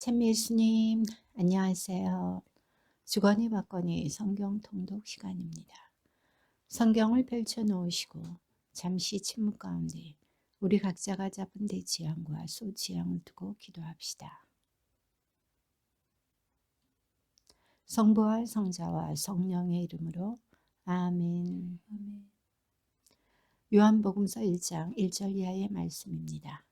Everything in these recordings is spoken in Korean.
찬미 예수님, 안녕하세요. 주거니 받거니 성경 통독 시간입니다. 성경을 펼쳐 놓으시고 잠시 침묵 가운데 우리 각자가 잡은 대지향과 소지향을 두고 기도합시다. 성부와 성자와 성령의 이름으로 아멘. 아멘. 요한복음서 1장 1절 이하의 말씀입니다.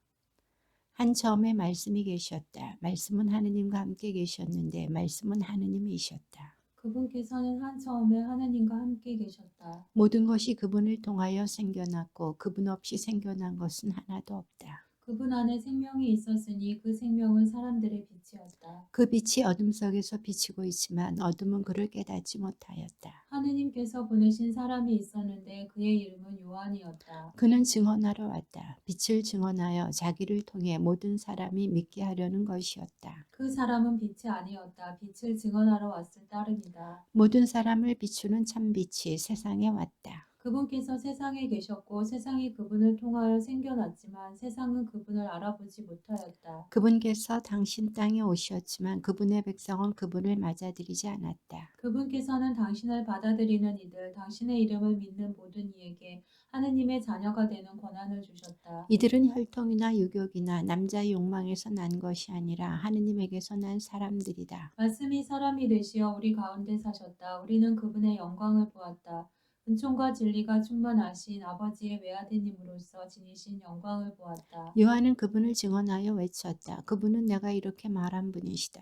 한 처음에 말씀이 계셨다. 말씀은 하느님과 함께 계셨는데 말씀은 하느님이셨다. 그분께서는 한 처음에 하느님과 함께 계셨다. 모든 것이 그분을 통하여 생겨났고 그분 없이 생겨난 것은 하나도 없다. 그분 안에 생명이 있었으니 그 생명은 사람들의 빛이었다. 그 빛이 어둠 속에서 비치고 있지만 어둠은 그를 깨닫지 못하였다. 하느님께서 보내신 사람이 있었는데 그의 이름은 요한이었다. 그는 증언하러 왔다. 빛을 증언하여 자기를 통해 모든 사람이 믿게 하려는 것이었다. 그 사람은 빛이 아니었다. 빛을 증언하러 왔을 따름이다. 모든 사람을 비추는 참빛이 세상에 왔다. 그분께서 세상에 계셨고 세상이 그분을 통하여 생겨났지만 세상은 그분을 알아보지 못하였다. 그분께서 당신 땅에 오셨지만 그분의 백성은 그분을 맞아들이지 않았다. 그분께서는 당신을 받아들이는 이들, 당신의 이름을 믿는 모든 이에게 하느님의 자녀가 되는 권한을 주셨다. 이들은 혈통이나 유격이나 남자의 욕망에서 난 것이 아니라 하느님에게서 난 사람들이다. 말씀이 사람이 되시어 우리 가운데 사셨다. 우리는 그분의 영광을 보았다. 은총과 진리가 충만하신 아버지의 외아드님으로서 지니신 영광을 보았다. 요한은 그분을 증언하여 외쳤다. 그분은 내가 이렇게 말한 분이시다.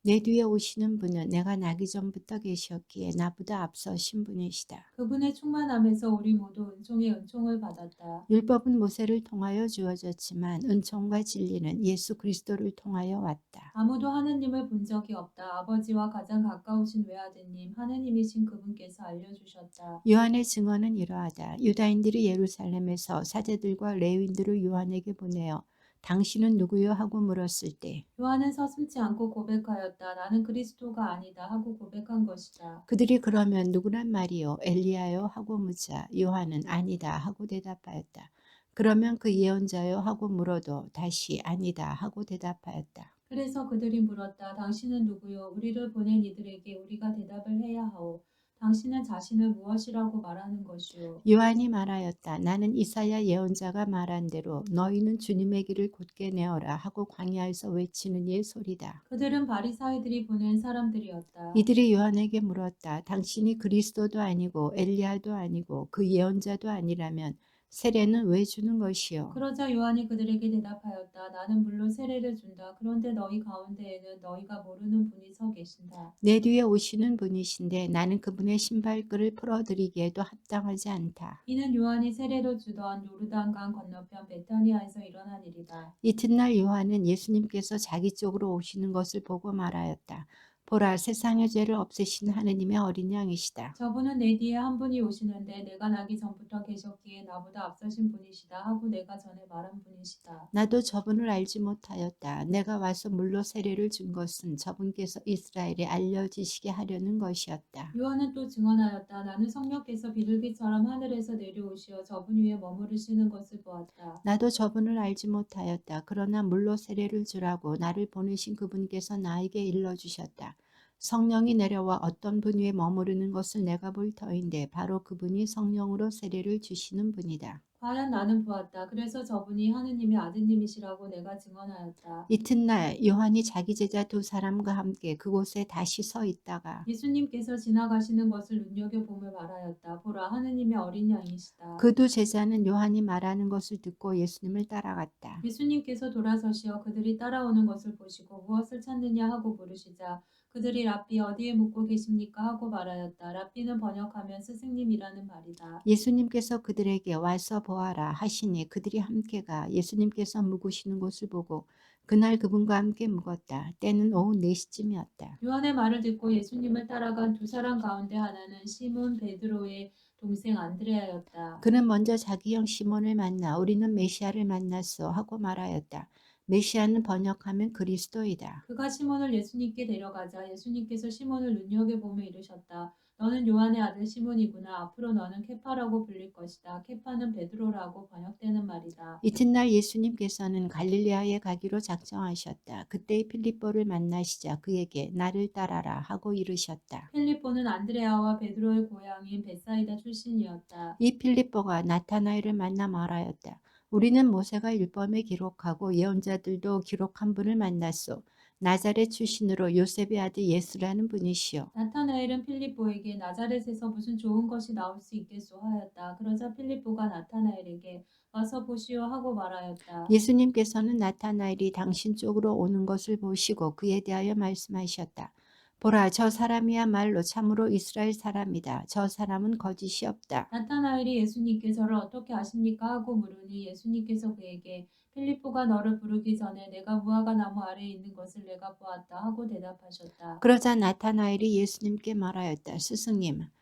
내 뒤에 오시는 분은 내가 나기 전부터 계셨기에 나보다 앞서신 분이시다. 그분의 충만함에서 우리 모두 은총의 은총을 받았다. 율법은 모세를 통하여 주어졌지만 은총과 진리는 예수 그리스도를 통하여 왔다. 아무도 하느님을 본 적이 없다. 아버지와 가장 가까우신 외아드님, 하느님이신 그분께서 알려주셨다. 요한의 증언은 이러하다. 유다인들이 예루살렘에서 사제들과 레위인들을 요한에게 보내어 당신은 누구요 하고 물었을 때 요한은 서슴지 않고 고백하였다. 나는 그리스도가 아니다 하고 고백한 것이다. 그들이 그러면 누구란 말이요 엘리야요 하고 묻자 요한은 아니다 하고 대답하였다. 그러면 그 예언자요 하고 물어도 다시 아니다 하고 대답하였다. 그래서 그들이 물었다. 당신은 누구요? 우리를 보낸 이들에게 우리가 대답을 해야 하오. 당신은 자신을 무엇이라고 말하는 것이요? 요한이 말하였다. 나는 이사야 예언자가 말한 대로 너희는 주님의 길을 곧게 내어라 하고 광야에서 외치는 이의 소리다. 그들은 바리사이들이 보낸 사람들이었다. 이들이 요한에게 물었다. 당신이 그리스도도 아니고 엘리야도 아니고 그 예언자도 아니라면 세례는 왜 주는 것이요? 그러자 요한이 그들에게 대답하였다. 나는 물론 세례를 준다. 그런데 너희 가운데에는 너희가 모르는 분이 서 계신다. 내 뒤에 오시는 분이신데 나는 그분의 신발끈을 풀어드리기에도 합당하지 않다. 이는 요한이 세례를 주던 요르단강 건너편 베타니아에서 일어난 일이다. 이튿날 요한은 예수님께서 자기 쪽으로 오시는 것을 보고 말하였다. 보라, 세상의 죄를 없애신 하느님의 어린 양이시다. 저분은 내 뒤에 한 분이 오시는데 내가 나기 전부터 계셨기에 나보다 앞서신 분이시다 하고 내가 전에 말한 분이시다. 나도 저분을 알지 못하였다. 내가 와서 물로 세례를 준 것은 저분께서 이스라엘에 알려지시게 하려는 것이었다. 요한은 또 증언하였다. 나는 성령께서 비둘기처럼 하늘에서 내려오시어 저분 위에 머무르시는 것을 보았다. 나도 저분을 알지 못하였다. 그러나 물로 세례를 주라고 나를 보내신 그분께서 나에게 일러주셨다. 성령이 내려와 어떤 분 위에 머무르는 것을 내가 볼 터인데 바로 그분이 성령으로 세례를 주시는 분이다. 과연 나는 보았다. 그래서 저분이 하느님의 아드님이시라고 내가 증언하였다. 이튿날 요한이 자기 제자 두 사람과 함께 그곳에 다시 서 있다가 예수님께서 지나가시는 것을 눈여겨보며 말하였다. 보라, 하느님의 어린 양이시다. 그 두 제자는 요한이 말하는 것을 듣고 예수님을 따라갔다. 예수님께서 돌아서시어 그들이 따라오는 것을 보시고 무엇을 찾느냐 하고 물으시자 그들이 랍비 어디에 묵고 계십니까 하고 말하였다. 랍비는 번역하면 스승님이라는 말이다. 예수님께서 그들에게 와서 보아라 하시니 그들이 함께 가 예수님께서 묵으시는 곳을 보고 그날 그분과 함께 묵었다. 때는 오후 4시쯤이었다. 요한의 말을 듣고 예수님을 따라간 두 사람 가운데 하나는 시몬 베드로의 동생 안드레아였다. 그는 먼저 자기 형 시몬을 만나 우리는 메시아를 만났어 하고 말하였다. 메시아는 번역하면 그리스도이다. 그가 시몬을 예수님께 데려가자 예수님께서 시몬을 눈여겨보며 이르셨다. 너는 요한의 아들 시몬이구나. 앞으로 너는 케파라고 불릴 것이다. 케파는 베드로라고 번역되는 말이다. 이튿날 예수님께서는 갈릴레아에 가기로 작정하셨다. 그때 필립보를 만나시자 그에게 나를 따라라 하고 이르셨다. 필립보는 안드레아와 베드로의 고향인 bet사이다 출신이었다. 이 필립보가 나타나엘을 만나 말하였다. 우리는 모세가 율법에 기록하고 예언자들도 기록한 분을 만났소. 나자렛 출신으로 요셉의 아들 예수라는 분이시요. 나타나엘은 필립보에게 나자렛에서 무슨 좋은 것이 나올 수 있겠소 하였다. 그러자 필립보가 나타나엘에게 와서 보시오 하고 말하였다. 예수님께서는 나타나엘이 당신 쪽으로 오는 것을 보시고 그에 대하여 말씀하셨다. 보라, 저 사람이야말로 참으로 이스라엘 사람이다. 저 사람은 거짓이 없다. 나타나엘이 예수님께 저를 어떻게 아십니까 하고 물으니 예수님께서 그에게 필립보가 너를 부르기 전에 내가 무화과 나무 아래에 있는 것을 내가 보았다 하고 대답하셨다. 그러자 나타나엘이 예수님께 말하였다.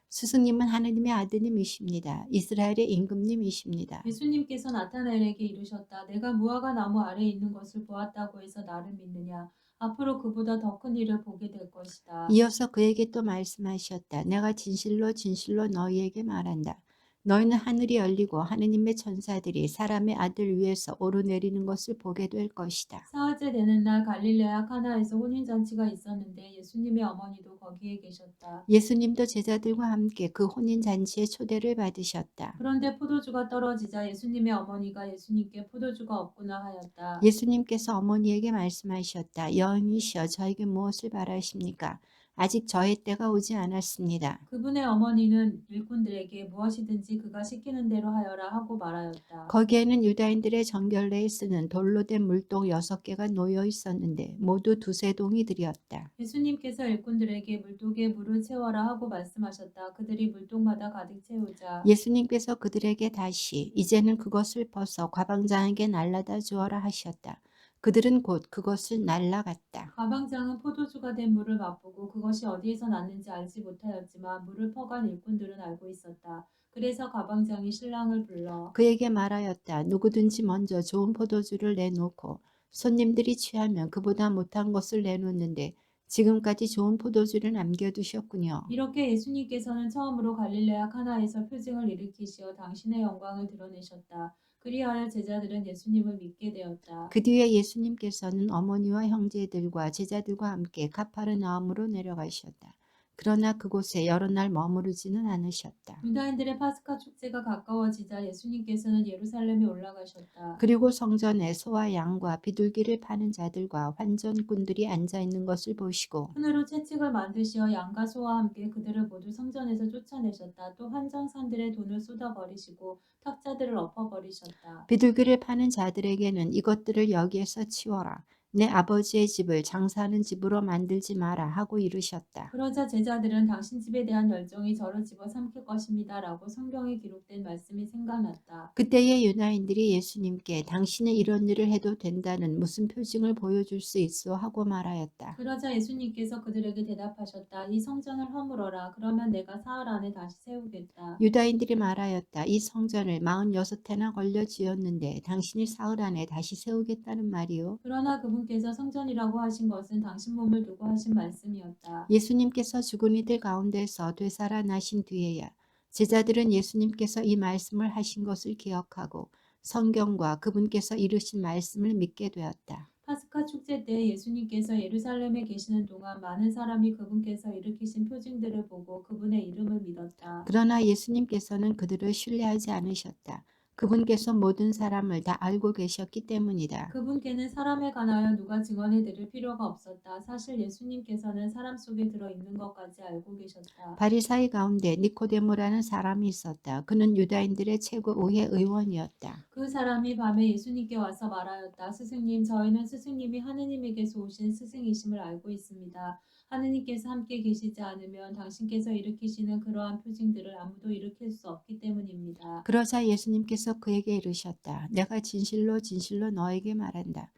스승님은 하느님의 아드님이십니다. 이스라엘의 임금님이십니다. 예수님께서 나타나엘에게 이르셨다. 내가 무화과 나무 아래에 있는 것을 보았다고 해서 나를 믿느냐? 앞으로 그보다 더 큰 일을 보게 될 것이다. 이어서 그에게 또 말씀하셨다. 내가 진실로 진실로 너희에게 말한다. 너희는 하늘이 열리고 하느님의 천사들이 사람의 아들 위에서 오르내리는 것을 보게 될 것이다. 사흘째 되는 날 갈릴레아 카나에서 혼인잔치가 있었는데 예수님의 어머니도 거기에 계셨다. 예수님도 제자들과 함께 그 혼인잔치의 초대를 받으셨다. 그런데 포도주가 떨어지자 예수님의 어머니가 예수님께 포도주가 없구나 하였다. 예수님께서 어머니에게 말씀하셨다. 여인이시여 저에게 무엇을 바라십니까? 아직 저의 때가 오지 않았습니다. 그분의 어머니는 일꾼들에게 무엇이든지 그가 시키는 대로 하여라 하고 말하였다. 거기에는 유다인들의 정결례에 쓰는 돌로 된 물동 6개가 놓여 있었는데 모두 두세 동이들이었다. 예수님께서 일꾼들에게 물독에 물을 채워라 하고 말씀하셨다. 그들이 물독마다 가득 채우자 예수님께서 그들에게 다시 이제는 그것을 벗어 과방장에게 날라다 주어라 하셨다. 그들은 곧 그것을 날라갔다. 가방장은 포도주가 된 물을 맛보고 그것이 어디에서 났는지 알지 못하였지만 물을 퍼간 일꾼들은 알고 있었다. 그래서 가방장이 신랑을 불러 그에게 말하였다. 누구든지 먼저 좋은 포도주를 내놓고 손님들이 취하면 그보다 못한 것을 내놓는데 지금까지 좋은 포도주를 남겨두셨군요. 이렇게 예수님께서는 처음으로 갈릴레아 카나에서 표징을 일으키시어 당신의 영광을 드러내셨다. 그리하여 제자들은 예수님을 믿게 되었다. 그 뒤에 예수님께서는 어머니와 형제들과 제자들과 함께 가파르나움으로 내려가셨다. 그러나 그곳에 여러 날 머무르지는 않으셨다. 유다인들의 파스카 축제가 가까워지자 예수님께서는 예루살렘에 올라가셨다. 그리고 성전에 소와 양과 비둘기를 파는 자들과 환전꾼들이 앉아 있는 것을 보시고 끈으로 채찍을 만드시어 양과 소와 함께 그들을 모두 성전에서 쫓아내셨다. 또 환전산들의 돈을 쏟아버리시고 탁자들을 엎어버리셨다. 비둘기를 파는 자들에게는 이것들을 여기에서 치워라. 내 아버지의 집을 장사하는 집으로 만들지 마라 하고 이르셨다. 그러자 제자들은 당신 집에 대한 열정이 저를 집어삼킬 것입니다. 라고 성경에 기록된 말씀이 생각났다. 그때의 유다인들이 예수님께 당신은 이런 일을 해도 된다는 무슨 표징을 보여줄 수 있어 하고 말하였다. 그러자 예수님께서 그들에게 대답하셨다. 이 성전을 허물어라. 그러면 내가 사흘 안에 다시 세우겠다. 유다인들이 말하였다. 이 성전을 46해나 걸려 지었는데 당신이 사흘 안에 다시 세우겠다는 말이요. 그러나 그분께서 성전이라고 하신 것은 당신 몸을 두고 하신 말씀이었다. 예수님께서 죽은 이들 가운데서 되살아나신 뒤에야 제자들은 예수님께서 이 말씀을 하신 것을 기억하고 성경과 그분께서 이루신 말씀을 믿게 되었다. 파스카 축제 때 예수님께서 예루살렘에 계시는 동안 많은 사람이 그분께서 일으키신 표징들을 보고 그분의 이름을 믿었다. 그러나 예수님께서는 그들을 신뢰하지 않으셨다. 그분께서 모든 사람을 다 알고 계셨기 때문이다. 그분께는 사람에 관하여 누가 증언해 드릴 필요가 없었다. 사실 예수님께서는 사람 속에 들어 있는 것까지 알고 계셨다. 바리사이 가운데 니코데모라는 사람이 있었다. 그는 유다인들의 최고 의회 의원이었다. 그 사람이 밤에 예수님께 와서 말하였다. 스승님, 저희는 스승님이 하느님에게서 오신 스승이심을 알고 있습니다. 하느님께서 함께 계시지 않으면 당신께서 일으키시는 그러한 표징들을 아무도 일으킬 수 없기 때문입니다. 그러자 예수님께서 그에게 이르셨다. 내가 진실로 진실로 너에게 말한다.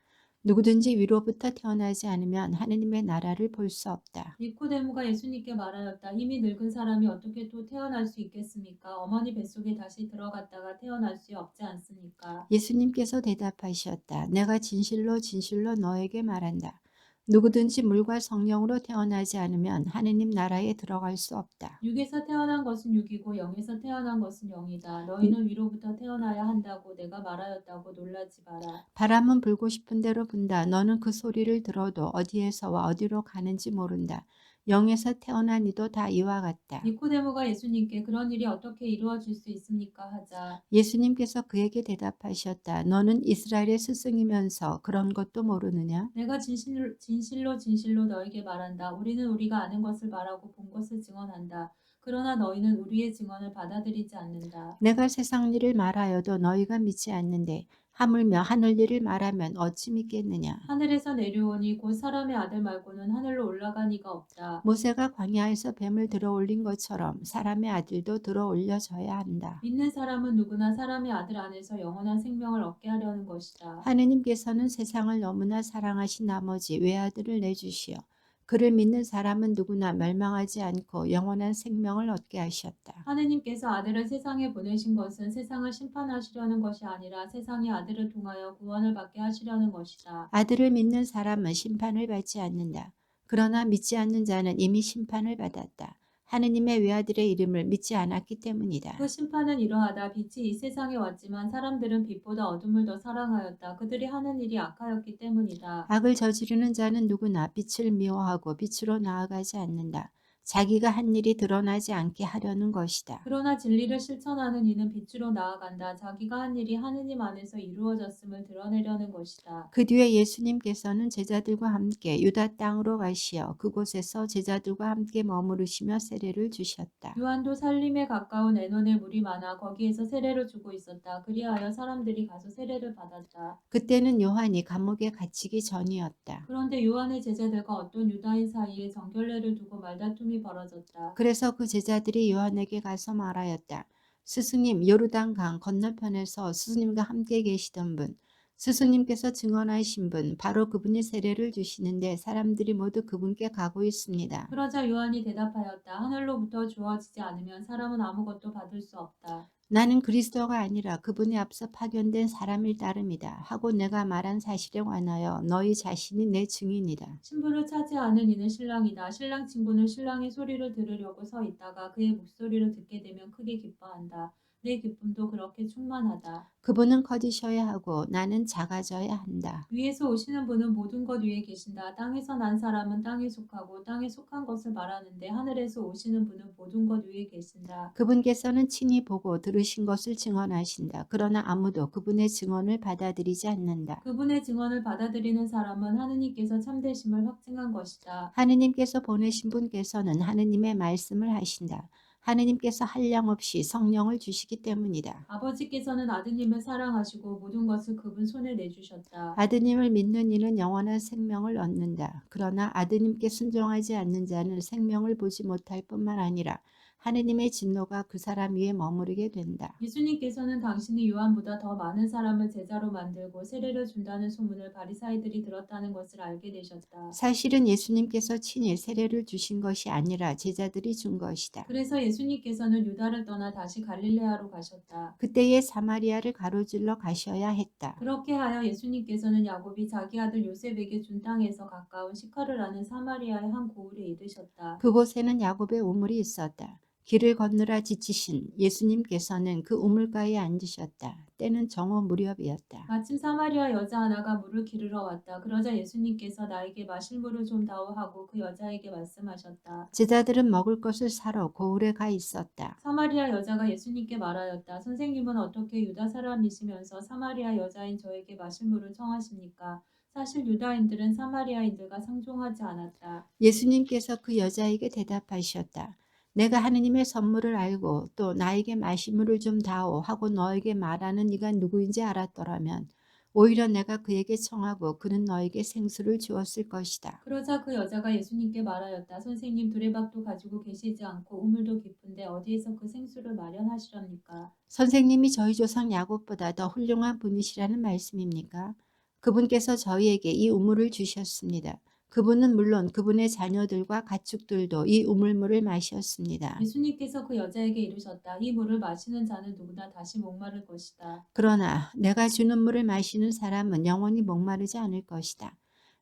누구든지 위로부터 태어나지 않으면 하느님의 나라를 볼 수 없다. 니코데모가 예수님께 말하였다. 이미 늙은 사람이 어떻게 또 태어날 수 있겠습니까? 어머니 뱃속에 다시 들어갔다가 태어날 수 없지 않습니까? 예수님께서 대답하셨다. 내가 진실로 진실로 너에게 말한다. 누구든지 물과 성령으로 태어나지 않으면 하느님 나라에 들어갈 수 없다. 육에서 태어난 것은 육이고 영에서 태어난 것은 영이다. 음, 너희는 위로부터 태어나야 한다고 내가 말하였다고 놀라지 마라. 바람은 불고 싶은 대로 분다. 너는 그 소리를 들어도 어디에서와 어디로 가는지 모른다. 영에서 태어난 이도 다 이와 같다. 니코데모가 예수님께 그런 일이 어떻게 이루어질 수 있습니까? 하자. 예수님께서 그에게 대답하셨다. 너는 이스라엘의 스승이면서 그런 것도 모르느냐? 내가 진실로 너에게 말한다. 우리는 우리가 아는 것을 말하고 본 것을 증언한다. 그러나 너희는 우리의 증언을 받아들이지 않는다. 내가 세상 일을 말하여도 너희가 믿지 않는데 하물며 하늘 일을 말하면 어찌 믿겠느냐? 하늘에서 내려오니 곧 사람의 아들 말고는 하늘로 올라간 이가 없다. 모세가 광야에서 뱀을 들어올린 것처럼 사람의 아들도 들어올려져야 한다. 믿는 사람은 누구나 사람의 아들 안에서 영원한 생명을 얻게 하려는 것이다. 하느님께서는 세상을 너무나 사랑하신 나머지 외아들을 내주시어 그를 믿는 사람은 누구나 멸망하지 않고 영원한 생명을 얻게 하셨다. 하느님께서 아들을 세상에 보내신 것은 세상을 심판하시려는 것이 아니라 세상의 아들을 통하여 구원을 받게 하시려는 것이다. 아들을 믿는 사람은 심판을 받지 않는다. 그러나 믿지 않는 자는 이미 심판을 받았다. 하느님의 외아들의 이름을 믿지 않았기 때문이다. 그 심판은 이러하다. 빛이 이 세상에 왔지만 사람들은 빛보다 어둠을 더 사랑하였다. 그들이 하는 일이 악하였기 때문이다. 악을 저지르는 자는 누구나 빛을 미워하고 빛으로 나아가지 않는다. 자기가 한 일이 드러나지 않게 하려는 것이다. 그러나 진리를 실천하는 이는 빛으로 나아간다. 자기가 한 일이 하느님 안에서 이루어졌음을 드러내려는 것이다. 그 뒤에 예수님께서는 제자들과 함께 유다 땅으로 가시어 그곳에서 제자들과 함께 머무르시며 세례를 주셨다. 요한도 살림에 가까운 애논에 물이 많아 거기에서 세례를 주고 있었다. 그리하여 사람들이 가서 세례를 받았다. 그때는 요한이 감옥에 갇히기 전이었다. 그런데 요한의 제자들과 어떤 유다인 사이에 정결례를 두고 말다툼이 벌어졌다. 그래서 그 제자들이 요한에게 가서 말하였다. 스승님, 요르단강 건너편에서 스승님과 함께 계시던 분, 스승님께서 증언하신 분, 바로 그분이 세례를 주시는데 사람들이 모두 그분께 가고 있습니다. 그러자 요한이 대답하였다. 하늘로부터 주어지지 않으면 사람은 아무것도 받을 수 없다. 나는 그리스도가 아니라 그분에 앞서 파견된 사람일 따름이다. 하고 내가 말한 사실에 관하여 너희 자신이 내 증인이다. 신부를 차지하는 이는 신랑이다. 신랑 친구는 신랑의 소리를 들으려고 서 있다가 그의 목소리를 듣게 되면 크게 기뻐한다. 내 기쁨도 그렇게 충만하다. 그분은 커지셔야 하고 나는 작아져야 한다. 위에서 오시는 분은 모든 것 위에 계신다. 땅에서 난 사람은 땅에 속하고 땅에 속한 것을 말하는데 하늘에서 오시는 분은 모든 것 위에 계신다. 그분께서는 친히 보고 들으신 것을 증언하신다. 그러나 아무도 그분의 증언을 받아들이지 않는다. 그분의 증언을 받아들이는 사람은 하느님께서 참되심을 확증한 것이다. 하느님께서 보내신 분께서는 하느님의 말씀을 하신다. 하느님께서 한량없이 성령을 주시기 때문이다. 아버지께서는 아드님을 사랑하시고 모든 것을 그분 손에 내주셨다. 아드님을 믿는 이는 영원한 생명을 얻는다. 그러나 아드님께 순종하지 않는 자는 생명을 보지 못할 뿐만 아니라 하느님의 진노가 그 사람 위에 머무르게 된다. 예수님께서는 당신이 요한보다 더 많은 사람을 제자로 만들고 세례를 준다는 소문을 바리사이들이 들었다는 것을 알게 되셨다. 사실은 예수님께서 친히 세례를 주신 것이 아니라 제자들이 준 것이다. 그래서 예수님께서는 유다를 떠나 다시 갈릴레아로 가셨다. 그때에 사마리아를 가로질러 가셔야 했다. 그렇게 하여 예수님께서는 야곱이 자기 아들 요셉에게 준 땅에서 가까운 시카르라는 사마리아의 한 고을에 이르셨다. 그곳에는 야곱의 우물이 있었다. 길을 건너라 지치신 예수님께서는 그 우물가에 앉으셨다. 때는 정오 무렵이었다. 마침 사마리아 여자 하나가 물을 기르러 왔다. 그러자 예수님께서 나에게 마실 물을 좀 다오 하고 그 여자에게 말씀하셨다. 제자들은 먹을 것을 사러 고을에 가 있었다. 사마리아 여자가 예수님께 말하였다. 선생님은 어떻게 유다 사람이시면서 사마리아 여자인 저에게 마실 물을 청하십니까? 사실 유다인들은 사마리아인들과 상종하지 않았다. 예수님께서 그 여자에게 대답하셨다. 내가 하느님의 선물을 알고 또 나에게 마시물을 좀 다오 하고 너에게 말하는 이가 누구인지 알았더라면 오히려 내가 그에게 청하고 그는 너에게 생수를 주었을 것이다. 그러자 그 여자가 예수님께 말하였다. 선생님 두레박도 가지고 계시지 않고 우물도 깊은데 어디에서 그 생수를 마련하시렵니까? 선생님이 저희 조상 야곱보다 더 훌륭한 분이시라는 말씀입니까? 그분께서 저희에게 이 우물을 주셨습니다. 그분은 물론 그분의 자녀들과 가축들도 이 우물물을 마셨습니다. 예수님께서 그 여자에게 이르셨다. 이 물을 마시는 자는 누구나 다시 목마를 것이다. 그러나 내가 주는 물을 마시는 사람은 영원히 목마르지 않을 것이다.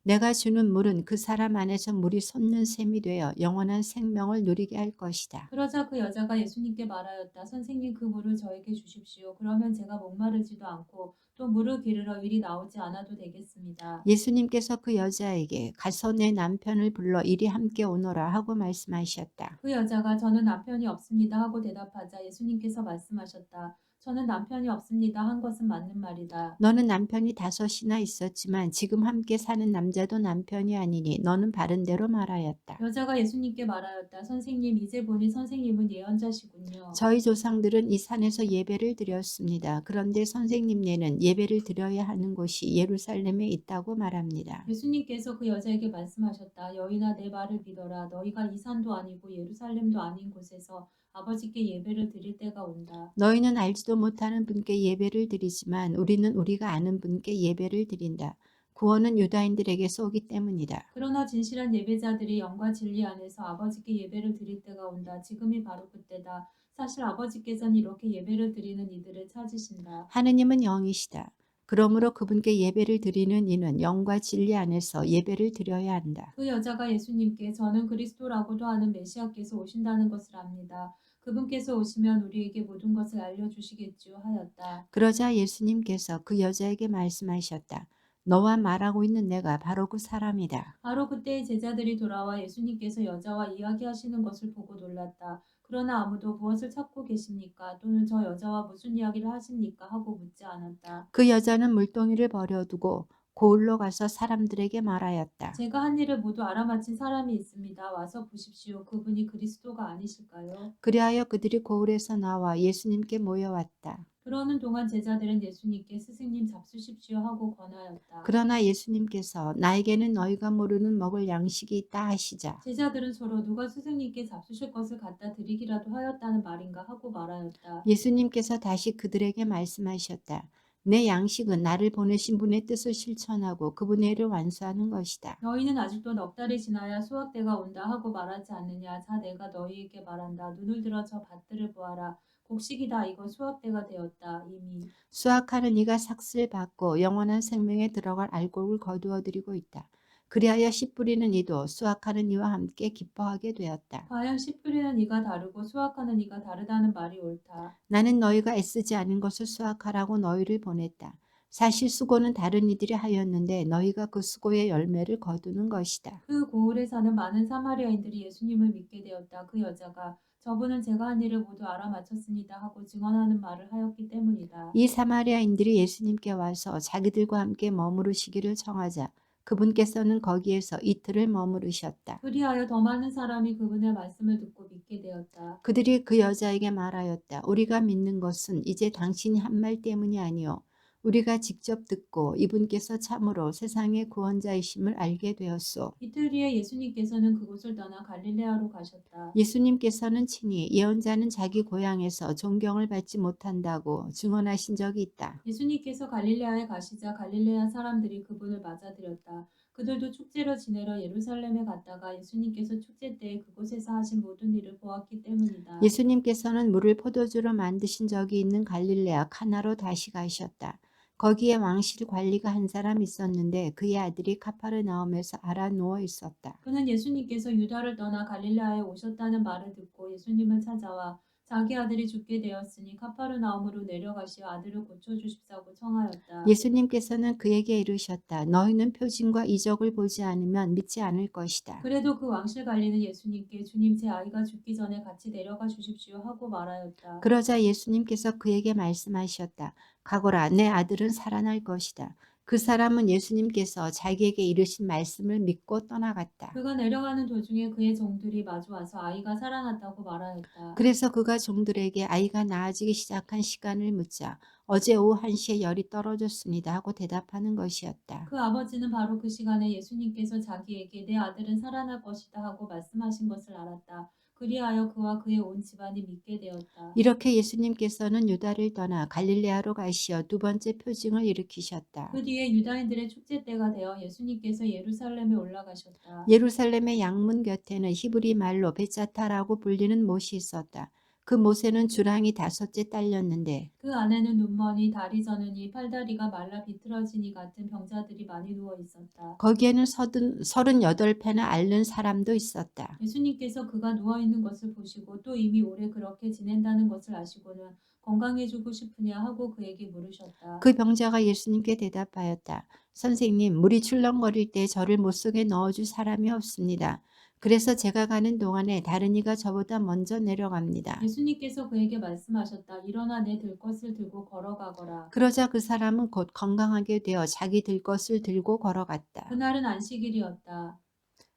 내가 주는 물은 그 사람 안에서 물이 솟는 샘이 되어 영원한 생명을 누리게 할 것이다. 그러자 그 여자가 예수님께 말하였다. 선생님, 그 물을 저에게 주십시오. 그러면 제가 목마르지도 않고 또 물을 기르러 이리 나오지 않아도 되겠습니다. 예수님께서 그 여자에게 가서 내 남편을 불러 이리 함께 오너라 하고 말씀하셨다. 그 여자가 저는 남편이 없습니다 하고 대답하자 예수님께서 말씀하셨다. 저는 남편이 없습니다 한 것은 맞는 말이다. 너는 남편이 5이나 있었지만 지금 함께 사는 남자도 남편이 아니니 너는 바른 대로 말하였다. 여자가 예수님께 말하였다. 선생님, 이제 보니 선생님은 예언자시군요. 저희 조상들은 이 산에서 예배를 드렸습니다. 그런데 선생님네는 예배를 드려야 하는 곳이 예루살렘에 있다고 말합니다. 예수님께서 그 여자에게 말씀하셨다. 여인아, 내 말을 믿어라. 너희가 이 산도 아니고 예루살렘도 아닌 곳에서 아버지께 예배를 드릴 때가 온다. 너희는 알지도 못하는 분께 예배를 드리지만 우리는 우리가 아는 분께 예배를 드린다. 구원은 유다인들에게서 오기 때문이다. 그러나 진실한 예배자들이 영과 진리 안에서 아버지께 예배를 드릴 때가 온다. 지금이 바로 그때다. 사실 아버지께서는 이렇게 예배를 드리는 이들을 찾으신다. 하느님은 영이시다. 그러므로 그분께 예배를 드리는 이는 영과 진리 안에서 예배를 드려야 한다. 그 여자가 예수님께 저는 그리스도라고도 하는 메시아께서 오신다는 것을 압니다. 그분께서 오시면 우리에게 모든 것을 알려주시겠지요 하였다. 그러자 예수님께서 그 여자에게 말씀하셨다. 너와 말하고 있는 내가 바로 그 사람이다. 바로 그때 제자들이 돌아와 예수님께서 여자와 이야기하시는 것을 보고 놀랐다. 그러나 아무도 무엇을 찾고 계십니까? 또는 저 여자와 무슨 이야기를 하십니까? 하고 묻지 않았다. 그 여자는 물동이를 버려두고 고을로 가서 사람들에게 말하였다. 제가 한 일을 모두 알아맞힌 사람이 있습니다. 와서 보십시오. 그분이 그리스도가 아니실까요? 그리하여 그들이 고을에서 나와 예수님께 모여왔다. 그러는 동안 제자들은 예수님께 스승님 잡수십시오 하고 권하였다. 그러나 예수님께서 나에게는 너희가 모르는 먹을 양식이 있다 하시자 제자들은 서로 누가 스승님께 잡수실 것을 갖다 드리기라도 하였다는 말인가 하고 말하였다. 예수님께서 다시 그들에게 말씀하셨다. 내 양식은 나를 보내신 분의 뜻을 실천하고 그분의 일을 완수하는 것이다. 너희는 아직도 넉 달이 지나야 수확 때가 온다 하고 말하지 않느냐. 자, 내가 너희에게 말한다. 눈을 들어 저 밭들을 보아라. 곡식이다. 이거 수확 때가 되었다. 이미. 수확하는 이가 삭슬 받고 영원한 생명에 들어갈 알곡을 거두어들이고 있다. 그리하여 씨 뿌리는 이도 수확하는 이와 함께 기뻐하게 되었다. 과연 씨 뿌리는 이가 다르고 수확하는 이가 다르다는 말이 옳다. 나는 너희가 애쓰지 않은 것을 수확하라고 너희를 보냈다. 사실 수고는 다른 이들이 하였는데 너희가 그 수고의 열매를 거두는 것이다. 그 고을에 사는 많은 사마리아인들이 예수님을 믿게 되었다. 그 여자가 저분은 제가 한 일을 모두 알아맞혔습니다 하고 증언하는 말을 하였기 때문이다. 이 사마리아인들이 예수님께 와서 자기들과 함께 머무르시기를 청하자 그분께서는 거기에서 이틀을 머무르셨다. 그리하여 더 많은 사람이 그분의 말씀을 듣고 믿게 되었다. 그들이 그 여자에게 말하였다. 우리가 믿는 것은 이제 당신이 한 말 때문이 아니요 우리가 직접 듣고 이분께서 참으로 세상의 구원자이심을 알게 되었소. 이틀 뒤에 예수님께서는 그곳을 떠나 갈릴레아로 가셨다. 예수님께서는 친히 예언자는 자기 고향에서 존경을 받지 못한다고 증언하신 적이 있다. 예수님께서 갈릴레아에 가시자 갈릴레아 사람들이 그분을 맞아들였다. 그들도 축제를 지내러 예루살렘에 갔다가 예수님께서 축제 때 그곳에서 하신 모든 일을 보았기 때문이다. 예수님께서는 물을 포도주로 만드신 적이 있는 갈릴레아 카나로 다시 가셨다. 거기에 왕실 관리가 한 사람 있었는데 그의 아들이 카파르나움에서 알아 누워 있었다. 그는 예수님께서 유다를 떠나 갈릴레아에 오셨다는 말을 듣고 예수님을 찾아와 자기 아들이 죽게 되었으니 카파르나움으로 내려가시어 아들을 고쳐주십사고 청하였다. 예수님께서는 그에게 이르셨다. 너희는 표징과 이적을 보지 않으면 믿지 않을 것이다. 그래도 그 왕실 관리는 예수님께 주님 제 아이가 죽기 전에 같이 내려가 주십시오 하고 말하였다. 그러자 예수님께서 그에게 말씀하셨다. 가거라, 내 아들은 살아날 것이다. 그 사람은 예수님께서 자기에게 이르신 말씀을 믿고 떠나갔다. 그가 내려가는 도중에 그의 종들이 마주와서 아이가 살아났다고 말하였다. 그래서 그가 종들에게 아이가 나아지기 시작한 시간을 묻자 어제 오후 1시에 열이 떨어졌습니다 하고 대답하는 것이었다. 그 아버지는 바로 그 시간에 예수님께서 자기에게 내 아들은 살아날 것이다 하고 말씀하신 것을 알았다. 그리하여 그와 그의 온 집안이 믿게 되었다. 이렇게 예수님께서는 유다를 떠나 갈릴레아로 가시어 두 번째 표징을 일으키셨다. 그 뒤에 유다인들의 축제 때가 되어 예수님께서 예루살렘에 올라가셨다. 예루살렘의 양문 곁에는 히브리 말로 베자타라고 불리는 못이 있었다. 그 못에는 주랑이 5째 딸렸는데 그 안에는 눈머니, 다리 저느니, 팔다리가 말라 비틀어지니 같은 병자들이 많이 누워 있었다. 거기에는 38패나 앓는 사람도 있었다. 예수님께서 그가 누워 있는 것을 보시고 또 이미 오래 그렇게 지낸다는 것을 아시고는 건강해지고 싶으냐 하고 그에게 물으셨다. 그 병자가 예수님께 대답하였다. 선생님, 물이 출렁거릴 때 저를 못속에 넣어줄 사람이 없습니다. 그래서 제가 가는 동안에 다른 이가 저보다 먼저 내려갑니다. 예수님께서 그에게 말씀하셨다. 일어나 내 들 것을 들고 걸어가거라. 그러자 그 사람은 곧 건강하게 되어 자기 들 것을 들고 걸어갔다. 그날은 안식일이었다.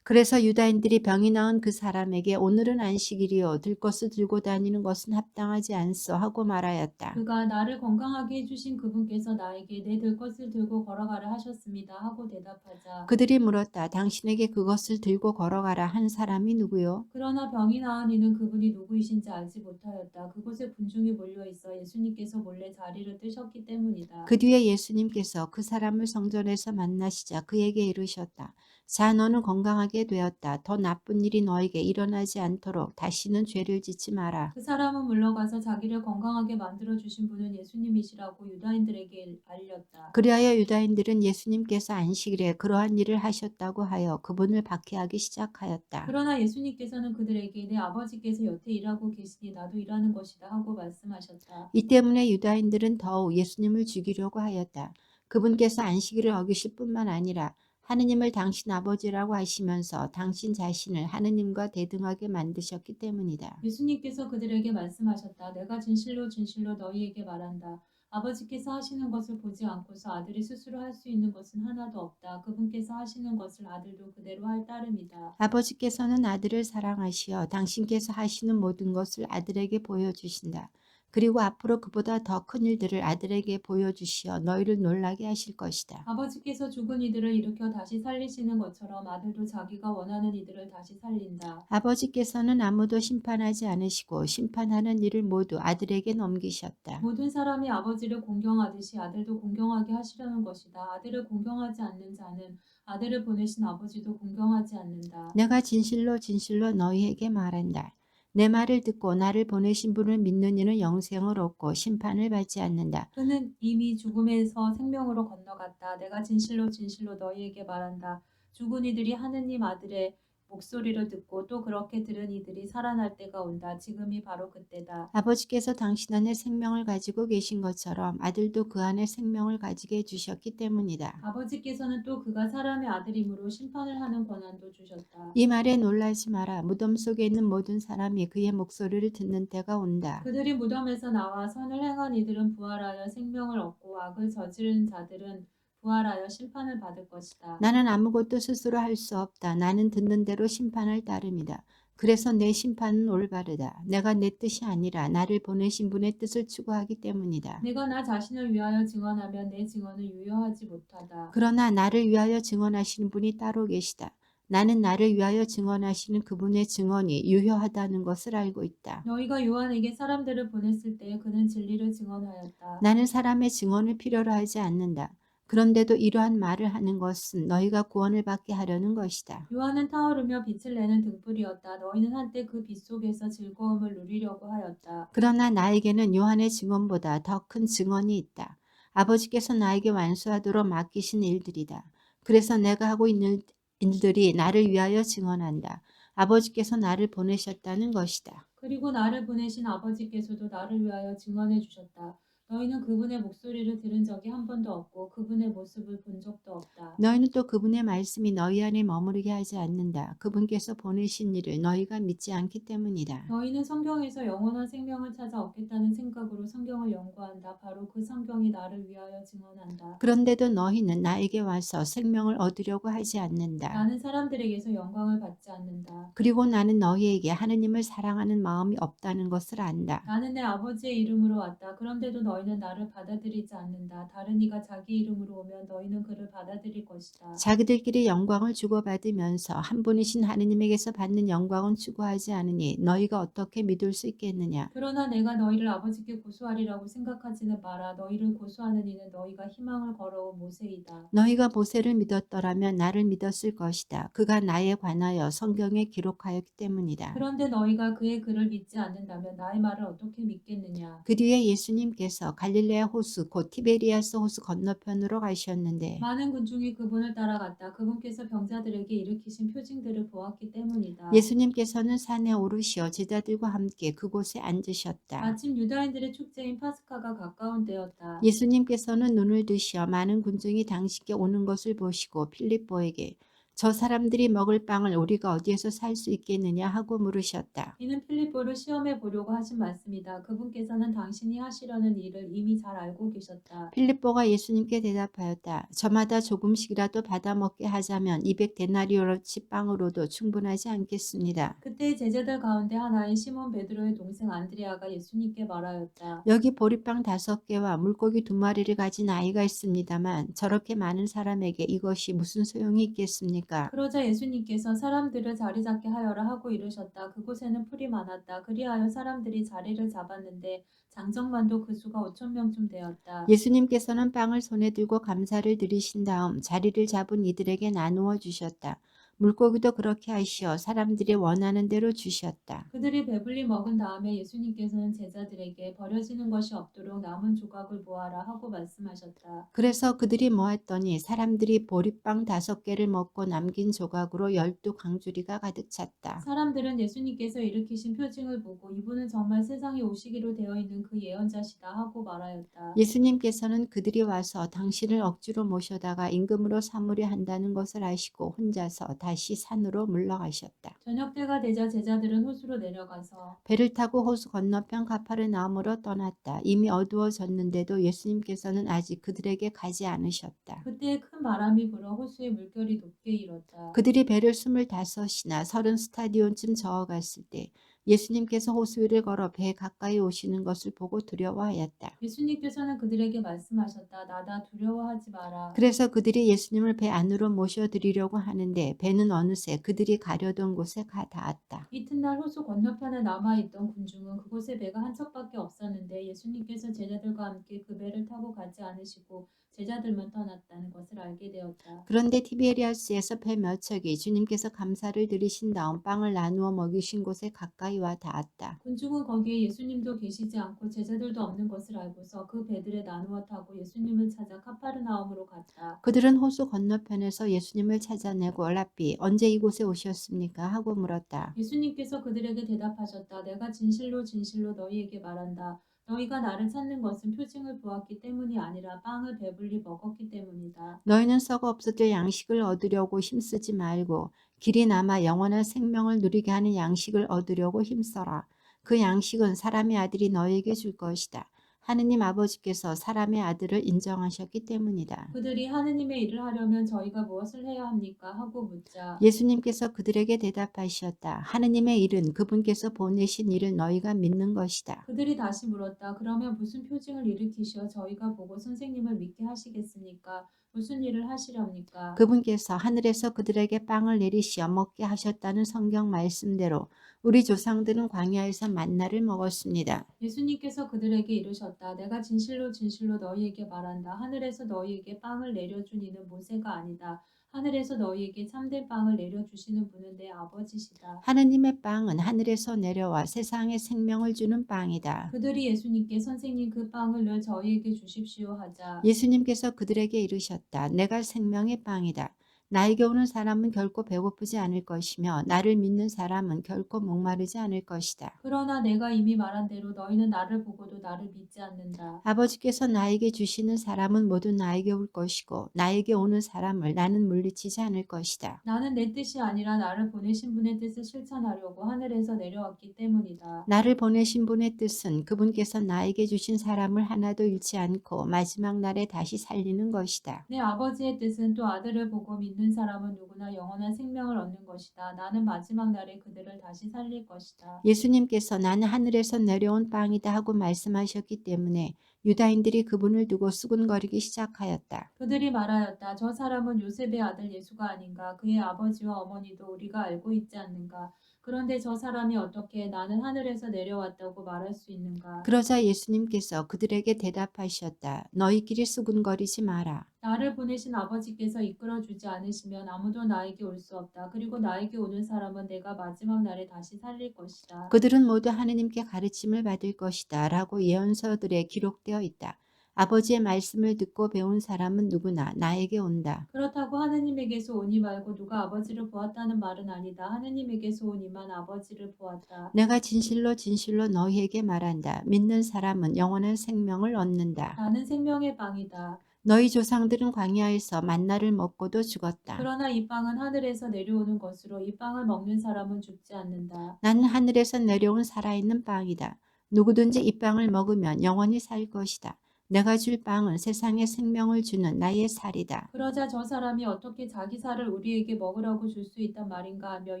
그래서 유다인들이 병이 나은 그 사람에게 오늘은 안식일이요 들 것을 들고 다니는 것은 합당하지 않소 하고 말하였다. 그가 나를 건강하게 해주신 그분께서 나에게 내 들 것을 들고 걸어가라 하셨습니다 하고 대답하자. 그들이 물었다. 당신에게 그것을 들고 걸어가라 한 사람이 누구요? 그러나 병이 나은 이는 그분이 누구이신지 알지 못하였다. 그곳에 군중이 몰려 있어 예수님께서 몰래 자리를 뜨셨기 때문이다. 그 뒤에 예수님께서 그 사람을 성전에서 만나시자 그에게 이르셨다. 자, 너는 건강하게 되었다. 더 나쁜 일이 너에게 일어나지 않도록 다시는 죄를 짓지 마라. 그 사람은 물러가서 자기를 건강하게 만들어 주신 분은 예수님이시라고 유다인들에게 알렸다. 그리하여 유다인들은 예수님께서 안식일에 그러한 일을 하셨다고 하여 그분을 박해하기 시작하였다. 그러나 예수님께서는 그들에게 내 아버지께서 여태 일하고 계시니 나도 일하는 것이다 하고 말씀하셨다. 이 때문에 유다인들은 더욱 예수님을 죽이려고 하였다. 그분께서 안식일을 어기실 뿐만 아니라 하느님을 당신 아버지라고 하시면서 당신 자신을 하느님과 대등하게 만드셨기 때문이다. 예수님께서 그들에게 말씀하셨다. 내가 진실로 진실로 너희에게 말한다. 아버지께서 하시는 것을 보지 않고서 아들이 스스로 할 수 있는 것은 하나도 없다. 그분께서 하시는 것을 아들도 그대로 할 따름이다. 아버지께서는 아들을 사랑하시어 당신께서 하시는 모든 것을 아들에게 보여주신다. 그리고 앞으로 그보다 더 큰 일들을 아들에게 보여주시어 너희를 놀라게 하실 것이다. 아버지께서 죽은 이들을 일으켜 다시 살리시는 것처럼 아들도 자기가 원하는 이들을 다시 살린다. 아버지께서는 아무도 심판하지 않으시고 심판하는 일을 모두 아들에게 넘기셨다. 모든 사람이 아버지를 공경하듯이 아들도 공경하게 하시려는 것이다. 아들을 공경하지 않는 자는 아들을 보내신 아버지도 공경하지 않는다. 내가 진실로 진실로 너희에게 말한다. 내 말을 듣고 나를 보내신 분을 믿는 이는 영생을 얻고 심판을 받지 않는다. 그는 이미 죽음에서 생명으로 건너갔다. 내가 진실로 진실로 너희에게 말한다. 죽은 이들이 하느님 아들의 목소리를 듣고 또 그렇게 들은 이들이 살아날 때가 온다. 지금이 바로 그때다. 아버지께서 당신 안에 생명을 가지고 계신 것처럼 아들도 그 안에 생명을 가지게 해주셨기 때문이다. 아버지께서는 또 그가 사람의 아들이므로 심판을 하는 권한도 주셨다. 이 말에 놀라지 마라. 무덤 속에 있는 모든 사람이 그의 목소리를 듣는 때가 온다. 그들이 무덤에서 나와 선을 행한 이들은 부활하여 생명을 얻고 악을 저지른 자들은 부활하여 심판을 받을 것이다. 나는 아무것도 스스로 할 수 없다. 나는 듣는 대로 심판할 따름이다. 그래서 내 심판은 올바르다. 내가 내 뜻이 아니라 나를 보내신 분의 뜻을 추구하기 때문이다. 내가 나 자신을 위하여 증언하면 내 증언은 유효하지 못하다. 그러나 나를 위하여 증언하시는 분이 따로 계시다. 나는 나를 위하여 증언하시는 그분의 증언이 유효하다는 것을 알고 있다. 너희가 요한에게 사람들을 보냈을 때 그는 진리를 증언하였다. 나는 사람의 증언을 필요로 하지 않는다. 그런데도 이러한 말을 하는 것은 너희가 구원을 받게 하려는 것이다. 요한은 타오르며 빛을 내는 등불이었다. 너희는 한때 그 빛 속에서 즐거움을 누리려고 하였다. 그러나 나에게는 요한의 증언보다 더 큰 증언이 있다. 아버지께서 나에게 완수하도록 맡기신 일들이다. 그래서 내가 하고 있는 일들이 나를 위하여 증언한다. 아버지께서 나를 보내셨다는 것이다. 그리고 나를 보내신 아버지께서도 나를 위하여 증언해 주셨다. 너희는 그분의 목소리를 들은 적이 한 번도 없고 그분의 모습을 본 적도 없다. 너희는 또 그분의 말씀이 너희 안에 머무르게 하지 않는다. 그분께서 보내신 일을 너희가 믿지 않기 때문이다. 너희는 성경에서 영원한 생명을 찾아 얻겠다는 생각으로 성경을 연구한다. 바로 그 성경이 나를 위하여 증언한다. 그런데도 너희는 나에게 와서 생명을 얻으려고 하지 않는다. 나는 사람들에게서 영광을 받지 않는다. 그리고 나는 너희에게 하느님을 사랑하는 마음이 없다는 것을 안다. 나는 내 아버지의 이름으로 왔다. 그런데도 너희는 너희는 나를 받아들이지 않는다. 다른 이가 자기 이름으로 오면 너희는 그를 받아들일 것이다. 자기들끼리 영광을 주고받으면서 한 분이신 하느님에게서 받는 영광은 추구하지 않으니 너희가 어떻게 믿을 수 있겠느냐. 그러나 내가 너희를 아버지께 고소하리라고 생각하지는 마라. 너희를 고소하는 이는 너희가 희망을 걸어온 모세이다. 너희가 모세를 믿었더라면 나를 믿었을 것이다. 그가 나에 관하여 성경에 기록하였기 때문이다. 그런데 너희가 그의 글을 믿지 않는다면 나의 말을 어떻게 믿겠느냐? 그 뒤에 예수님께서 갈릴레아 호수 곧 티베리아스 호수 건너편으로 가셨는데 많은 군중이 그분을 따라갔다. 그분께서 병자들에게 일으키신 표징들을 보았기 때문이다. 예수님께서는 산에 오르시어 제자들과 함께 그곳에 앉으셨다. 마침 유다인들의 축제인 파스카가 가까운 때였다. 예수님께서는 눈을 드시어 많은 군중이 당신께 오는 것을 보시고 필립보에게 저 사람들이 먹을 빵을 우리가 어디에서 살 수 있겠느냐 하고 물으셨다. 이는 필립보를 시험해 보려고 하신 말씀이다. 그분께서는 당신이 하시려는 일을 이미 잘 알고 계셨다. 필립보가 예수님께 대답하였다. 저마다 조금씩이라도 받아 먹게 하자면 200데나리오치 빵으로도 충분하지 않겠습니다. 그때 제자들 가운데 하나인 시몬 베드로의 동생 안드레아가 예수님께 말하였다. 여기 보리빵 5개와 물고기 2마리를 가진 아이가 있습니다만 저렇게 많은 사람에게 이것이 무슨 소용이 있겠습니까? 그러자 예수님께서 사람들을 자리 잡게 하여라 하고 이르셨다. 그곳에는 풀이 많았다. 그리하여 사람들이 자리를 잡았는데 장정만도 그 수가 5,000명쯤 되었다. 예수님께서는 빵을 손에 들고 감사를 드리신 다음 자리를 잡은 이들에게 나누어 주셨다. 물고기도 그렇게 하시어 사람들이 원하는 대로 주셨다. 그들이 배불리 먹은 다음에 예수님께서는 제자들에게 버려지는 것이 없도록 남은 조각을 모아라 하고 말씀하셨다. 그래서 그들이 모았더니 사람들이 보리빵 5개를 먹고 남긴 조각으로 12광주리가 가득 찼다. 사람들은 예수님께서 일으키신 표징을 보고 이분은 정말 세상에 오시기로 되어 있는 그 예언자시다 하고 말하였다. 예수님께서는 그들이 와서 당신을 억지로 모셔다가 임금으로 삼으려 한다는 것을 아시고 혼자서 다시 산으로 물러가셨다. 저녁 때가 되자 제자들은 호수로 내려가서 배를 타고 호수 건너편 가파르나움으로 떠났다. 이미 어두워졌는데도 예수님께서는 아직 그들에게 가지 않으셨다. 그때 큰 바람이 불어 호수의 물결이 높게 일었다. 그들이 배를 25이나 30스타디온쯤 저어갔을 때 예수님께서 호수 위를 걸어 배에 가까이 오시는 것을 보고 두려워하였다. 예수님께서는 그들에게 말씀하셨다. 나다 두려워하지 마라. 그래서 그들이 예수님을 배 안으로 모셔드리려고 하는데 배는 어느새 그들이 가려던 곳에 가 닿았다. 이튿날 호수 건너편에 남아있던 군중은 그곳에 배가 한 척밖에 없었는데 예수님께서 제자들과 함께 그 배를 타고 가지 않으시고 제자들만 떠났다는 것을 알게 되었다. 그런데 티베리아스에서 배 몇 척이 주님께서 감사를 드리신 다음 빵을 나누어 먹이신 곳에 가까이 와 닿았다. 군중은 거기에 예수님도 계시지 않고 제자들도 없는 것을 알고서 그 배들에 나누어 타고 예수님을 찾아 카파르나움으로 갔다. 그들은 호수 건너편에서 예수님을 찾아내고 랍비 언제 이곳에 오셨습니까? 하고 물었다. 예수님께서 그들에게 대답하셨다. 내가 진실로 진실로 너희에게 말한다. 너희가 나를 찾는 것은 표징을 보았기 때문이 아니라 빵을 배불리 먹었기 때문이다. 너희는 썩어 없어질 양식을 얻으려고 힘쓰지 말고 길이 남아 영원한 생명을 누리게 하는 양식을 얻으려고 힘써라. 그 양식은 사람의 아들이 너희에게 줄 것이다. 하느님 아버지께서 사람의 아들을 인정하셨기 때문이다. 그들이 하느님의 일을 하려면 저희가 무엇을 해야 합니까? 하고 묻자 예수님께서 그들에게 대답하셨다. 하느님의 일은 그분께서 보내신 일을 너희가 믿는 것이다. 그들이 다시 물었다. 그러면 무슨 표징을 일으키시어 저희가 보고 선생님을 믿게 하시겠습니까? 무슨 일을 하시렵니까? 그분께서 하늘에서 그들에게 빵을 내리시어 먹게 하셨다는 성경 말씀대로 우리 조상들은 광야에서 만나를 먹었습니다. 예수님께서 그들에게 이르셨다. 내가 진실로 진실로 너희에게 말한다. 하늘에서 너희에게 빵을 내려준 이는 모세가 아니다. 하늘에서 너희에게 참된 빵을 내려주시는 분은 내 아버지시다. 하느님의 빵은 하늘에서 내려와 세상에 생명을 주는 빵이다. 그들이 예수님께 선생님 그 빵을 늘 저희에게 주십시오 하자 예수님께서 그들에게 이르셨다. 내가 생명의 빵이다. 나에게 오는 사람은 결코 배고프지 않을 것이며 나를 믿는 사람은 결코 목마르지 않을 것이다. 그러나 내가 이미 말한 대로 너희는 나를 보고도 나를 믿지 않는다. 아버지께서 나에게 주시는 사람은 모두 나에게 올 것이고 나에게 오는 사람을 나는 물리치지 않을 것이다. 나는 내 뜻이 아니라 나를 보내신 분의 뜻을 실천하려고 하늘에서 내려왔기 때문이다. 나를 보내신 분의 뜻은 그분께서 나에게 주신 사람을 하나도 잃지 않고 마지막 날에 다시 살리는 것이다. 내 아버지의 뜻은 또 아들을 보고 믿는 믿는 사람은 누구나 영원한 생명을 얻는 것이다. 나는 마지막 날에 그들을 다시 살릴 것이다. 예수님께서 나는 하늘에서 내려온 빵이다 하고 말씀하셨기 때문에 유다인들이 그분을 두고 수군거리기 시작하였다. 그들이 말하였다. 저 사람은 요셉의 아들 예수가 아닌가? 그의 아버지와 어머니도 우리가 알고 있지 않는가? 그런데 저 사람이 어떻게 나는 하늘에서 내려왔다고 말할 수 있는가? 그러자 예수님께서 그들에게 대답하셨다. 너희끼리 수군거리지 마라. 나를 보내신 아버지께서 이끌어 주지 않으시면 아무도 나에게 올 수 없다. 그리고 나에게 오는 사람은 내가 마지막 날에 다시 살릴 것이다. 그들은 모두 하느님께 가르침을 받을 것이다 라고 예언서들에 기록되어 있다. 아버지의 말씀을 듣고 배운 사람은 누구나 나에게 온다. 그렇다고 하느님에게서 오니 말고 누가 아버지를 보았다는 말은 아니다. 하느님에게서 오니만 아버지를 보았다. 내가 진실로 진실로 너희에게 말한다. 믿는 사람은 영원한 생명을 얻는다. 나는 생명의 빵이다. 너희 조상들은 광야에서 만나를 먹고도 죽었다. 그러나 이 빵은 하늘에서 내려오는 것으로 이 빵을 먹는 사람은 죽지 않는다. 나는 하늘에서 내려온 살아있는 빵이다. 누구든지 이 빵을 먹으면 영원히 살 것이다. 내가 줄 빵은 세상에 생명을 주는 나의 살이다. 그러자 저 사람이 어떻게 자기 살을 우리에게 먹으라고 줄 수 있단 말인가 하며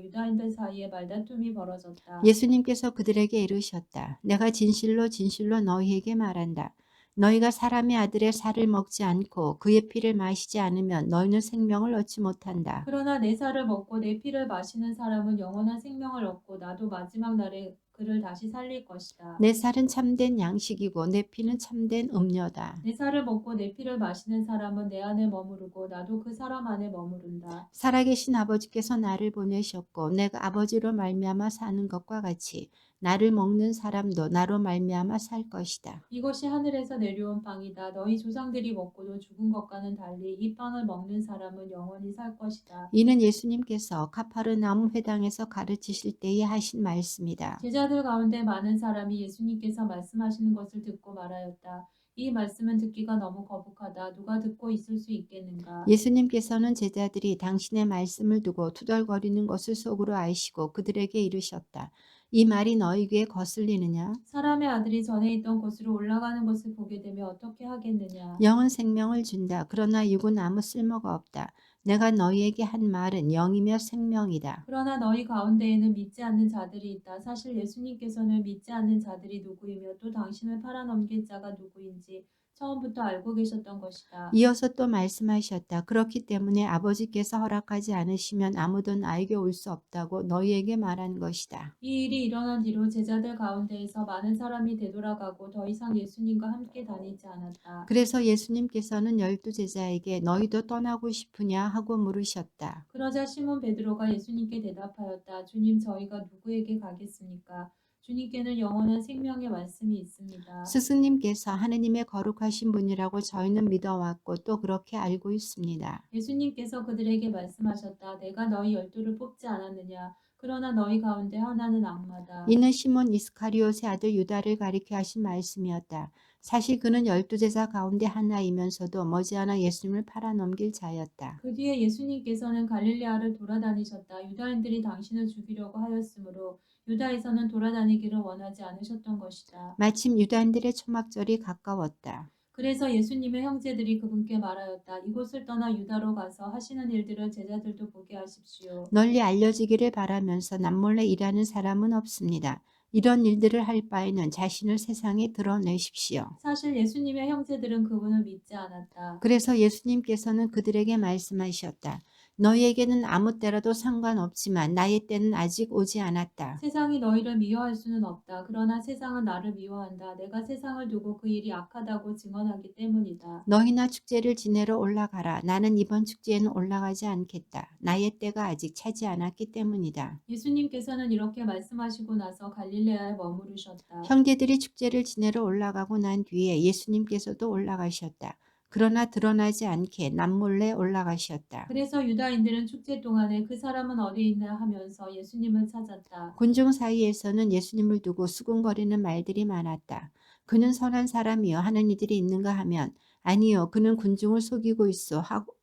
유다인들 사이에 말다툼이 벌어졌다. 예수님께서 그들에게 이르셨다. 내가 진실로 진실로 너희에게 말한다. 너희가 사람의 아들의 살을 먹지 않고 그의 피를 마시지 않으면 너희는 생명을 얻지 못한다. 그러나 내 살을 먹고 내 피를 마시는 사람은 영원한 생명을 얻고 나도 마지막 날에 그를 다시 살릴 것이다. 내 살은 참된 양식이고 내 피는 참된 음료다. 내 살을 먹고 내 피를 마시는 사람은 내 안에 머무르고 나도 그 사람 안에 머무른다. 살아계신 아버지께서 나를 보내셨고 내가 아버지로 말미암아 사는 것과 같이 나를 먹는 사람도 나로 말미암아 살 것이다. 이것이 하늘에서 내려온 빵이다. 너희 조상들이 먹고도 죽은 것과는 달리 이 빵을 먹는 사람은 영원히 살 것이다. 이는 예수님께서 가파르나움 회당에서 가르치실 때에 하신 말씀이다. 제자들 가운데 많은 사람이 예수님께서 말씀하시는 것을 듣고 말하였다. 이 말씀은 듣기가 너무 거북하다. 누가 듣고 있을 수 있겠는가? 예수님께서는 제자들이 당신의 말씀을 두고 투덜거리는 것을 속으로 아시고 그들에게 이르셨다. 이 말이 너희 귀에 거슬리느냐? 사람의 아들이 전에 있던 곳으로 올라가는 것을 보게 되면 어떻게 하겠느냐? 영은 생명을 준다. 그러나 육은 아무 쓸모가 없다. 내가 너희에게 한 말은 영이며 생명이다. 그러나 너희 가운데에는 믿지 않는 자들이 있다. 사실 예수님께서는 믿지 않는 자들이 누구이며 또 당신을 팔아넘길 자가 누구인지 처음부터 알고 계셨던 것이다. 이어서 또 말씀하셨다. 그렇기 때문에 아버지께서 허락하지 않으시면 아무도 나에게 올 수 없다고 너희에게 말한 것이다. 이 일이 일어난 뒤로 제자들 가운데에서 많은 사람이 되돌아가고 더 이상 예수님과 함께 다니지 않았다. 그래서 예수님께서는 12제자에게 너희도 떠나고 싶으냐 하고 물으셨다. 그러자 시몬 베드로가 예수님께 대답하였다. 주님, 저희가 누구에게 가겠습니까? 주님께는 영원한 생명의 말씀이 있습니다. 스승님께서 하느님의 거룩하신 분이라고 저희는 믿어왔고 또 그렇게 알고 있습니다. 예수님께서 그들에게 말씀하셨다. 내가 너희 12를 뽑지 않았느냐? 그러나 너희 가운데 하나는 악마다. 이는 시몬 이스카리옷의 아들 유다를 가리켜 하신 말씀이었다. 사실 그는 12제자 가운데 하나이면서도 머지않아 예수님을 팔아넘길 자였다. 그 뒤에 예수님께서는 갈릴레아를 돌아다니셨다. 유다인들이 당신을 죽이려고 하였으므로 유다에서는 돌아다니기를 원하지 않으셨던 것이다. 마침 유다인들의 초막절이 가까웠다. 그래서 예수님의 형제들이 그분께 말하였다. 이곳을 떠나 유다로 가서 하시는 일들을 제자들도 보게 하십시오. 널리 알려지기를 바라면서 남몰래 일하는 사람은 없습니다. 이런 일들을 할 바에는 자신을 세상에 드러내십시오. 사실 예수님의 형제들은 그분을 믿지 않았다. 그래서 예수님께서는 그들에게 말씀하셨다. 너희에게는 아무 때라도 상관없지만 나의 때는 아직 오지 않았다. 세상이 너희를 미워할 수는 없다. 그러나 세상은 나를 미워한다. 내가 세상을 두고 그 일이 악하다고 증언하기 때문이다. 너희나 축제를 지내러 올라가라. 나는 이번 축제에는 올라가지 않겠다. 나의 때가 아직 차지 않았기 때문이다. 예수님께서는 이렇게 말씀하시고 나서 갈릴레아에 머무르셨다. 형제들이 축제를 지내러 올라가고 난 뒤에 예수님께서도 올라가셨다. 그러나 드러나지 않게 남몰래 올라가셨다. 그래서 유다인들은 축제 동안에 그 사람은 어디 있나 하면서 예수님을 찾았다. 군중 사이에서는 예수님을 두고 수군거리는 말들이 많았다. 그는 선한 사람이요 하는 이들이 있는가 하면 아니요 그는 군중을 속이고 있어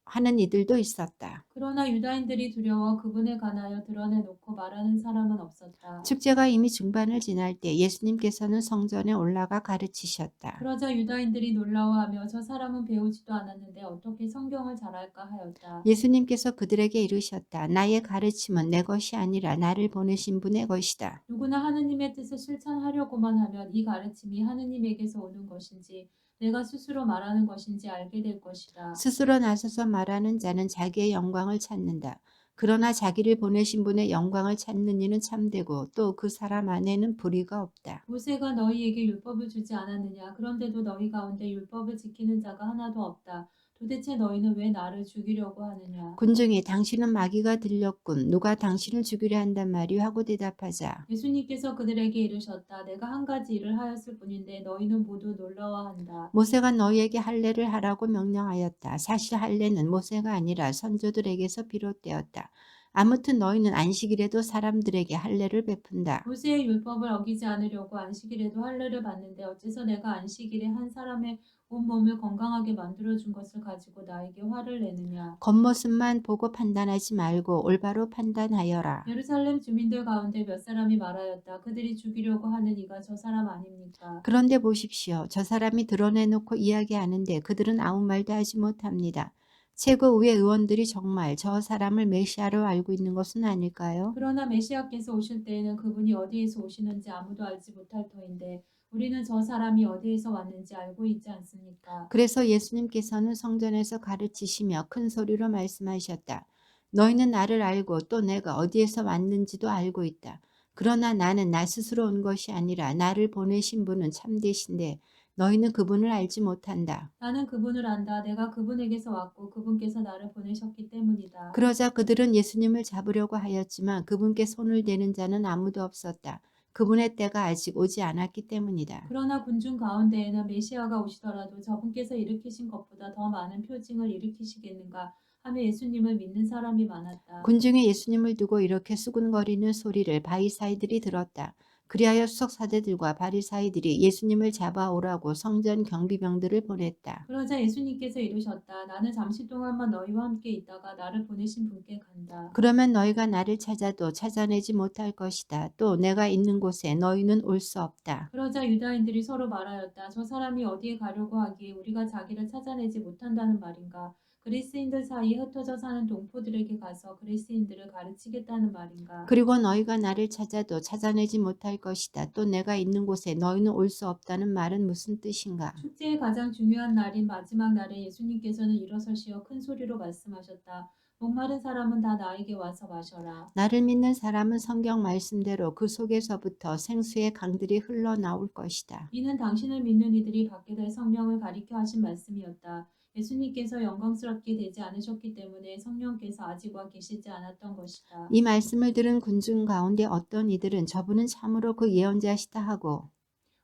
하는 이들도 있었다. 그러나 유다인들이 두려워 그분에 관하여 드러내놓고 말하는 사람은 없었다. 축제가 이미 중반을 지날 때 예수님께서는 성전에 올라가 가르치셨다. 그러자 유다인들이 놀라워하며 저 사람은 배우지도 않았는데 어떻게 성경을 잘할까 하였다. 예수님께서 그들에게 이르셨다. 나의 가르침은 내 것이 아니라 나를 보내신 분의 것이다. 누구나 하느님의 뜻을 실천하려고만 하면 이 가르침이 하느님에게서 오는 것인지 내가 스스로 말하는 것인지 알게 될 것이다. 스스로 나서서 말하는 자는 자기의 영광을 찾는다. 그러나 자기를 보내신 분의 영광을 찾는 이는 참되고 또 그 사람 안에는 불의가 없다. 모세가 너희에게 율법을 주지 않았느냐? 그런데도 너희 가운데 율법을 지키는 자가 하나도 없다. 도대체 너희는 왜 나를 죽이려고 하느냐? 군중이 당신은 마귀가 들렸군. 누가 당신을 죽이려 한단 말이 하고 대답하자. 예수님께서 그들에게 이르셨다. 내가 한 가지 일을 하였을 뿐인데 너희는 모두 놀라워한다. 모세가 너희에게 할례를 하라고 명령하였다. 사실 할례는 모세가 아니라 선조들에게서 비롯되었다. 아무튼 너희는 안식일에도 사람들에게 할례를 베푼다. 모세의 율법을 어기지 않으려고 안식일에도 할례를 받는데 어째서 내가 안식일에 한 사람의 온 몸을 건강하게 만들어준 것을 가지고 나에게 화를 내느냐? 겉모습만 보고 판단하지 말고 올바로 판단하여라. 예루살렘 주민들 가운데 몇 사람이 말하였다. 그들이 죽이려고 하는 이가 저 사람 아닙니까? 그런데 보십시오. 저 사람이 드러내놓고 이야기하는데 그들은 아무 말도 하지 못합니다. 최고위의 의원들이 정말 저 사람을 메시아로 알고 있는 것은 아닐까요? 그러나 메시아께서 오실 때에는 그분이 어디에서 오시는지 아무도 알지 못할 터인데 우리는 저 사람이 어디에서 왔는지 알고 있지 않습니까? 그래서 예수님께서는 성전에서 가르치시며 큰 소리로 말씀하셨다. 너희는 나를 알고 또 내가 어디에서 왔는지도 알고 있다. 그러나 나는 나 스스로 온 것이 아니라 나를 보내신 분은 참되신데 너희는 그분을 알지 못한다. 나는 그분을 안다. 내가 그분에게서 왔고 그분께서 나를 보내셨기 때문이다. 그러자 그들은 예수님을 잡으려고 하였지만 그분께 손을 대는 자는 아무도 없었다. 그분의 때가 아직 오지 않았기 때문이다. 그러나 군중 가운데에는 메시아가 오시더라도 저분께서 일으키신 것보다 더 많은 표징을 일으키시겠는가 하며 예수님을 믿는 사람이 많았다. 군중이 예수님을 두고 이렇게 수군거리는 소리를 바리사이들이 들었다. 그리하여 수석사제들과 바리사이들이 예수님을 잡아오라고 성전 경비병들을 보냈다. 그러자 예수님께서 이르셨다. 나는 잠시 동안만 너희와 함께 있다가 나를 보내신 분께 간다. 그러면 너희가 나를 찾아도 찾아내지 못할 것이다. 또 내가 있는 곳에 너희는 올 수 없다. 그러자 유다인들이 서로 말하였다. 저 사람이 어디에 가려고 하기에 우리가 자기를 찾아내지 못한다는 말인가? 그리스인들 사이에 흩어져 사는 동포들에게 가서 그리스인들을 가르치겠다는 말인가? 그리고 너희가 나를 찾아도 찾아내지 못할 것이다. 또 내가 있는 곳에 너희는 올 수 없다는 말은 무슨 뜻인가? 축제의 가장 중요한 날인 마지막 날에 예수님께서는 일어서시어 큰 소리로 말씀하셨다. 목마른 사람은 다 나에게 와서 마셔라. 나를 믿는 사람은 성경 말씀대로 그 속에서부터 생수의 강들이 흘러나올 것이다. 이는 당신을 믿는 이들이 받게 될 성령을 가리켜 하신 말씀이었다. 예수님께서 영광스럽게 되지 않으셨기 때문에 성령께서 아직 와 계시지 않았던 것이다. 이 말씀을 들은 군중 가운데 어떤 이들은 저분은 참으로 그 예언자시다 하고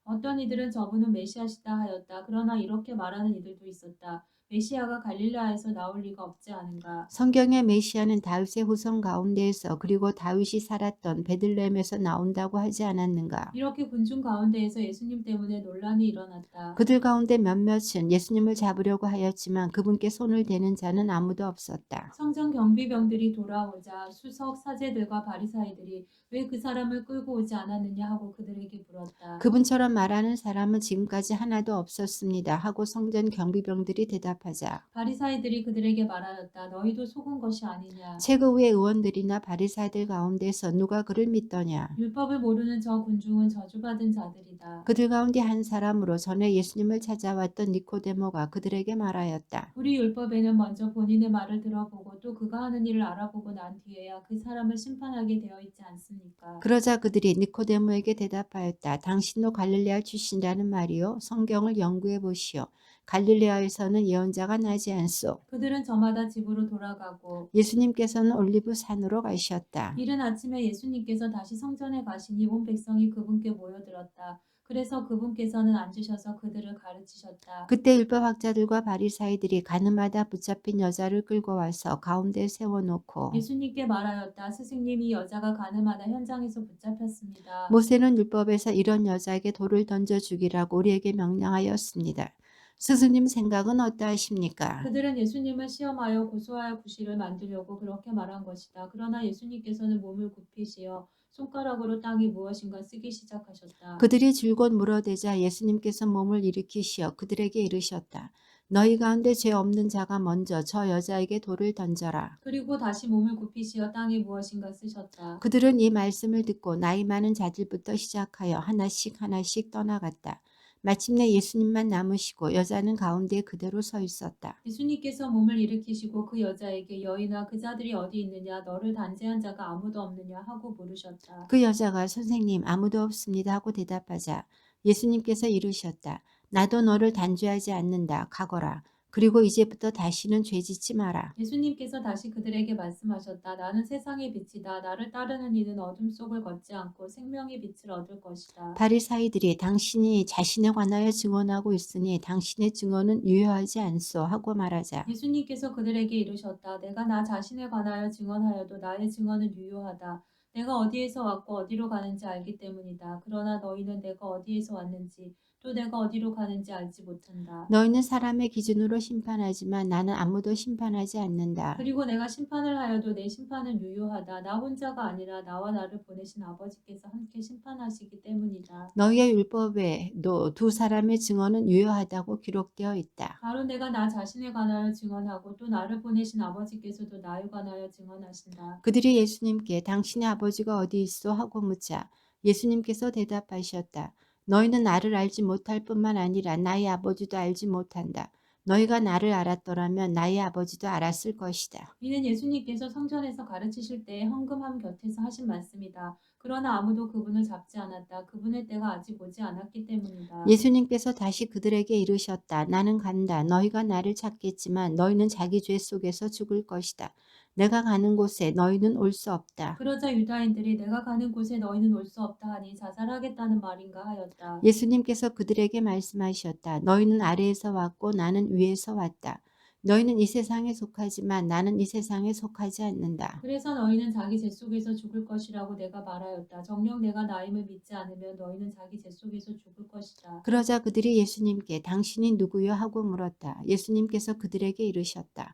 어떤 이들은 저분은 메시아시다 하였다. 그러나 이렇게 말하는 이들도 있었다. 메시아가 갈릴라에서 나올 리가 없지 않은가. 성경의 메시아는 다윗의 후손 가운데에서 그리고 다윗이 살았던 베들레헴에서 나온다고 하지 않았는가? 이렇게 군중 가운데에서 예수님 때문에 논란이 일어났다. 그들 가운데 몇몇은 예수님을 잡으려고 하였지만 그분께 손을 대는 자는 아무도 없었다. 성전 경비병들이 돌아오자 수석 사제들과 바리사이들이 왜 그 사람을 끌고 오지 않았느냐 하고 그들에게 물었다. 그분처럼 말하는 사람은 지금까지 하나도 없었습니다 하고 성전 경비병들이 대답하자 바리사이들이 그들에게 말하였다. 너희도 속은 것이 아니냐. 최고위의 의원들이나 바리사이들 가운데서 누가 그를 믿더냐. 율법을 모르는 저 군중은 저주받은 자들이다. 그들 가운데 한 사람으로 전에 예수님을 찾아왔던 니코데모가 그들에게 말하였다. 우리 율법에는 먼저 본인의 말을 들어보고 또 그가 하는 일을 알아보고 난 뒤에야 그 사람을 심판하게 되어 있지 않습니까? 그러자 그들이 니코데모에게 대답하였다. 당신도 갈릴레아 출신이라는 말이요. 성경을 연구해 보시오. 갈릴레아에서는 예언자가 나지 않소. 그들은 저마다 집으로 돌아가고 예수님께서는 올리브 산으로 가셨다. 이른 아침에 예수님께서 다시 성전에 가시니 온 백성이 그분께 모여들었다. 그래서 그분께서는 앉으셔서 그들을 가르치셨다. 그때 율법학자들과 바리사이들이 가늠하다 붙잡힌 여자를 끌고 와서 가운데 세워놓고 예수님께 말하였다. 스승님, 이 여자가 가늠하다 현장에서 붙잡혔습니다. 모세는 율법에서 이런 여자에게 돌을 던져 죽이라고 우리에게 명령하였습니다. 스승님 생각은 어떠하십니까? 그들은 예수님을 시험하여 고소할 구실을 만들려고 그렇게 말한 것이다. 그러나 예수님께서는 몸을 굽히시어 손가락으로 땅이 무엇인가 쓰기 시작하셨다. 그들이 줄곧 물어대자 예수님께서 몸을 일으키시어 그들에게 이르셨다. 너희 가운데 죄 없는 자가 먼저 저 여자에게 돌을 던져라. 그리고 다시 몸을 굽히시어 땅에 무엇인가 쓰셨다. 그들은 이 말씀을 듣고 나이 많은 자들부터 시작하여 하나씩 하나씩 떠나갔다. 마침내 예수님만 남으시고 여자는 가운데에 그대로 서 있었다. 예수님께서 몸을 일으키시고 그 여자에게 여인아 그 자들이 어디 있느냐 너를 단죄한 자가 아무도 없느냐 하고 물으셨다. 그 여자가 선생님 아무도 없습니다 하고 대답하자 예수님께서 이르셨다. 나도 너를 단죄하지 않는다. 가거라. 그리고 이제부터 다시는 죄짓지 마라. 예수님께서 다시 그들에게 말씀하셨다. 나는 세상의 빛이다. 나를 따르는 이는 어둠 속을 걷지 않고 생명의 빛을 얻을 것이다. 바리사이들이 당신이 자신에 관하여 증언하고 있으니 당신의 증언은 유효하지 않소 하고 말하자 예수님께서 그들에게 이르셨다. 내가 나 자신에 관하여 증언하여도 나의 증언은 유효하다. 내가 어디에서 왔고 어디로 가는지 알기 때문이다. 그러나 너희는 내가 어디에서 왔는지 또 내가 어디로 가는지 알지 못한다. 너희는 사람의 기준으로 심판하지만 나는 아무도 심판하지 않는다. 그리고 내가 심판을 하여도 내 심판은 유효하다. 나 혼자가 아니라 나와 나를 보내신 아버지께서 함께 심판하시기 때문이다. 너희의 율법에도 두 사람의 증언은 유효하다고 기록되어 있다. 바로 내가 나 자신에 관하여 증언하고 또 나를 보내신 아버지께서도 나에 관하여 증언하신다. 그들이 예수님께 당신의 아버지가 어디 있어 하고 묻자 예수님께서 대답하셨다. 너희는 나를 알지 못할 뿐만 아니라 나의 아버지도 알지 못한다. 너희가 나를 알았더라면 나의 아버지도 알았을 것이다. 이는 예수님께서 성전에서 가르치실 때에 헌금함 곁에서 하신 말씀이다. 그러나 아무도 그분을 잡지 않았다. 그분의 때가 아직 오지 않았기 때문이다. 예수님께서 다시 그들에게 이르셨다. 나는 간다. 너희가 나를 찾겠지만 너희는 자기 죄 속에서 죽을 것이다. 내가 가는 곳에 너희는 올 수 없다. 그러자 유다인들이 내가 가는 곳에 너희는 올 수 없다 하니 자살하겠다는 말인가 하였다. 예수님께서 그들에게 말씀하셨다. 너희는 아래에서 왔고 나는 위에서 왔다. 너희는 이 세상에 속하지만 나는 이 세상에 속하지 않는다. 그래서 너희는 자기 죄 속에서 죽을 것이라고 내가 말하였다. 정녕 내가 나임을 믿지 않으면 너희는 자기 죄 속에서 죽을 것이다. 그러자 그들이 예수님께 당신이 누구요 하고 물었다. 예수님께서 그들에게 이르셨다.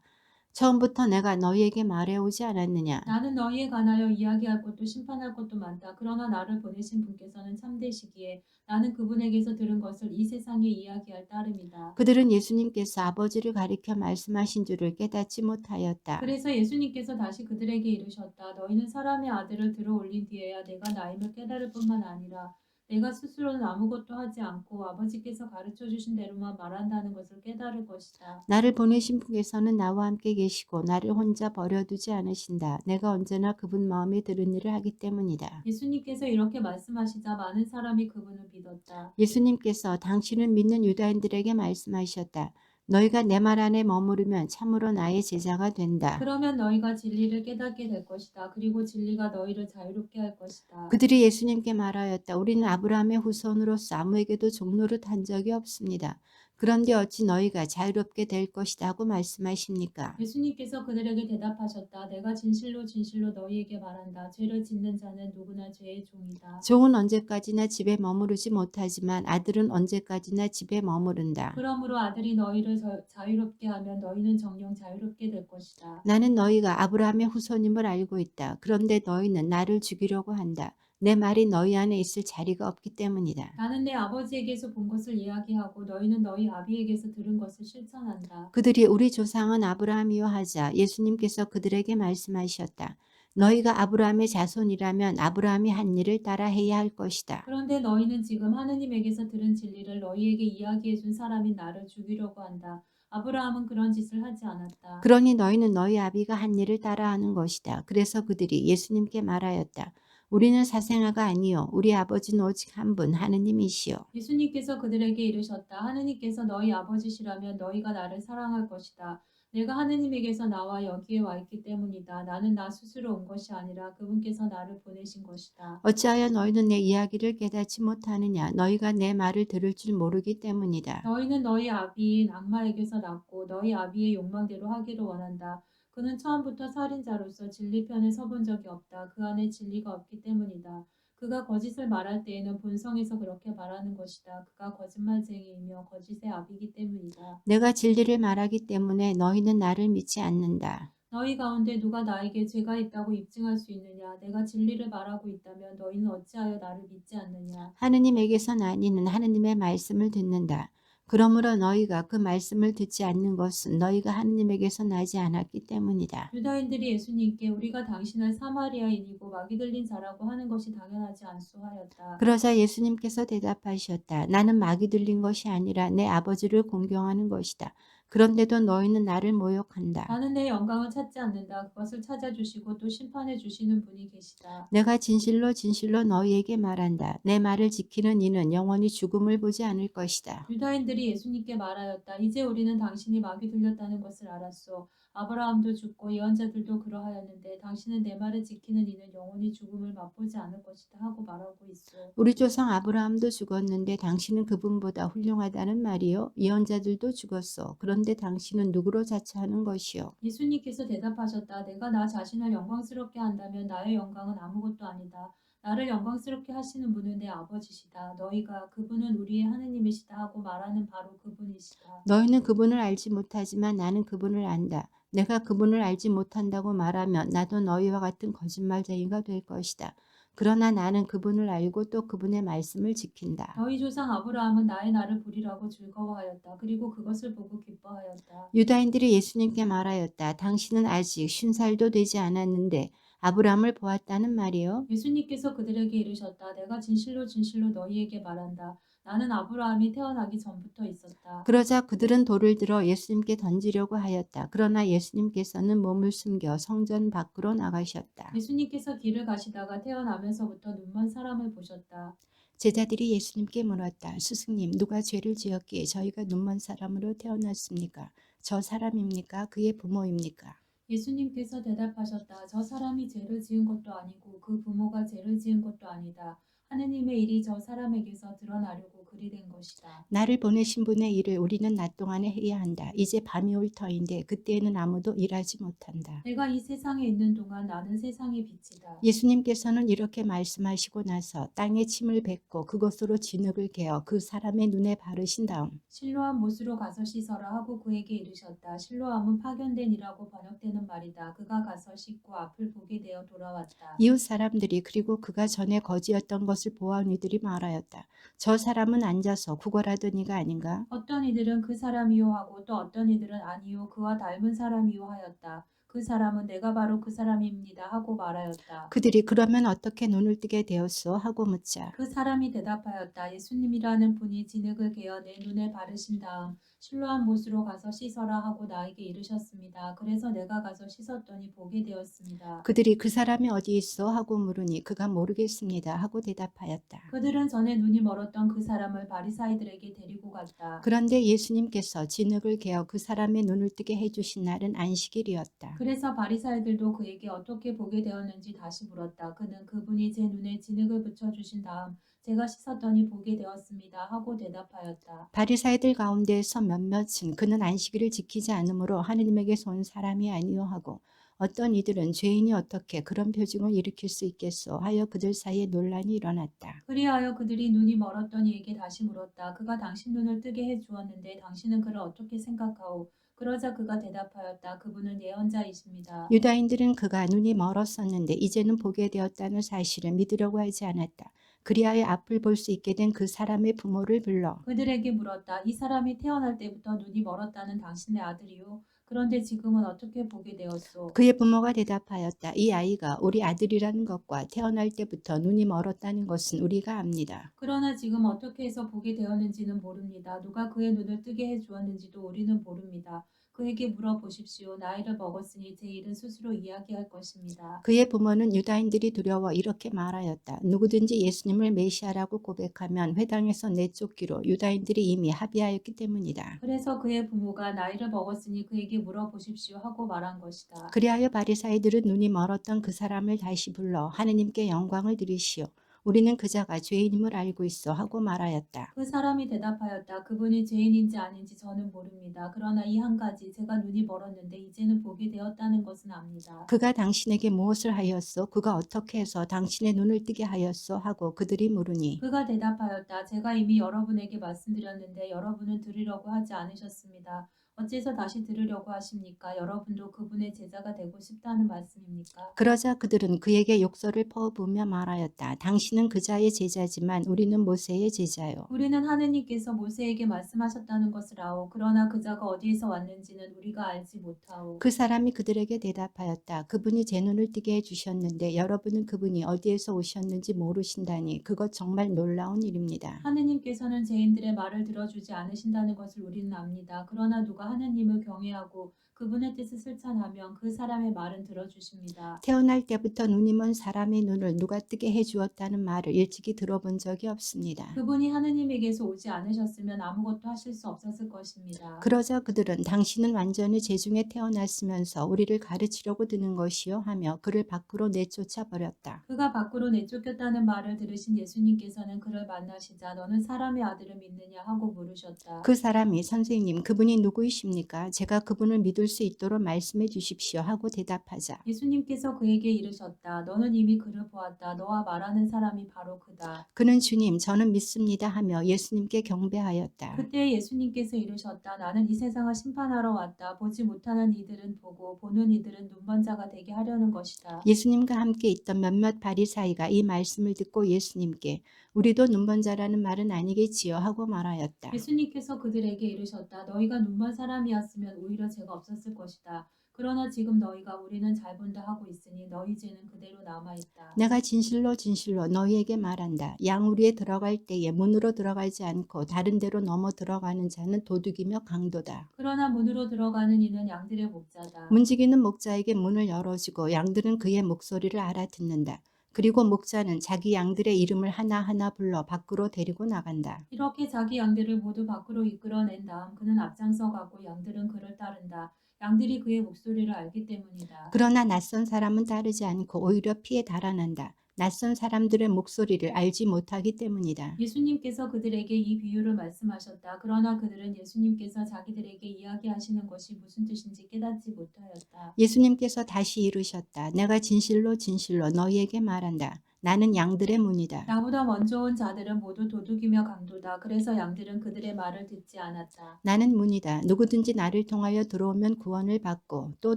처음부터 내가 너희에게 말해오지 않았느냐. 나는 너희에 관하여 이야기할 것도 심판할 것도 많다. 그러나 나를 보내신 분께서는 참되시기에 나는 그분에게서 들은 것을 이 세상에 이야기할 따름이다. 그들은 예수님께서 아버지를 가리켜 말씀하신 줄을 깨닫지 못하였다. 그래서 예수님께서 다시 그들에게 이르셨다. 너희는 사람의 아들을 들어 올린 뒤에야 내가 나임을 깨달을 뿐만 아니라 내가 스스로는 아무것도 하지 않고 아버지께서 가르쳐 주신 대로만 말한다는 것을 깨달을 것이다. 나를 보내신 분께서는 나와 함께 계시고 나를 혼자 버려두지 않으신다. 내가 언제나 그분 마음에 드는 일을 하기 때문이다. 예수님께서 이렇게 말씀하시자 많은 사람이 그분을 믿었다. 예수님께서 당신을 믿는 유다인들에게 말씀하셨다. 너희가 내 말 안에 머무르면 참으로 나의 제자가 된다. 그러면 너희가 진리를 깨닫게 될 것이다. 그리고 진리가 너희를 자유롭게 할 것이다. 그들이 예수님께 말하였다. 우리는 아브라함의 후손으로서 아무에게도 종노릇 한 적이 없습니다. 그런데 어찌 너희가 자유롭게 될 것이다 하고 말씀하십니까? 예수님께서 그들에게 대답하셨다. 내가 진실로 진실로 너희에게 말한다. 죄를 짓는 자는 누구나 죄의 종이다. 종은 언제까지나 집에 머무르지 못하지만 아들은 언제까지나 집에 머무른다. 그러므로 아들이 너희를 자유롭게 하면 너희는 정녕 자유롭게 될 것이다. 나는 너희가 아브라함의 후손임을 알고 있다. 그런데 너희는 나를 죽이려고 한다. 내 말이 너희 안에 있을 자리가 없기 때문이다. 나는 내 아버지에게서 본 것을 이야기하고 너희는 너희 아비에게서 들은 것을 실천한다. 그들이 우리 조상은 아브라함이요 하자 예수님께서 그들에게 말씀하셨다. 너희가 아브라함의 자손이라면 아브라함이 한 일을 따라 해야 할 것이다. 그런데 너희는 지금 하느님에게서 들은 진리를 너희에게 이야기해 준 사람인 나를 죽이려고 한다. 아브라함은 그런 짓을 하지 않았다. 그러니 너희는 너희 아비가 한 일을 따라하는 것이다. 그래서 그들이 예수님께 말하였다. 우리는 사생아가 아니요 우리 아버지는 오직 한 분 하느님이시요. 예수님께서 그들에게 이르셨다. 하느님께서 너희 아버지시라면 너희가 나를 사랑할 것이다. 내가 하느님에게서 나와 여기에 와 있기 때문이다. 나는 나 스스로 온 것이 아니라 그분께서 나를 보내신 것이다. 어찌하여 너희는 내 이야기를 깨닫지 못하느냐. 너희가 내 말을 들을 줄 모르기 때문이다. 너희는 너희 아비인 악마에게서 났고 너희 아비의 욕망대로 하기를 원한다. 그는 처음부터 살인자로서 진리 편에 서본 적이 없다. 그 안에 진리가 없기 때문이다. 그가 거짓을 말할 때에는 본성에서 그렇게 말하는 것이다. 그가 거짓말쟁이이며 거짓의 아비이기 때문이다. 내가 진리를 말하기 때문에 너희는 나를 믿지 않는다. 너희 가운데 누가 나에게 죄가 있다고 입증할 수 있느냐? 내가 진리를 말하고 있다면 너희는 어찌하여 나를 믿지 않느냐? 하느님에게서 나니는 하느님의 말씀을 듣는다. 그러므로 너희가 그 말씀을 듣지 않는 것은 너희가 하느님에게서 나지 않았기 때문이다. 유다인들이 예수님께 우리가 당신을 사마리아인이고 마귀 들린 자라고 하는 것이 당연하지 않소 하였다. 그러자 예수님께서 대답하셨다. 나는 마귀 들린 것이 아니라 내 아버지를 공경하는 것이다. 그런데도 너희는 나를 모욕한다. 나는 내 영광을 찾지 않는다. 그것을 찾아주시고 또 심판해 주시는 분이 계시다. 내가 진실로 진실로 너희에게 말한다. 내 말을 지키는 이는 영원히 죽음을 보지 않을 것이다. 유다인들이 예수님께 말하였다. 이제 우리는 당신이 마귀 들렸다는 것을 알았소. 아브라함도 죽고 예언자들도 그러하였는데 당신은 내 말을 지키는 이는 영원히 죽음을 맛보지 않을 것이다 하고 말하고 있소. 우리 조상 아브라함도 죽었는데 당신은 그분보다 훌륭하다는 말이요. 예언자들도 죽었어. 그런데 당신은 누구로 자처하는 것이요. 예수님께서 대답하셨다. 내가 나 자신을 영광스럽게 한다면 나의 영광은 아무것도 아니다. 나를 영광스럽게 하시는 분은 내 아버지시다. 너희가 그분은 우리의 하느님이시다 하고 말하는 바로 그분이시다. 너희는 그분을 알지 못하지만 나는 그분을 안다. 내가 그분을 알지 못한다고 말하면 나도 너희와 같은 거짓말쟁이가 될 것이다. 그러나 나는 그분을 알고 또 그분의 말씀을 지킨다. 너희 조상 아브라함은 나의 날을 보리라고 즐거워하였다. 그리고 그것을 보고 기뻐하였다. 유다인들이 예수님께 말하였다. 당신은 아직 50살도 되지 않았는데 아브라함을 보았다는 말이요. 예수님께서 그들에게 이르셨다. 내가 진실로 진실로 너희에게 말한다. 나는 아브라함이 태어나기 전부터 있었다. 그러자 그들은 돌을 들어 예수님께 던지려고 하였다. 그러나 예수님께서는 몸을 숨겨 성전 밖으로 나가셨다. 예수님께서 길을 가시다가 태어나면서부터 눈먼 사람을 보셨다. 제자들이 예수님께 물었다. 스승님, 누가 죄를 지었기에 저희가 눈먼 사람으로 태어났습니까? 저 사람입니까? 그의 부모입니까? 예수님께서 대답하셨다. 저 사람이 죄를 지은 것도 아니고 그 부모가 죄를 지은 것도 아니다. 하느님의 일이 저 사람에게서 드러나려고 그리 된 것이다. 나를 보내신 분의 일을 우리는 낮 동안에 해야 한다. 이제 밤이 올 터인데 그때에는 아무도 일하지 못한다. 내가 이 세상에 있는 동안 나는 세상의 빛이다. 예수님께서는 이렇게 말씀하시고 나서 땅에 침을 뱉고 그것으로 진흙을 개어 그 사람의 눈에 바르신 다음 실로암 못으로 가서 씻어라 하고 그에게 이르셨다. 실로암은 파견된 이라고 번역되는 말이다. 그가 가서 씻고 앞을 보게 되어 돌아왔다. 이웃 사람들이 그리고 그가 전에 거지였던 것을 보아온 이들이 말하였다. 저 사람은 앉아서 구걸하던 이가 아닌가? 어떤 이들은 그 사람이요 하고 또 어떤 이들은 아니요 그와 닮은 사람이요 하였다. 그 사람은 내가 바로 그 사람입니다 하고 말하였다. 그들이 그러면 어떻게 눈을 뜨게 되었소? 하고 묻자. 그 사람이 대답하였다. 예수님이라는 분이 진흙을 개어 내 눈에 바르신 다음 실로암 못으로 가서 씻어라 하고 나에게 이르셨습니다. 그래서 내가 가서 씻었더니 보게 되었습니다. 그들이 그 사람이 어디 있어? 하고 물으니 그가 모르겠습니다. 하고 대답하였다. 그들은 전에 눈이 멀었던 그 사람을 바리사이들에게 데리고 갔다. 그런데 예수님께서 진흙을 개어 그 사람의 눈을 뜨게 해주신 날은 안식일이었다. 그래서 바리사이들도 그에게 어떻게 보게 되었는지 다시 물었다. 그는 그분이 제 눈에 진흙을 붙여주신 다음 제가 씻었더니 보게 되었습니다 하고 대답하였다. 바리사이들 가운데에서 몇몇은 그는 안식일을 지키지 않으므로 하느님에게서 온 사람이 아니요 하고 어떤 이들은 죄인이 어떻게 그런 표징을 일으킬 수 있겠소 하여 그들 사이에 논란이 일어났다. 그리하여 그들이 눈이 멀었던 이에게 다시 물었다. 그가 당신 눈을 뜨게 해 주었는데 당신은 그를 어떻게 생각하오? 그러자 그가 대답하였다. 그분은 예언자이십니다. 유다인들은 그가 눈이 멀었었는데 이제는 보게 되었다는 사실을 믿으려고 하지 않았다. 그리하여 앞을 볼 수 있게 된 그 사람의 부모를 불러 그들에게 물었다. 이 사람이 태어날 때부터 눈이 멀었다는 당신의 아들이요. 그런데 지금은 어떻게 보게 되었소? 그의 부모가 대답하였다. 이 아이가 우리 아들이라는 것과 태어날 때부터 눈이 멀었다는 것은 우리가 압니다. 그러나 지금 어떻게 해서 보게 되었는지는 모릅니다. 누가 그의 눈을 뜨게 해 주었는지도 우리는 모릅니다. 그에게 물어보십시오. 나이를 먹었으니 제 일은 스스로 이야기할 것입니다. 그의 부모는 유다인들이 두려워 이렇게 말하였다. 누구든지 예수님을 메시아라고 고백하면 회당에서 내쫓기로 유다인들이 이미 합의하였기 때문이다. 그래서 그의 부모가 나이를 먹었으니 그에게 물어보십시오 하고 말한 것이다. 그리하여 바리사이들은 눈이 멀었던 그 사람을 다시 불러 하느님께 영광을 드리시오. 우리는 그자가 죄인임을 알고 있어 하고 말하였다. 그 사람이 대답하였다. 그분이 죄인인지 아닌지 저는 모릅니다. 그러나 이 한 가지 제가 눈이 멀었는데 이제는 보게 되었다는 것은 압니다. 그가 당신에게 무엇을 하였소? 그가 어떻게 해서 당신의 눈을 뜨게 하였소? 하고 그들이 물으니 그가 대답하였다. 제가 이미 여러분에게 말씀드렸는데 여러분은 들으려고 하지 않으셨습니다. 어째서 다시 들으려고 하십니까? 여러분도 그분의 제자가 되고 싶다는 말씀입니까? 그러자 그들은 그에게 욕설을 퍼부으며 말하였다. 당신은 그자의 제자지만 우리는 모세의 제자요. 우리는 하느님께서 모세에게 말씀하셨다는 것을 아오. 그러나 그자가 어디에서 왔는지는 우리가 알지 못하오. 그 사람이 그들에게 대답하였다. 그분이 제 눈을 뜨게 해주셨는데 여러분은 그분이 어디에서 오셨는지 모르신다니 그것 정말 놀라운 일입니다. 하느님께서는 죄인들의 말을 들어주지 않으신다는 것을 우리는 압니다. 그러나 누가 하느님을 경외하고 그분의 뜻을 실천하면 그 사람의 말은 들어주십니다. 태어날 때부터 눈이 먼 사람의 눈을 누가 뜨게 해주었다는 말을 일찍이 들어본 적이 없습니다. 그분이 하느님에게서 오지 않으셨으면 아무것도 하실 수 없었을 것입니다. 그러자 그들은 당신은 완전히 재중에 태어났으면서 우리를 가르치려고 드는 것이요 하며 그를 밖으로 내쫓아 버렸다. 그가 밖으로 내쫓겼다는 말을 들으신 예수님께서는 그를 만나시자 너는 사람의 아들을 믿느냐 하고 물으셨다. 그 사람이 선생님 그분이 누구이십니까? 제가 그분을 믿을 수 있도록 말씀해 주십시오 하고 대답하자 예수님께서 그에게 이르셨다. 너는 이미 그를 보았다. 너와 말하는 사람이 바로 그다. 그는 주님 저는 믿습니다 하며 예수님께 경배하였다. 그때 예수님께서 이르셨다. 나는 이 세상을 심판하러 왔다. 보지 못하는 이들은 보고 보는 이들은 눈먼 자가 되게 하려는 것이다. 예수님과 함께 있던 몇몇 바리사이가 이 말씀을 듣고 예수님께 우리도 눈먼 자라는 말은 아니겠지요 하고 말하였다. 예수님께서 그들에게 이르셨다. 너희가 눈먼 사람이었으면 오히려 죄가 없었을 것이다. 그러나 지금 너희가 우리는 잘 본다 하고 있으니 너희 죄는 그대로 남아있다. 내가 진실로 진실로 너희에게 말한다. 양우리에 들어갈 때에 문으로 들어가지 않고 다른 데로 넘어 들어가는 자는 도둑이며 강도다. 그러나 문으로 들어가는 이는 양들의 목자다. 문지기는 목자에게 문을 열어주고 양들은 그의 목소리를 알아듣는다. 그리고 목자는 자기 양들의 이름을 하나하나 불러 밖으로 데리고 나간다. 이렇게 자기 양들을 모두 밖으로 이끌어낸 다음 그는 앞장서 가고 양들은 그를 따른다. 양들이 그의 목소리를 알기 때문이다. 그러나 낯선 사람은 따르지 않고 오히려 피해 달아난다. 낯선 사람들의 목소리를 알지 못하기 때문이다. 예수님께서 그들에게 이 비유를 말씀하셨다. 그러나 그들은 예수님께서 자기들에게 이야기하시는 것이 무슨 뜻인지 깨닫지 못하였다. 예수님께서 다시 이르셨다. 내가 진실로 진실로 너희에게 말한다. 나는 양들의 문이다. 나보다 먼저 온 자들은 모두 도둑이며 강도다. 그래서 양들은 그들의 말을 듣지 않았다. 나는 문이다. 누구든지 나를 통하여 들어오면 구원을 받고 또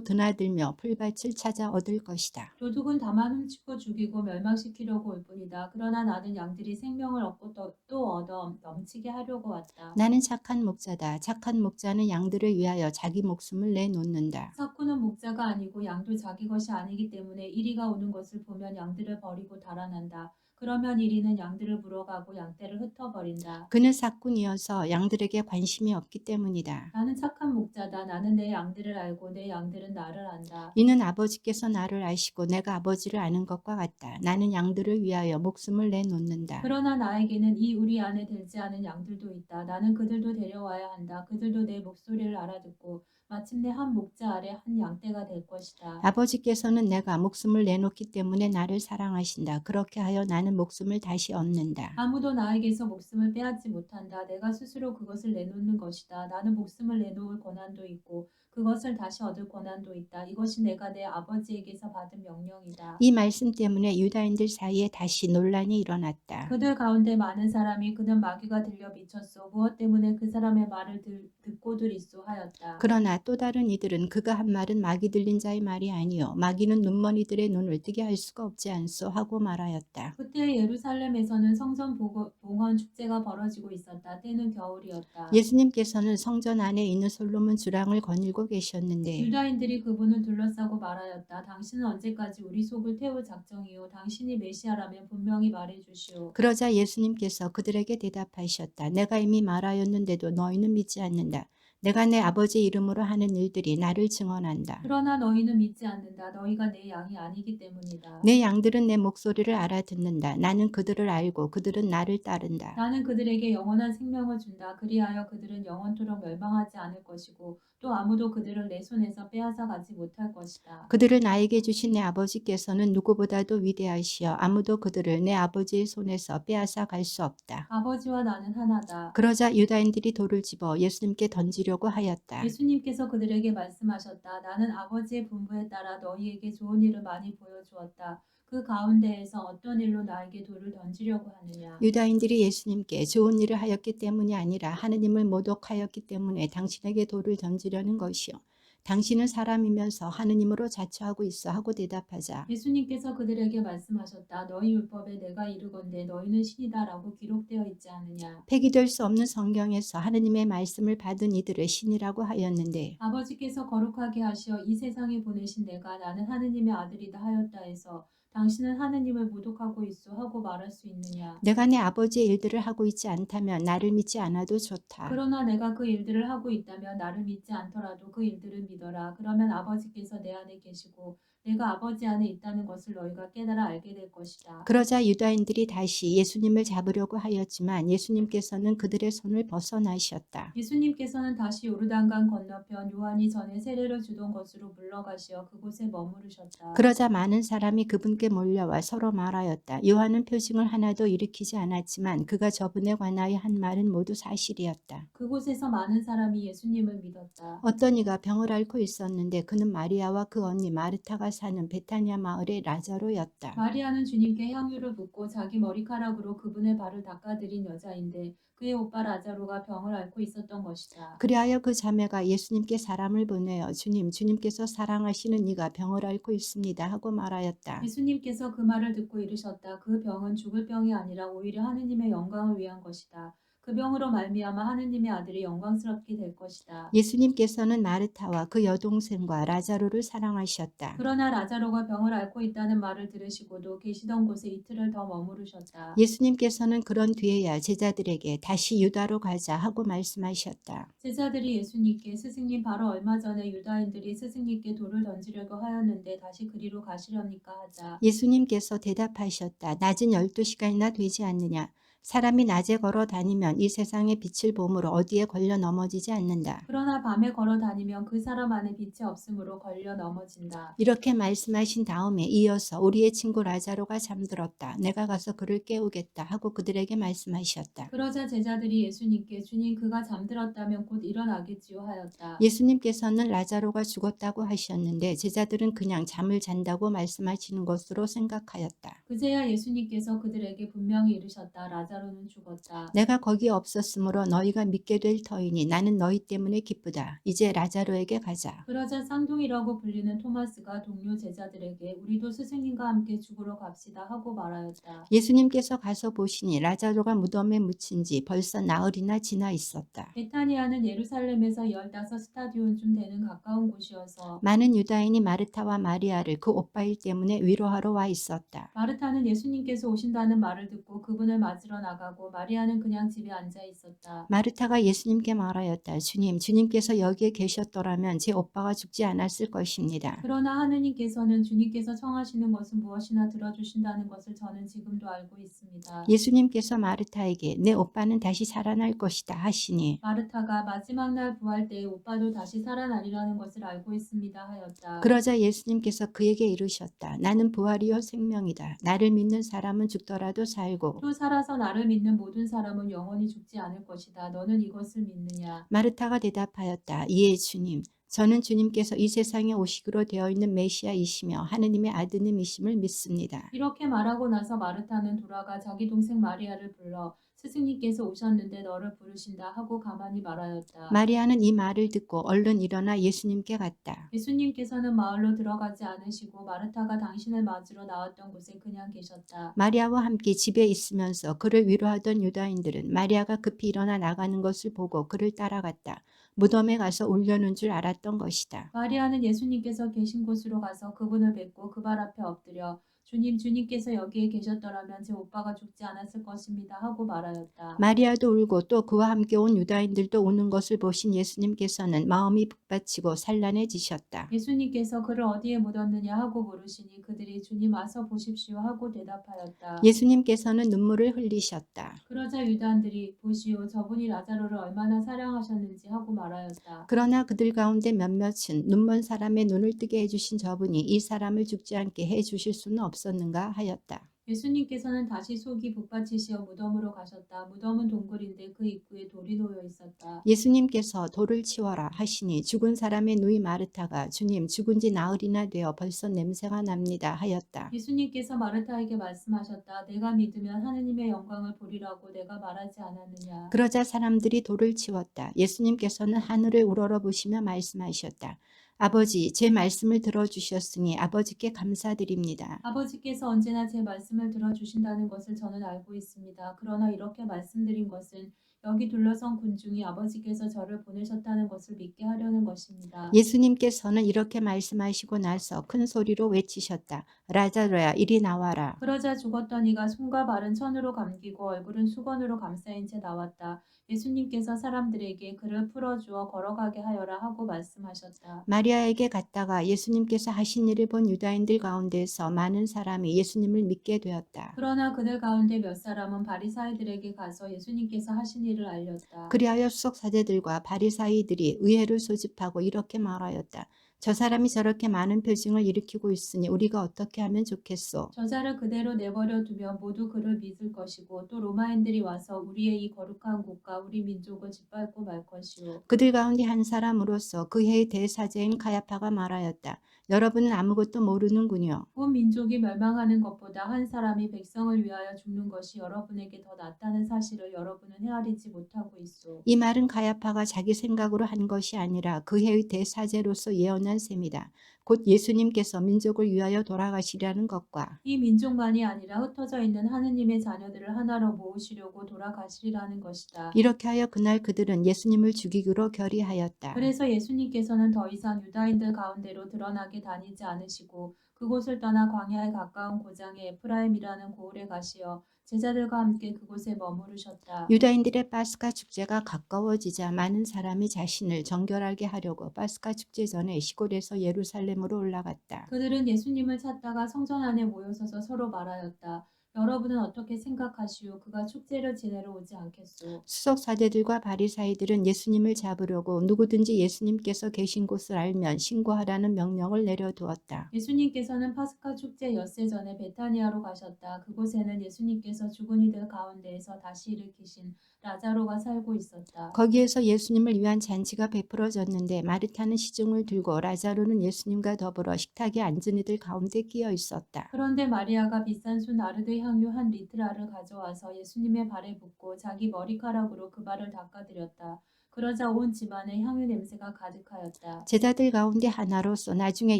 드나들며 풀밭을 찾아 얻을 것이다. 도둑은 다만 훔치고 죽이고 멸망시키려고 올 뿐이다. 그러나 나는 양들이 생명을 얻고 또 얻어 넘치게 하려고 왔다. 나는 착한 목자다. 착한 목자는 양들을 위하여 자기 목숨을 내놓는다. 사꾸는 목자가 아니고 양도 자기 것이 아니기 때문에 이리가 오는 것을 보면 양들을 버리고 달아난다. 그러면 이리는 양들을 물어가고 양떼를 흩어버린다. 그는 삭군이어서 양들에게 관심이 없기 때문이다. 나는 착한 목자다. 나는 내 양들을 알고 내 양들은 나를 안다. 이는 아버지께서 나를 아시고 내가 아버지를 아는 것과 같다. 나는 양들을 위하여 목숨을 내놓는다. 그러나 나에게는 이 우리 안에 들지 않은 양들도 있다. 나는 그들도 데려와야 한다. 그들도 내 목소리를 알아듣고 마침내 한 목자 아래 한 양떼가 될 것이다. 아버지께서는 내가 목숨을 내놓기 때문에 나를 사랑하신다. 그렇게 하여 나는 목숨을 다시 얻는다. 아무도 나에게서 목숨을 빼앗지 못한다. 내가 스스로 그것을 내놓는 것이다. 나는 목숨을 내놓을 권한도 있고 그것을 다시 얻을 권한도 있다. 이것이 내가 내 아버지에게서 받은 명령이다. 이 말씀 때문에 유다인들 사이에 다시 논란이 일어났다. 그들 가운데 많은 사람이 그는 마귀가 들려 미쳤소. 무엇 때문에 그 사람의 말을 듣고들 있소 하였다. 그러나 또 다른 이들은 그가 한 말은 마귀 들린 자의 말이 아니요 마귀는 눈먼 이들의 눈을 뜨게 할 수가 없지 않소 하고 말하였다. 그때 예루살렘에서는 성전 봉헌 축제가 벌어지고 있었다. 때는 겨울이었다. 예수님께서는 성전 안에 있는 솔로몬 주랑을 거닐고 계셨는데 유다인들이 그분을 둘러싸고 말하였다. 당신은 언제까지 우리 속을 태울 작정이요? 당신이 메시아라면 분명히 말해주시오. 그러자 예수님께서 그들에게 대답하셨다. 내가 이미 말하였는데도 너희는 믿지 않는다. 내가 내 아버지 이름으로 하는 일들이 나를 증언한다. 그러나 너희는 믿지 않는다. 너희가 내 양이 아니기 때문이다. 내 양들은 내 목소리를 알아듣는다. 나는 그들을 알고 그들은 나를 따른다. 나는 그들에게 영원한 생명을 준다. 그리하여 그들은 영원토록 멸망하지 않을 것이고 또 아무도 그들을 내 손에서 빼앗아 가지 못할 것이다. 그들을 나에게 주신 내 아버지께서는 누구보다도 위대하시어 아무도 그들을 내 아버지의 손에서 빼앗아 갈 수 없다. 아버지와 나는 하나다. 그러자 유다인들이 돌을 집어 예수님께 던지려고 하였다. 예수님께서 그들에게 말씀하셨다. 나는 아버지의 분부에 따라 너희에게 좋은 일을 많이 보여주었다. 그 가운데에서 어떤 일로 나에게 돌을 던지려고 하느냐. 유다인들이 예수님께 좋은 일을 하였기 때문이 아니라 하느님을 모독하였기 때문에 당신에게 돌을 던지려는 것이요. 당신은 사람이면서 하느님으로 자처하고 있어 하고 대답하자 예수님께서 그들에게 말씀하셨다. 너희 율법에 내가 이르건대 너희는 신이다라고 기록되어 있지 않느냐. 폐기될 수 없는 성경에서 하느님의 말씀을 받은 이들을 신이라고 하였는데 아버지께서 거룩하게 하시어 이 세상에 보내신 내가 나는 하느님의 아들이다 하였다 해서 당신은 하느님을 모독하고 있어 하고 말할 수 있느냐. 내가 내 아버지의 일들을 하고 있지 않다면 나를 믿지 않아도 좋다. 그러나 내가 그 일들을 하고 있다면 나를 믿지 않더라도 그 일들을 믿어라. 그러면 아버지께서 내 안에 계시고 내가 아버지 안에 있다는 것을 너희가 깨달아 알게 될 것이다. 그러자 유다인들이 다시 예수님을 잡으려고 하였지만 예수님께서는 그들의 손을 벗어나셨다. 예수님께서는 다시 요르단강 건너편 요한이 전에 세례를 주던 곳으로 물러가시어 그곳에 머무르셨다. 그러자 많은 사람이 그분께 몰려와 서로 말하였다. 요한은 표징을 하나도 일으키지 않았지만 그가 저분에 관하여 한 말은 모두 사실이었다. 그곳에서 많은 사람이 예수님을 믿었다. 어떤 이가 병을 앓고 있었는데 그는 마리아와 그 언니 마르타가 사는 베타니아 마을의 라자로였다. 마리아는 주님께 향유를 붓고 자기 머리카락으로 그분의 발을 닦아드린 여자인데 그의 오빠 라자로가 병을 앓고 있었던 것이다. 그리하여 그 자매가 예수님께 사람을 보내어 주님께서 사랑하시는 이가 병을 앓고 있습니다 하고 말하였다. 예수님께서 그 말을 듣고 이르셨다. 그 병은 죽을 병이 아니라 오히려 하느님의 영광을 위한 것이다. 그 병으로 말미암아 하느님의 아들이 영광스럽게 될 것이다. 예수님께서는 마르타와 그 여동생과 라자로를 사랑하셨다. 그러나 라자로가 병을 앓고 있다는 말을 들으시고도 계시던 곳에 이틀을 더 머무르셨다. 예수님께서는 그런 뒤에야 제자들에게 다시 유다로 가자 하고 말씀하셨다. 제자들이 예수님께 스승님 바로 얼마 전에 유다인들이 스승님께 돌을 던지려고 하였는데 다시 그리로 가시렵니까 하자. 예수님께서 대답하셨다. 낮은 12시간이나 되지 않느냐. 사람이 낮에 걸어 다니면 이 세상의 빛을 보므로 어디에 걸려 넘어지지 않는다. 그러나 밤에 걸어 다니면 그 사람 안에 빛이 없으므로 걸려 넘어진다. 이렇게 말씀하신 다음에 이어서 우리의 친구 라자로가 잠들었다. 내가 가서 그를 깨우겠다 하고 그들에게 말씀하셨다. 그러자 제자들이 예수님께 주님 그가 잠들었다면 곧 일어나겠지요 하였다. 예수님께서는 라자로가 죽었다고 하셨는데 제자들은 그냥 잠을 잔다고 말씀하시는 것으로 생각하였다. 그제야 예수님께서 그들에게 분명히 이르셨다. 라자로는 죽었다. 내가 거기 없었으므로 너희가 믿게 될 터이니 나는 너희 때문에 기쁘다. 이제 라자로에게 가자. 그러자 쌍둥이라고 불리는 토마스가 동료 제자들에게 우리도 스승님과 함께 죽으러 갑시다 하고 말하였다. 예수님께서 가서 보시니 라자로가 무덤에 묻힌 지 벌써 나흘이나 지나 있었다. 베타니아는 예루살렘에서 15스타디온쯤 되는 가까운 곳이어서 많은 유다인이 마르타와 마리아를 그 오빠일 때문에 위로하러 와 있었다. 마르타는 예수님께서 오신다는 말을 듣고 그분을 맞으러 나가고 마리아는 그냥 집에 앉아 있었다. 마르타가 예수님께 말하였다. 주님께서 여기에 계셨더라면 제 오빠가 죽지 않았을 것입니다. 그러나 하느님께서는 주님께서 청하시는 것은 무엇이나 들어주신다는 것을 저는 지금도 알고 있습니다. 예수님께서 마르타에게 내 오빠는 다시 살아날 것이다 하시니 마르타가 마지막 날 부활 때에 오빠도 다시 살아나리라는 것을 알고 있습니다 하였다. 그러자 예수님께서 그에게 이르셨다. 나는 부활이요 생명이다. 나를 믿는 사람은 죽더라도 살고 또 살아서 나를 믿는 모든 사람은 영원히 죽지 않을 것이다. 너는 이것을 믿느냐? 마르타가 대답하였다. 예 주님. 저는 주님께서 이 세상에 오시기로 되어 있는 메시아이시며 하느님의 아드님이심을 믿습니다. 이렇게 말하고 나서 마르타는 돌아가 자기 동생 마리아를 불러 스승님께서 오셨는데 너를 부르신다 하고 가만히 말하였다. 마리아는 이 말을 듣고 얼른 일어나 예수님께 갔다. 예수님께서는 마을로 들어가지 않으시고 마르타가 당신을 맞으러 나왔던 곳에 그냥 계셨다. 마리아와 함께 집에 있으면서 그를 위로하던 유다인들은 마리아가 급히 일어나 나가는 것을 보고 그를 따라갔다. 무덤에 가서 울려는 줄 알았던 것이다. 마리아는 예수님께서 계신 곳으로 가서 그분을 뵙고 그 발 앞에 엎드려 주님, 주님께서 여기에 계셨더라면 제 오빠가 죽지 않았을 것입니다 하고 말하였다. 마리아도 울고 또 그와 함께 온 유다인들도 우는 것을 보신 예수님께서는 마음이 북받치고 산란해지셨다. 예수님께서 그를 어디에 묻었느냐 하고 물으시니 그들이 주님 와서 보십시오 하고 대답하였다. 예수님께서는 눈물을 흘리셨다. 그러자 유다인들이 보시오 저분이 라자로를 얼마나 사랑하셨는지 하고 말하였다. 그러나 그들 가운데 몇몇은 눈먼 사람의 눈을 뜨게 해주신 저분이 이 사람을 죽지 않게 해주실 수는 없었는가 하였다. 예수님께서는 다시 속이 북받치시어 무덤으로 가셨다. 무덤은 동굴인데 그 입구에 돌이 놓여 있었다. 예수님께서 돌을 치워라 하시니 죽은 사람의 누이 마르타가 주님 죽은 지 나흘이나 되어 벌써 냄새가 납니다 하였다. 예수님께서 마르타에게 말씀하셨다. 내가 믿으면 하느님의 영광을 보리라고 내가 말하지 않았느냐. 그러자 사람들이 돌을 치웠다. 예수님께서는 하늘을 우러러보시며 말씀하셨다. 아버지, 제 말씀을 들어주셨으니 아버지께 감사드립니다. 아버지께서 언제나 제 말씀을 들어주신다는 것을 저는 알고 있습니다. 그러나 이렇게 말씀드린 것은 여기 둘러선 군중이 아버지께서 저를 보내셨다는 것을 믿게 하려는 것입니다. 예수님께서는 이렇게 말씀하시고 나서 큰 소리로 외치셨다. 라자로야, 이리 나와라. 그러자 죽었던 이가 손과 발은 천으로 감기고 얼굴은 수건으로 감싸인 채 나왔다. 예수님께서 사람들에게 그를 풀어주어 걸어가게 하여라 하고 말씀하셨다. 마리아에게 갔다가 예수님께서 하신 일을 본 유다인들 가운데서 많은 사람이 예수님을 믿게 되었다. 그러나 그들 가운데 몇 사람은 바리사이들에게 가서 예수님께서 하신 일을 알렸다. 그리하여 수석 사제들과 바리사이들이 의회를 소집하고 이렇게 말하였다. 저 사람이 저렇게 많은 표징을 일으키고 있으니 우리가 어떻게 하면 좋겠소? 저자를 그대로 내버려 두면 모두 그를 믿을 것이고 또 로마인들이 와서 우리의 이 거룩한 곳과 우리 민족을 짓밟고 말 것이요. 그들 가운데 한 사람으로서 그 해의 대사제인 가야파가 말하였다. 여러분은 아무것도 모르는군요. 온 민족이 멸망하는 것보다 한 사람이 백성을 위하여 죽는 것이 여러분에게 더 낫다는 사실을 여러분은 헤아리지 못하고 있소. 이 말은 가야파가 자기 생각으로 한 것이 아니라 그 해의 대사제로서 예언한 셈이다. 곧 예수님께서 민족을 위하여 돌아가시려는 것과 이 민족만이 아니라 흩어져 있는 하느님의 자녀들을 하나로 모으시려고 돌아가시리라는 것이다. 이렇게 하여 그날 그들은 예수님을 죽이기로 결의하였다. 그래서 예수님께서는 더 이상 유다인들 가운데로 드러나게 다니지 않으시고 그곳을 떠나 광야에 가까운 고장의 에프라임이라는 고을에 가시어 제자들과 함께 그곳에 머무르셨다. 유다인들의 파스카 축제가 가까워지자 많은 사람이 자신을 정결하게 하려고 파스카 축제 전에 시골에서 예루살렘으로 올라갔다. 그들은 예수님을 찾다가 성전 안에 모여서서 서로 말하였다. 여러분은 어떻게 생각하시오? 그가 축제를 지내러 오지 않겠소? 수석 사제들과 바리사이들은 예수님을 잡으려고 누구든지 예수님께서 계신 곳을 알면 신고하라는 명령을 내려두었다. 예수님께서는 파스카 축제 엿새 전에 베타니아로 가셨다. 그곳에는 예수님께서 죽은 이들 가운데에서 다시 일으키신 라자로가 살고 있었다. 거기에서 예수님을 위한 잔치가 베풀어졌는데 마르타는 시중을 들고 라자로는 예수님과 더불어 식탁에 앉은 이들 가운데 끼어 있었다. 그런데 마리아가 비싼 수 나르드 향유 한 리트라를 가져와서 예수님의 발에 붓고 자기 머리카락으로 그 발을 닦아드렸다. 그러자 온 집안에 향유 냄새가 가득하였다. 제자들 가운데 하나로서 나중에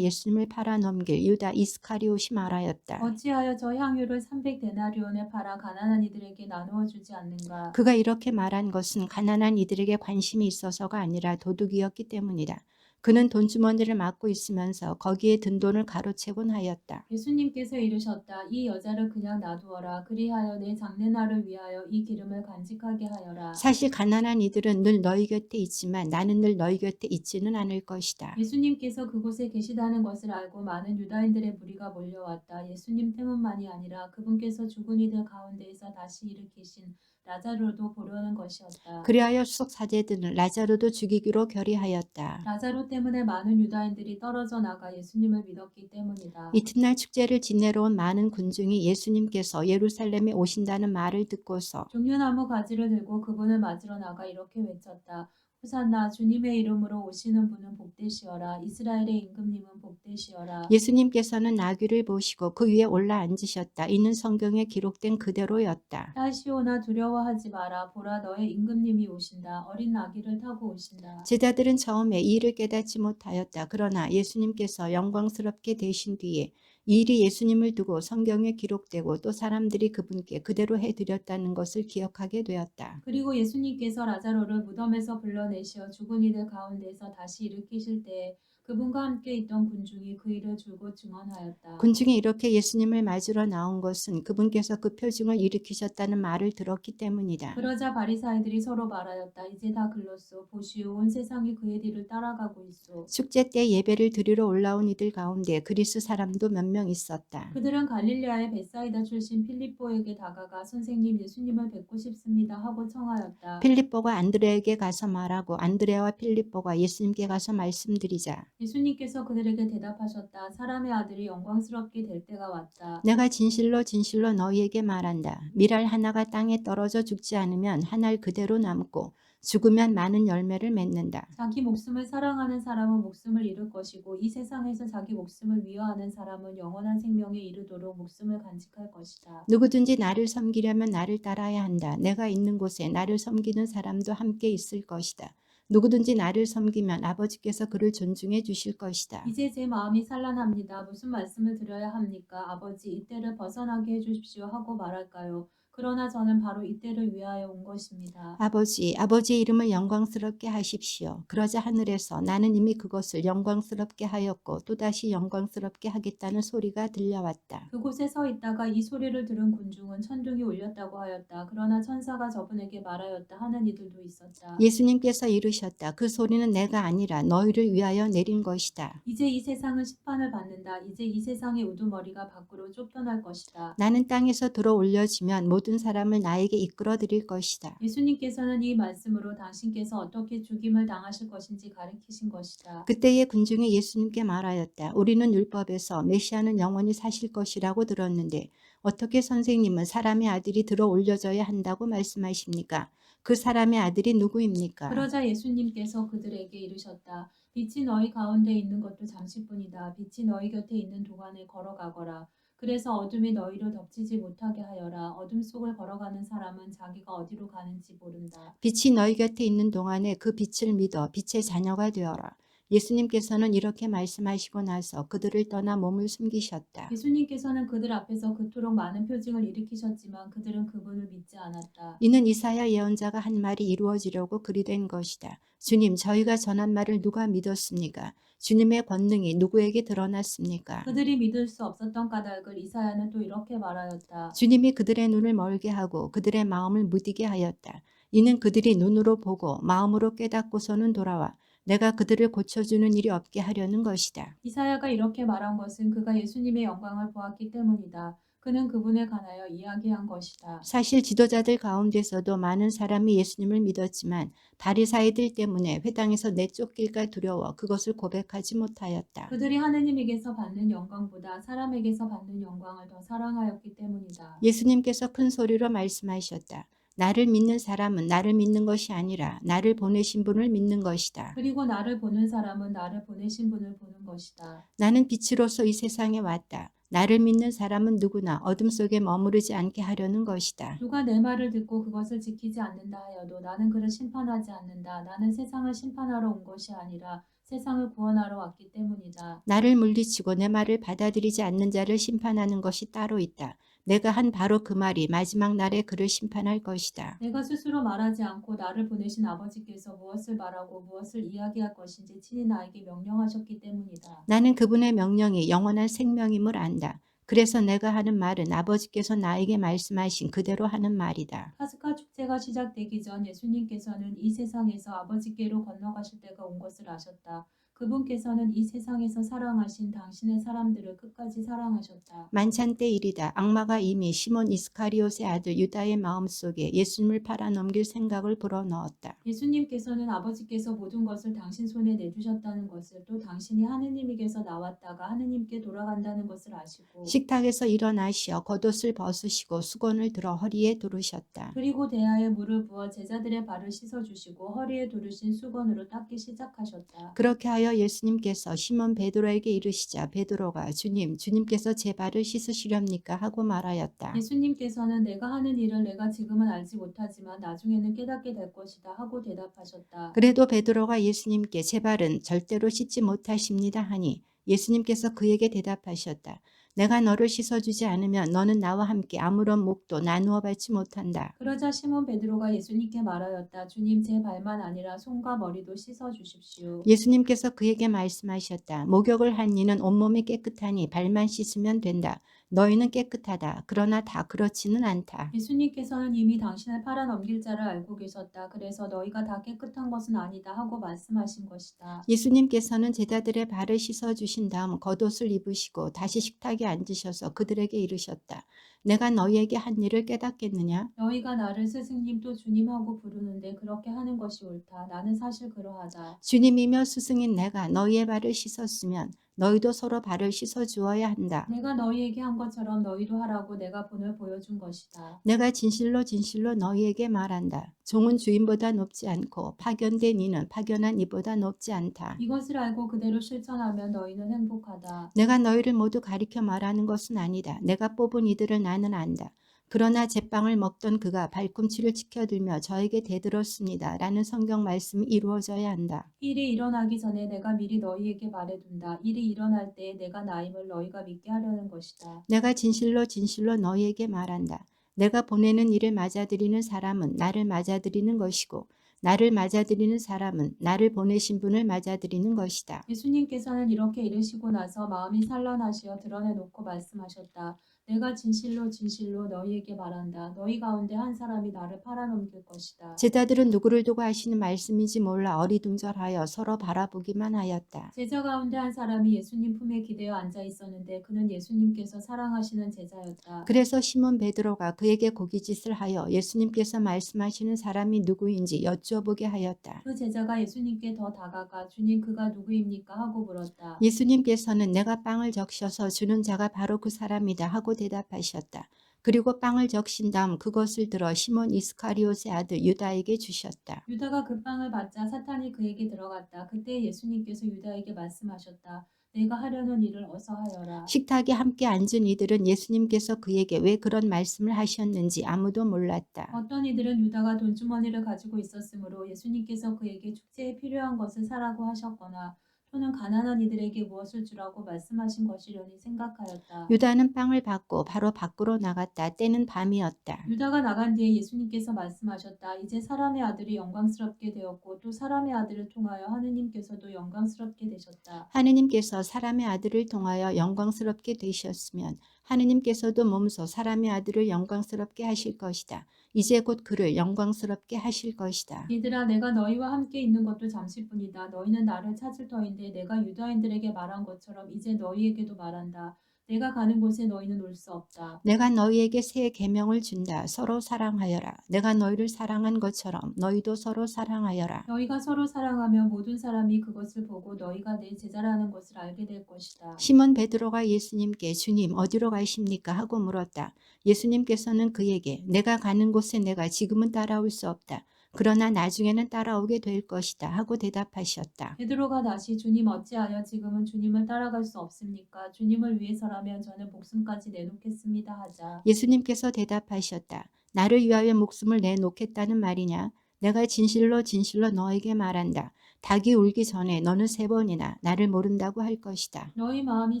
예수님을 팔아넘길 유다 이스카리옷이 말하였다. 어찌하여 저 향유를 300데나리온에 팔아 가난한 이들에게 나누어 주지 않는가? 그가 이렇게 말한 것은 가난한 이들에게 관심이 있어서가 아니라 도둑이었기 때문이다. 그는 돈주머니를 맡고 있으면서 거기에 든 돈을 가로채곤 하였다. 예수님께서 이르셨다. 이 여자를 그냥 놔두어라. 그리하여 내 장례날을 위하여 이 기름을 간직하게 하여라. 사실 가난한 이들은 늘 너희 곁에 있지만 나는 늘 너희 곁에 있지는 않을 것이다. 예수님께서 그곳에 계시다는 것을 알고 많은 유다인들의 무리가 몰려왔다. 예수님 때문만이 아니라 그분께서 죽은 이들 가운데에서 다시 일으키신 라자로도 보려는 것이었다. 그리하여 수석 사제들은 라자로도 죽이기로 결의하였다. 라자로 때문에 많은 유다인들이 떨어져 나가 예수님을 믿었기 때문이다. 이튿날 축제를 지내러 온 많은 군중이 예수님께서 예루살렘에 오신다는 말을 듣고서 종려나무 가지를 들고 그분을 맞으러 나가 이렇게 외쳤다. 호산나 주님의 이름으로 오시는 분은 복되시어라. 이스라엘의 임금님은 복되시어라. 예수님께서는 나귀를 보시고 그 위에 올라 앉으셨다. 이는 성경에 기록된 그대로였다. 딸시오나 두려워하지 마라. 보라 너의 임금님이 오신다. 어린 나귀를 타고 오신다. 제자들은 처음에 이 일을 깨닫지 못하였다. 그러나 예수님께서 영광스럽게 되신 뒤에 이 일이 예수님을 두고 성경에 기록되고 또 사람들이 그분께 그대로 해드렸다는 것을 기억하게 되었다. 그리고 예수님께서 라자로를 무덤에서 불러내시어 죽은 이들 가운데서 다시 일으키실 때에 그분과 함께 있던 군중이 그 일을 줄곧 증언하였다. 군중이 이렇게 예수님을 맞으러 나온 것은 그분께서 그 표징을 일으키셨다는 말을 들었기 때문이다. 그러자 바리사이들이 서로 말하였다. 이제 다 글렀소. 보시오, 온 세상이 그의 뒤를 따라가고 있소. 축제 때 예배를 드리러 올라온 이들 가운데 그리스 사람도 몇 명 있었다. 그들은 갈릴레아의 벳사이다 출신 필립보에게 다가가 선생님 예수님을 뵙고 싶습니다 하고 청하였다. 필립보가 안드레에게 가서 말하고 안드레와 필립보가 예수님께 가서 말씀드리자. 예수님께서 그들에게 대답하셨다. 사람의 아들이 영광스럽게 될 때가 왔다. 내가 진실로 진실로 너희에게 말한다. 밀알 하나가 땅에 떨어져 죽지 않으면 한 알 그대로 남고 죽으면 많은 열매를 맺는다. 자기 목숨을 사랑하는 사람은 목숨을 잃을 것이고 이 세상에서 자기 목숨을 위하하는 사람은 영원한 생명에 이르도록 목숨을 간직할 것이다. 누구든지 나를 섬기려면 나를 따라야 한다. 내가 있는 곳에 나를 섬기는 사람도 함께 있을 것이다. 누구든지 나를 섬기면 아버지께서 그를 존중해 주실 것이다. 이제 제 마음이 산란합니다. 무슨 말씀을 드려야 합니까? 아버지, 이때를 벗어나게 해주십시오 하고 말할까요? 그러나 저는 바로 이때를 위하여 온 것입니다. 아버지의 이름을 영광스럽게 하십시오. 그러자 하늘에서 나는 이미 그것을 영광스럽게 하였고 또다시 영광스럽게 하겠다는 소리가 들려왔다. 그곳에 서 있다가 이 소리를 들은 군중은 천둥이 울렸다고 하였다. 그러나 천사가 저분에게 말하였다 하는 이들도 있었다. 예수님께서 이르셨다. 그 소리는 내가 아니라 너희를 위하여 내린 것이다. 이제 이 세상은 심판을 받는다. 이제 이 세상의 우두머리가 밖으로 쫓겨날 것이다. 나는 땅에서 들어 올려지면 모든 사람을 나에게 이끌어 드릴 것이다. 예수님께서는 이 말씀으로 당신께서 어떻게 죽임을 당하실 것인지 가르치신 것이다. 그때의 군중이 예수님께 말하였다. 우리는 율법에서 메시아는 영원히 사실 것이라고 들었는데 어떻게 선생님은 사람의 아들이 들어 올려져야 한다고 말씀하십니까? 그 사람의 아들이 누구입니까? 그러자 예수님께서 그들에게 이르셨다. 빛이 너희 가운데 있는 것도 잠시뿐이다. 빛이 너희 곁에 있는 동안에 걸어가거라. 그래서 어둠이 너희를 덮치지 못하게 하여라. 어둠 속을 걸어가는 사람은 자기가 어디로 가는지 모른다. 빛이 너희 곁에 있는 동안에 그 빛을 믿어 빛의 자녀가 되어라. 예수님께서는 이렇게 말씀하시고 나서 그들을 떠나 몸을 숨기셨다. 예수님께서는 그들 앞에서 그토록 많은 표징을 일으키셨지만 그들은 그분을 믿지 않았다. 이는 이사야 예언자가 한 말이 이루어지려고 그리 된 것이다. 주님, 저희가 전한 말을 누가 믿었습니까? 주님의 권능이 누구에게 드러났습니까? 그들이 믿을 수 없었던 까닭을 이사야는 또 이렇게 말하였다. 주님이 그들의 눈을 멀게 하고 그들의 마음을 무디게 하였다. 이는 그들이 눈으로 보고 마음으로 깨닫고서는 돌아와 내가 그들을 고쳐주는 일이 없게 하려는 것이다. 이사야가 이렇게 말한 것은 그가 예수님의 영광을 보았기 때문이다. 그는 그분에 관하여 이야기한 것이다. 사실 지도자들 가운데서도 많은 사람이 예수님을 믿었지만 바리사이들 때문에 회당에서 내쫓길까 두려워 그것을 고백하지 못하였다. 그들이 하느님에게서 받는 영광보다 사람에게서 받는 영광을 더 사랑하였기 때문이다. 예수님께서 큰 소리로 말씀하셨다. 나를 믿는 사람은 나를 믿는 것이 아니라 나를 보내신 분을 믿는 것이다. 그리고 나를 보는 사람은 나를 보내신 분을 보는 것이다. 나는 빛으로서 이 세상에 왔다. 나를 믿는 사람은 누구나 어둠 속에 머무르지 않게 하려는 것이다. 누가 내 말을 듣고 그것을 지키지 않는다 하여도 나는 그를 심판하지 않는다. 나는 세상을 심판하러 온 것이 아니라 세상을 구원하러 왔기 때문이다. 나를 물리치고 내 말을 받아들이지 않는 자를 심판하는 것이 따로 있다. 내가 한 바로 그 말이 마지막 날에 그를 심판할 것이다. 내가 스스로 말하지 않고 나를 보내신 아버지께서 무엇을 말하고 무엇을 이야기할 것인지 친히 나에게 명령하셨기 때문이다. 나는 그분의 명령이 영원한 생명임을 안다. 그래서 내가 하는 말은 아버지께서 나에게 말씀하신 그대로 하는 말이다. 파스카 축제가 시작되기 전 예수님께서는 이 세상에서 아버지께로 건너가실 때가 온 것을 아셨다. 그분께서는 이 세상에서 사랑하신 당신의 사람들을 끝까지 사랑하셨다. 만찬 때 일이다. 악마가 이미 시몬 이스카리옷의 아들 유다의 마음속에 예수님을 팔아넘길 생각을 불어넣었다. 예수님께서는 아버지께서 모든 것을 당신 손에 내주셨다는 것을 또 당신이 하느님에게서 나왔다가 하느님께 돌아간다는 것을 아시고 식탁에서 일어나시어 겉옷을 벗으시고 수건을 들어 허리에 두르셨다. 그리고 대야에 물을 부어 제자들의 발을 씻어주시고 허리에 두르신 수건으로 닦기 시작하셨다. 그렇게 하여 예수님께서 시몬 베드로에게 이르시자 베드로가 주님께서 제 발을 씻으시렵니까 하고 말하였다. 예수님께서는 내가 하는 일을 내가 지금은 알지 못하지만 나중에는 깨닫게 될 것이다 하고 대답하셨다. 그래도 베드로가 예수님께 제 발은 절대로 씻지 못하십니다 하니 예수님께서 그에게 대답하셨다. 내가 너를 씻어주지 않으면 너는 나와 함께 아무런 몫도 나누어 받지 못한다. 그러자 시몬 베드로가 예수님께 말하였다. 주님, 제 발만 아니라 손과 머리도 씻어 주십시오. 예수님께서 그에게 말씀하셨다. 목욕을 한 이는 온몸이 깨끗하니 발만 씻으면 된다. 너희는 깨끗하다. 그러나 다 그렇지는 않다. 예수님께서는 이미 당신을 팔아넘길 자를 알고 계셨다. 그래서 너희가 다 깨끗한 것은 아니다 하고 말씀하신 것이다. 예수님께서는 제자들의 발을 씻어주신 다음 겉옷을 입으시고 다시 식탁에 앉으셔서 그들에게 이르셨다. 내가 너희에게 한 일을 깨닫겠느냐? 너희가 나를 스승님 또 주님하고 부르는데 그렇게 하는 것이 옳다. 나는 사실 그러하다. 주님이며 스승인 내가 너희의 발을 씻었으면 너희도 서로 발을 씻어 주어야 한다. 내가 너희에게 한 것처럼 너희도 하라고 내가 본을 보여준 것이다. 내가 진실로 진실로 너희에게 말한다. 종은 주인보다 높지 않고 파견된 이는 파견한 이보다 높지 않다. 이것을 알고 그대로 실천하면 너희는 행복하다. 내가 너희를 모두 가리켜 말하는 것은 아니다. 내가 뽑은 이들을 나는 안다. 그러나 제빵을 먹던 그가 발꿈치를 치켜들며 저에게 대들었습니다. 라는 성경 말씀이 이루어져야 한다. 일이 일어나기 전에 내가 미리 너희에게 말해둔다. 일이 일어날 때에 내가 나임을 너희가 믿게 하려는 것이다. 내가 진실로 진실로 너희에게 말한다. 내가 보내는 이를 맞아들이는 사람은 나를 맞아들이는 것이고 나를 맞아들이는 사람은 나를 보내신 분을 맞아들이는 것이다. 예수님께서는 이렇게 이르시고 나서 마음이 산란하시어 드러내놓고 말씀하셨다. 내가 진실로 진실로 너희에게 말한다. 너희 가운데 한 사람이 나를 팔아넘길 것이다. 제자들은 누구를 두고 하시는 말씀인지 몰라 어리둥절하여 서로 바라보기만 하였다. 제자 가운데 한 사람이 예수님 품에 기대어 앉아 있었는데 그는 예수님께서 사랑하시는 제자였다. 그래서 시몬 베드로가 그에게 고깃짓을 하여 예수님께서 말씀하시는 사람이 누구인지 여쭈어보게 하였다. 그 제자가 예수님께 더 다가가 주님 그가 누구입니까 하고 물었다. 예수님께서는 내가 빵을 적셔서 주는 자가 바로 그 사람이다 하고 대답하셨다. 그리고 빵을 적신 다음 그것을 들어 시몬 이스카리옷의 아들 유다에게 주셨다. 유다가 그 빵을 받자 사탄이 그에게 들어갔다. 그때 예수님께서 유다에게 말씀하셨다. 내가 하려는 일을 어서 하여라. 식탁에 함께 앉은 이들은 예수님께서 그에게 왜 그런 말씀을 하셨는지 아무도 몰랐다. 어떤 이들은 유다가 돈주머니를 가지고 있었으므로 예수님께서 그에게 축제에 필요한 것을 사라고 하셨거나 또는 가난한 이들에게 무엇을 주라고 말씀하신 것이려니 생각하였다. 유다는 빵을 받고 바로 밖으로 나갔다. 때는 밤이었다. 유다가 나간 뒤에 예수님께서 말씀하셨다. 이제 사람의 아들이 영광스럽게 되었고 또 사람의 아들을 통하여 하느님께서도 영광스럽게 되셨다. 하느님께서 사람의 아들을 통하여 영광스럽게 되셨으면 하느님께서도 몸소 사람의 아들을 영광스럽게 하실 것이다. 이제 곧 그를 영광스럽게 하실 것이다. 얘들아 내가 너희와 함께 있는 것도 잠시뿐이다. 너희는 나를 찾을 터인데 내가 유다인들에게 말한 것처럼 이제 너희에게도 말한다. 내가 가는 곳에 너희는 올 수 없다. 내가 너희에게 새 계명을 준다. 서로 사랑하여라. 내가 너희를 사랑한 것처럼 너희도 서로 사랑하여라. 너희가 서로 사랑하면 모든 사람이 그것을 보고 너희가 내 제자라는 것을 알게 될 것이다. 시몬 베드로가 예수님께 주님 어디로 가십니까 하고 물었다. 예수님께서는 그에게 내가 가는 곳에 내가 지금은 따라올 수 없다. 그러나 나중에는 따라오게 될 것이다 하고 대답하셨다. 베드로가 다시 주님 어찌하여 지금은 주님을 따라갈 수 없습니까? 주님을 위해서라면 저는 목숨까지 내놓겠습니다 하자. 예수님께서 대답하셨다. 나를 위하여 목숨을 내놓겠다는 말이냐? 내가 진실로 진실로 너에게 말한다. 닭이 울기 전에 너는 3번이나 나를 모른다고 할 것이다. 너희 마음이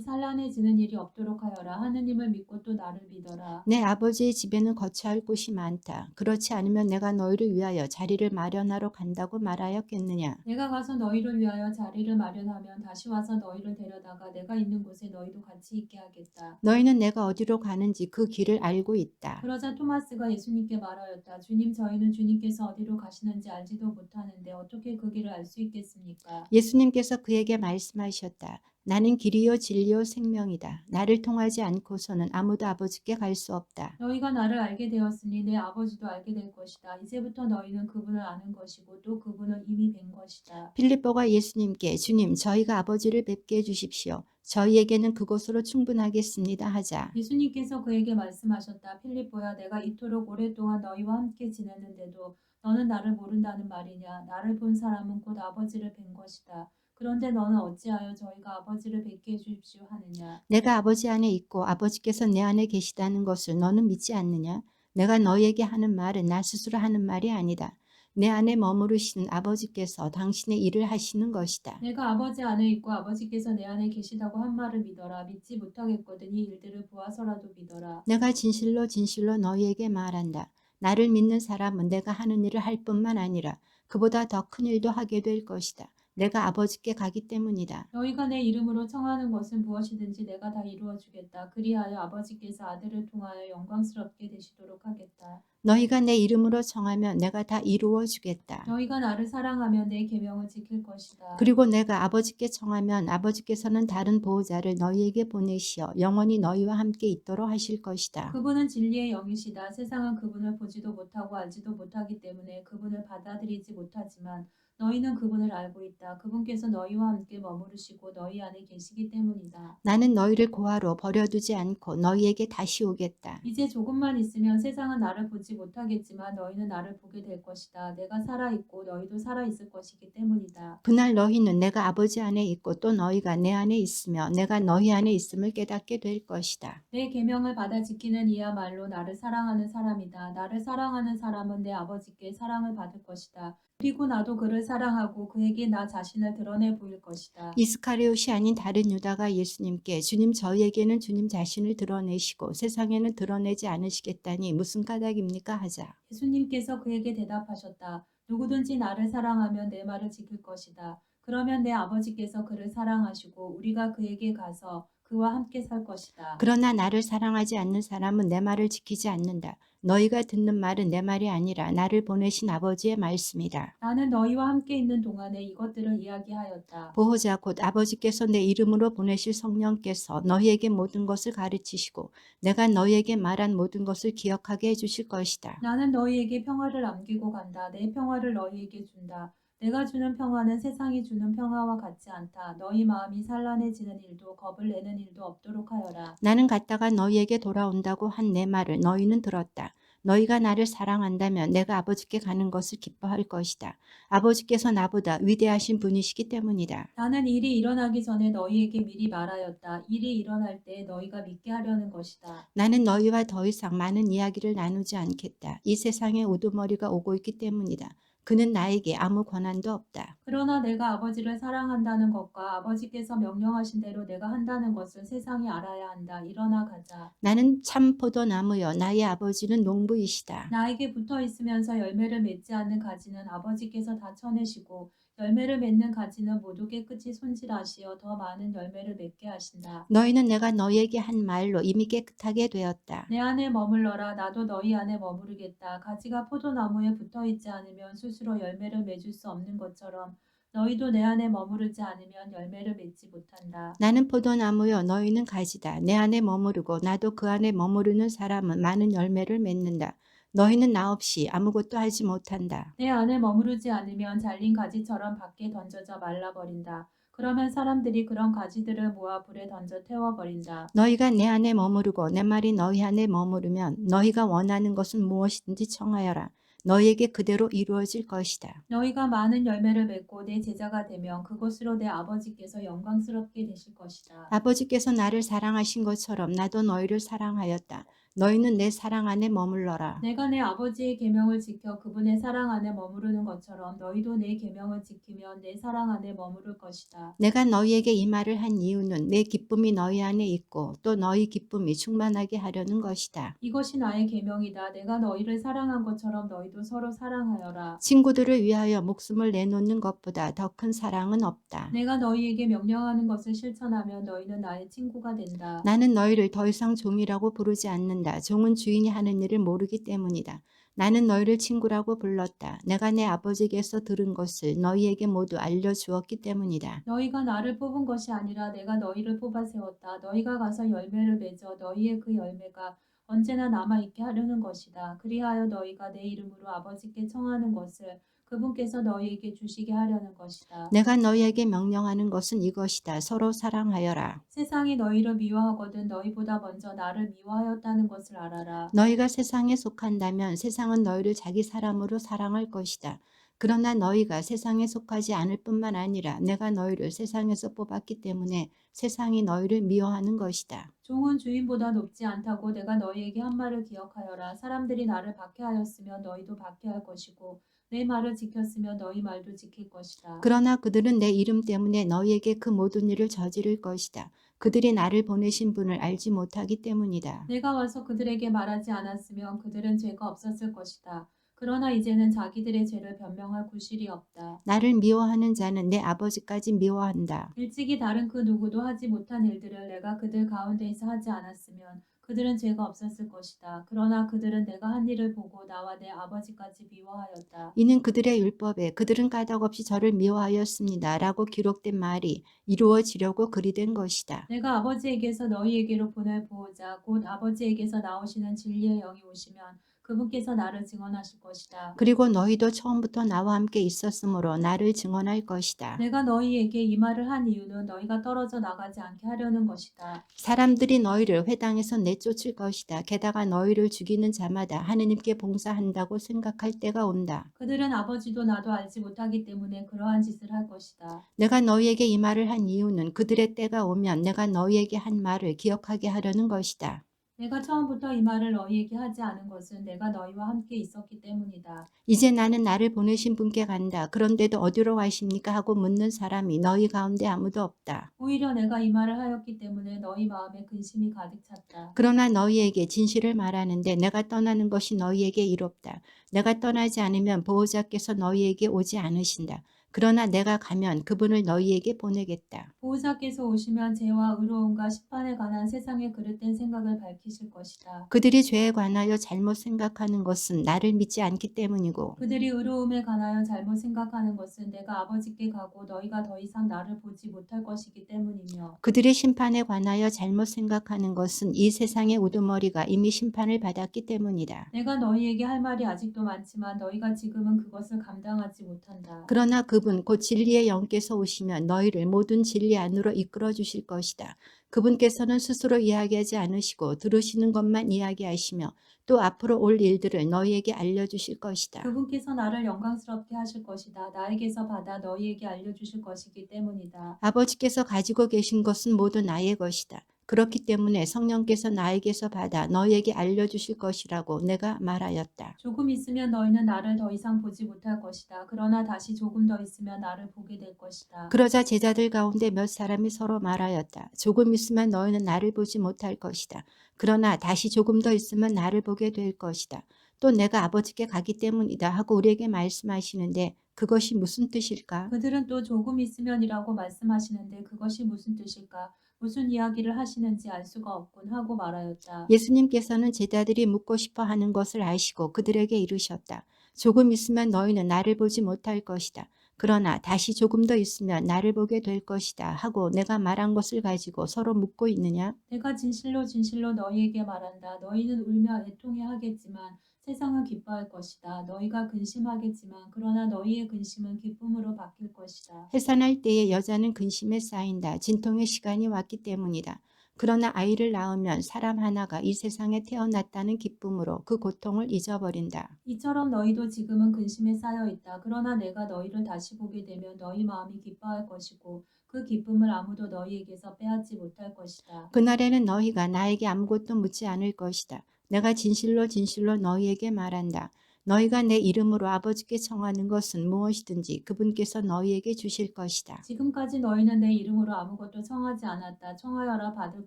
산란해지는 일이 없도록 하여라. 하느님을 믿고 또 나를 믿어라. 내 아버지의 집에는 거처할 곳이 많다. 그렇지 않으면 내가 너희를 위하여 자리를 마련하러 간다고 말하였겠느냐? 내가 가서 너희를 위하여 자리를 마련하면 다시 와서 너희를 데려다가 내가 있는 곳에 너희도 같이 있게 하겠다. 너희는 내가 어디로 가는지 그 길을 알고 있다. 그러자 토마스가 예수님께 말하였다. 주님 저희는 주님께서 어디로 가시는지 알지도 못하는데 어떻게 그 길을 알 수 있겠습니까? 예수님께서 그에게 말씀하셨다. 나는 길이요 진리요 생명이다. 나를 통하지 않고서는 아무도 아버지께 갈 수 없다. 너희가 나를 알게 되었으니 내 아버지도 알게 될 것이다. 이제부터 너희는 그분을 아는 것이고 또 그분을 이미 뵌 것이다. 빌립보가 예수님께 주님 저희가 아버지를 뵙게 해주십시오. 저희에게는 그것으로 충분하겠습니다 하자. 예수님께서 그에게 말씀하셨다. 필립보야 내가 이토록 오랫동안 너희와 함께 지냈는데도 너는 나를 모른다는 말이냐. 나를 본 사람은 곧 아버지를 뵌 것이다. 그런데 너는 어찌하여 저희가 아버지를 뵙게 해주십시오 하느냐. 내가 아버지 안에 있고 아버지께서 내 안에 계시다는 것을 너는 믿지 않느냐? 내가 너희에게 하는 말은 나 스스로 하는 말이 아니다. 내 안에 머무르시는 아버지께서 당신의 일을 하시는 것이다. 내가 아버지 안에 있고 아버지께서 내 안에 계시다고 한 말을 믿어라. 믿지 못하겠거든 이 일들을 보아서라도 믿어라. 내가 진실로 진실로 너희에게 말한다. 나를 믿는 사람은 내가 하는 일을 할 뿐만 아니라 그보다 더 큰 일도 하게 될 것이다. 내가 아버지께 가기 때문이다. 너희가 내 이름으로 청하는 것은 무엇이든지 내가 다 이루어 주겠다. 그리하여 아버지께서 아들을 통하여 영광스럽게 되시도록 하겠다. 너희가 내 이름으로 청하면 내가 다 이루어 주겠다. 너희가 나를 사랑하면 내 계명을 지킬 것이다. 그리고 내가 아버지께 청하면 아버지께서는 다른 보호자를 너희에게 보내시어 영원히 너희와 함께 있도록 하실 것이다. 그분은 진리의 영이시다. 세상은 그분을 보지도 못하고 알지도 못하기 때문에 그분을 받아들이지 못하지만 너희는 그분을 알고 있다. 그분께서 너희와 함께 머무르시고 너희 안에 계시기 때문이다. 나는 너희를 고아로 버려두지 않고 너희에게 다시 오겠다. 이제 조금만 있으면 세상은 나를 보지 못하겠지만 너희는 나를 보게 될 것이다. 내가 살아있고 너희도 살아있을 것이기 때문이다. 그날 너희는 내가 아버지 안에 있고 또 너희가 내 안에 있으며 내가 너희 안에 있음을 깨닫게 될 것이다. 내 계명을 받아 지키는 이야말로 나를 사랑하는 사람이다. 나를 사랑하는 사람은 내 아버지께 사랑을 받을 것이다. 그리고 나도 그를 사랑하고 그에게 나 자신을 드러내 보일 것이다. 이스카리옷이 아닌 다른 유다가 예수님께 주님 저희에게는 주님 자신을 드러내시고 세상에는 드러내지 않으시겠다니 무슨 까닭입니까 하자. 예수님께서 그에게 대답하셨다. 누구든지 나를 사랑하면 내 말을 지킬 것이다. 그러면 내 아버지께서 그를 사랑하시고 우리가 그에게 가서 그와 함께 살 것이다. 그러나 나를 사랑하지 않는 사람은 내 말을 지키지 않는다. 너희가 듣는 말은 내 말이 아니라 나를 보내신 아버지의 말씀이다. 나는 너희와 함께 있는 동안에 이것들을 이야기하였다. 보호자 곧 아버지께서 내 이름으로 보내실 성령께서 너희에게 모든 것을 가르치시고 내가 너희에게 말한 모든 것을 기억하게 해주실 것이다. 나는 너희에게 평화를 남기고 간다. 내 평화를 너희에게 준다. 내가 주는 평화는 세상이 주는 평화와 같지 않다. 너희 마음이 산란해지는 일도 겁을 내는 일도 없도록 하여라. 나는 갔다가 너희에게 돌아온다고 한 내 말을 너희는 들었다. 너희가 나를 사랑한다면 내가 아버지께 가는 것을 기뻐할 것이다. 아버지께서 나보다 위대하신 분이시기 때문이다. 나는 일이 일어나기 전에 너희에게 미리 말하였다. 일이 일어날 때 너희가 믿게 하려는 것이다. 나는 너희와 더 이상 많은 이야기를 나누지 않겠다. 이 세상에 우두머리가 오고 있기 때문이다. 그는 나에게 아무 권한도 없다. 그러나 내가 아버지를 사랑한다는 것과 아버지께서 명령하신 대로 내가 한다는 것을 세상이 알아야 한다. 일어나 가자. 나는 참 포도나무여 나의 아버지는 농부이시다. 나에게 붙어 있으면서 열매를 맺지 않는 가지는 아버지께서 다 쳐내시고 열매를 맺는 가지는 모두 깨끗이 손질하시어 더 많은 열매를 맺게 하신다. 너희는 내가 너희에게 한 말로 이미 깨끗하게 되었다. 내 안에 머물러라. 나도 너희 안에 머무르겠다. 가지가 포도나무에 붙어 있지 않으면 스스로 열매를 맺을 수 없는 것처럼 너희도 내 안에 머무르지 않으면 열매를 맺지 못한다. 나는 포도나무여 너희는 가지다. 내 안에 머무르고 나도 그 안에 머무르는 사람은 많은 열매를 맺는다. 너희는 나 없이 아무것도 하지 못한다. 내 안에 머무르지 않으면 잘린 가지처럼 밖에 던져져 말라버린다. 그러면 사람들이 그런 가지들을 모아 불에 던져 태워버린다. 너희가 내 안에 머무르고 내 말이 너희 안에 머무르면 너희가 원하는 것은 무엇이든지 청하여라. 너희에게 그대로 이루어질 것이다. 너희가 많은 열매를 맺고 내 제자가 되면 그것으로 내 아버지께서 영광스럽게 되실 것이다. 아버지께서 나를 사랑하신 것처럼 나도 너희를 사랑하였다. 너희는 내 사랑 안에 머물러라. 내가 내 아버지의 계명을 지켜 그분의 사랑 안에 머무르는 것처럼 너희도 내 계명을 지키면 내 사랑 안에 머무를 것이다. 내가 너희에게 이 말을 한 이유는 내 기쁨이 너희 안에 있고 또 너희 기쁨이 충만하게 하려는 것이다. 이것이 나의 계명이다. 내가 너희를 사랑한 것처럼 너희도 서로 사랑하여라. 친구들을 위하여 목숨을 내놓는 것보다 더 큰 사랑은 없다. 내가 너희에게 명령하는 것을 실천하면 너희는 나의 친구가 된다. 나는 너희를 더 이상 종이라고 부르지 않는다. 종은 주인이 하는 일을 모르기 때문이다. 나는 너희를 친구라고 불렀다. 내가 내 아버지께서 들은 것을 너희에게 모두 알려주었기 때문이다. 너희가 나를 뽑은 것이 아니라 내가 너희를 뽑아 세웠다. 너희가 가서 열매를 맺어 너희의 그 열매가 언제나 남아있게 하려는 것이다. 그리하여 너희가 내 이름으로 아버지께 청하는 것을 그분께서 너희에게 주시게 하려는 것이다. 내가 너희에게 명령하는 것은 이것이다. 서로 사랑하여라. 세상이 너희를 미워하거든 너희보다 먼저 나를 미워하였다는 것을 알아라. 너희가 세상에 속한다면 세상은 너희를 자기 사람으로 사랑할 것이다. 그러나 너희가 세상에 속하지 않을 뿐만 아니라 내가 너희를 세상에서 뽑았기 때문에 세상이 너희를 미워하는 것이다. 종은 주인보다 높지 않다고 내가 너희에게 한 말을 기억하여라. 사람들이 나를 박해하였으면 너희도 박해할 것이고 내 말을 지켰으면 너희 말도 지킬 것이다. 그러나 그들은 내 이름 때문에 너희에게 그 모든 일을 저지를 것이다. 그들이 나를 보내신 분을 알지 못하기 때문이다. 내가 와서 그들에게 말하지 않았으면 그들은 죄가 없었을 것이다. 그러나 이제는 자기들의 죄를 변명할 구실이 없다. 나를 미워하는 자는 내 아버지까지 미워한다. 일찍이 다른 그 누구도 하지 못한 일들을 내가 그들 가운데에서 하지 않았으면 그들은 죄가 없었을 것이다. 그러나 그들은 내가 한 일을 보고 나와 내 아버지까지 미워하였다. 이는 그들의 율법에 그들은 까닭없이 저를 미워하였습니다. 라고 기록된 말이 이루어지려고 그리 된 것이다. 내가 아버지에게서 너희에게로 보낼 보호자 곧 아버지에게서 나오시는 진리의 영이 오시면 그분께서 나를 증언하실 것이다. 그리고 너희도 처음부터 나와 함께 있었으므로 나를 증언할 것이다. 내가 너희에게 이 말을 한 이유는 너희가 떨어져 나가지 않게 하려는 것이다. 사람들이 너희를 회당에서 내쫓을 것이다. 게다가 너희를 죽이는 자마다 하느님께 봉사한다고 생각할 때가 온다. 그들은 아버지도 나도 알지 못하기 때문에 그러한 짓을 할 것이다. 내가 너희에게 이 말을 한 이유는 그들의 때가 오면 내가 너희에게 한 말을 기억하게 하려는 것이다. 내가 처음부터 이 말을 너희에게 하지 않은 것은 내가 너희와 함께 있었기 때문이다. 이제 나는 나를 보내신 분께 간다. 그런데도 어디로 가십니까? 하고 묻는 사람이 너희 가운데 아무도 없다. 오히려 내가 이 말을 하였기 때문에 너희 마음에 근심이 가득 찼다. 그러나 너희에게 진실을 말하는데 내가 떠나는 것이 너희에게 이롭다. 내가 떠나지 않으면 보호자께서 너희에게 오지 않으신다. 그러나 내가 가면 그분을 너희에게 보내겠다. 보호자께서 오시면 죄와 의로움과 심판에 관한 세상의 그릇된 생각을 밝히실 것이다. 그들이 죄에 관하여 잘못 생각하는 것은 나를 믿지 않기 때문이고 그들이 의로움에 관하여 잘못 생각하는 것은 내가 아버지께 가고 너희가 더 이상 나를 보지 못할 것이기 때문이며 그들의 심판에 관하여 잘못 생각하는 것은 이 세상의 우두머리가 이미 심판을 받았기 때문이다. 내가 너희에게 할 말이 아직도 많지만 너희가 지금은 그것을 감당하지 못한다. 그러나 그분 곧 진리의 영께서 오시면 너희를 모든 진리 안으로 이끌어 주실 것이다. 그분께서는 스스로 이야기하지 않으시고 들으시는 것만 이야기하시며 또 앞으로 올 일들을 너희에게 알려주실 것이다. 그분께서 나를 영광스럽게 하실 것이다. 나에게서 받아 너희에게 알려주실 것이기 때문이다. 아버지께서 가지고 계신 것은 모두 나의 것이다. 그렇기 때문에 성령께서 나에게서 받아 너희에게 알려주실 것이라고 내가 말하였다. 조금 있으면 너희는 나를 더 이상 보지 못할 것이다. 그러나 다시 조금 더 있으면 나를 보게 될 것이다. 그러자 제자들 가운데 몇 사람이 서로 말하였다. 조금 있으면 너희는 나를 보지 못할 것이다. 그러나 다시 조금 더 있으면 나를 보게 될 것이다. 또 내가 아버지께 가기 때문이다 하고 우리에게 말씀하시는데 그것이 무슨 뜻일까? 그들은 또 조금 있으면이라고 말씀하시는데 그것이 무슨 뜻일까? 무슨 이야기를 하시는지 알 수가 없군 하고 말하였다. 예수님께서는 제자들이 묻고 싶어 하는 것을 아시고 그들에게 이르셨다. 조금 있으면 너희는 나를 보지 못할 것이다. 그러나 다시 조금 더 있으면 나를 보게 될 것이다 하고 내가 말한 것을 가지고 서로 묻고 있느냐? 내가 진실로 진실로 너희에게 말한다. 너희는 울며 애통해 하겠지만 세상은 기뻐할 것이다. 너희가 근심하겠지만 그러나 너희의 근심은 기쁨으로 바뀔 것이다. 해산할 때에 여자는 근심에 쌓인다. 진통의 시간이 왔기 때문이다. 그러나 아이를 낳으면 사람 하나가 이 세상에 태어났다는 기쁨으로 그 고통을 잊어버린다. 이처럼 너희도 지금은 근심에 쌓여 있다. 그러나 내가 너희를 다시 보게 되면 너희 마음이 기뻐할 것이고 그 기쁨을 아무도 너희에게서 빼앗지 못할 것이다. 그날에는 너희가 나에게 아무것도 묻지 않을 것이다. 내가 진실로 진실로 너희에게 말한다. 너희가 내 이름으로 아버지께 청하는 것은 무엇이든지 그분께서 너희에게 주실 것이다. 지금까지 너희는 내 이름으로 아무것도 청하지 않았다. 청하여라 받을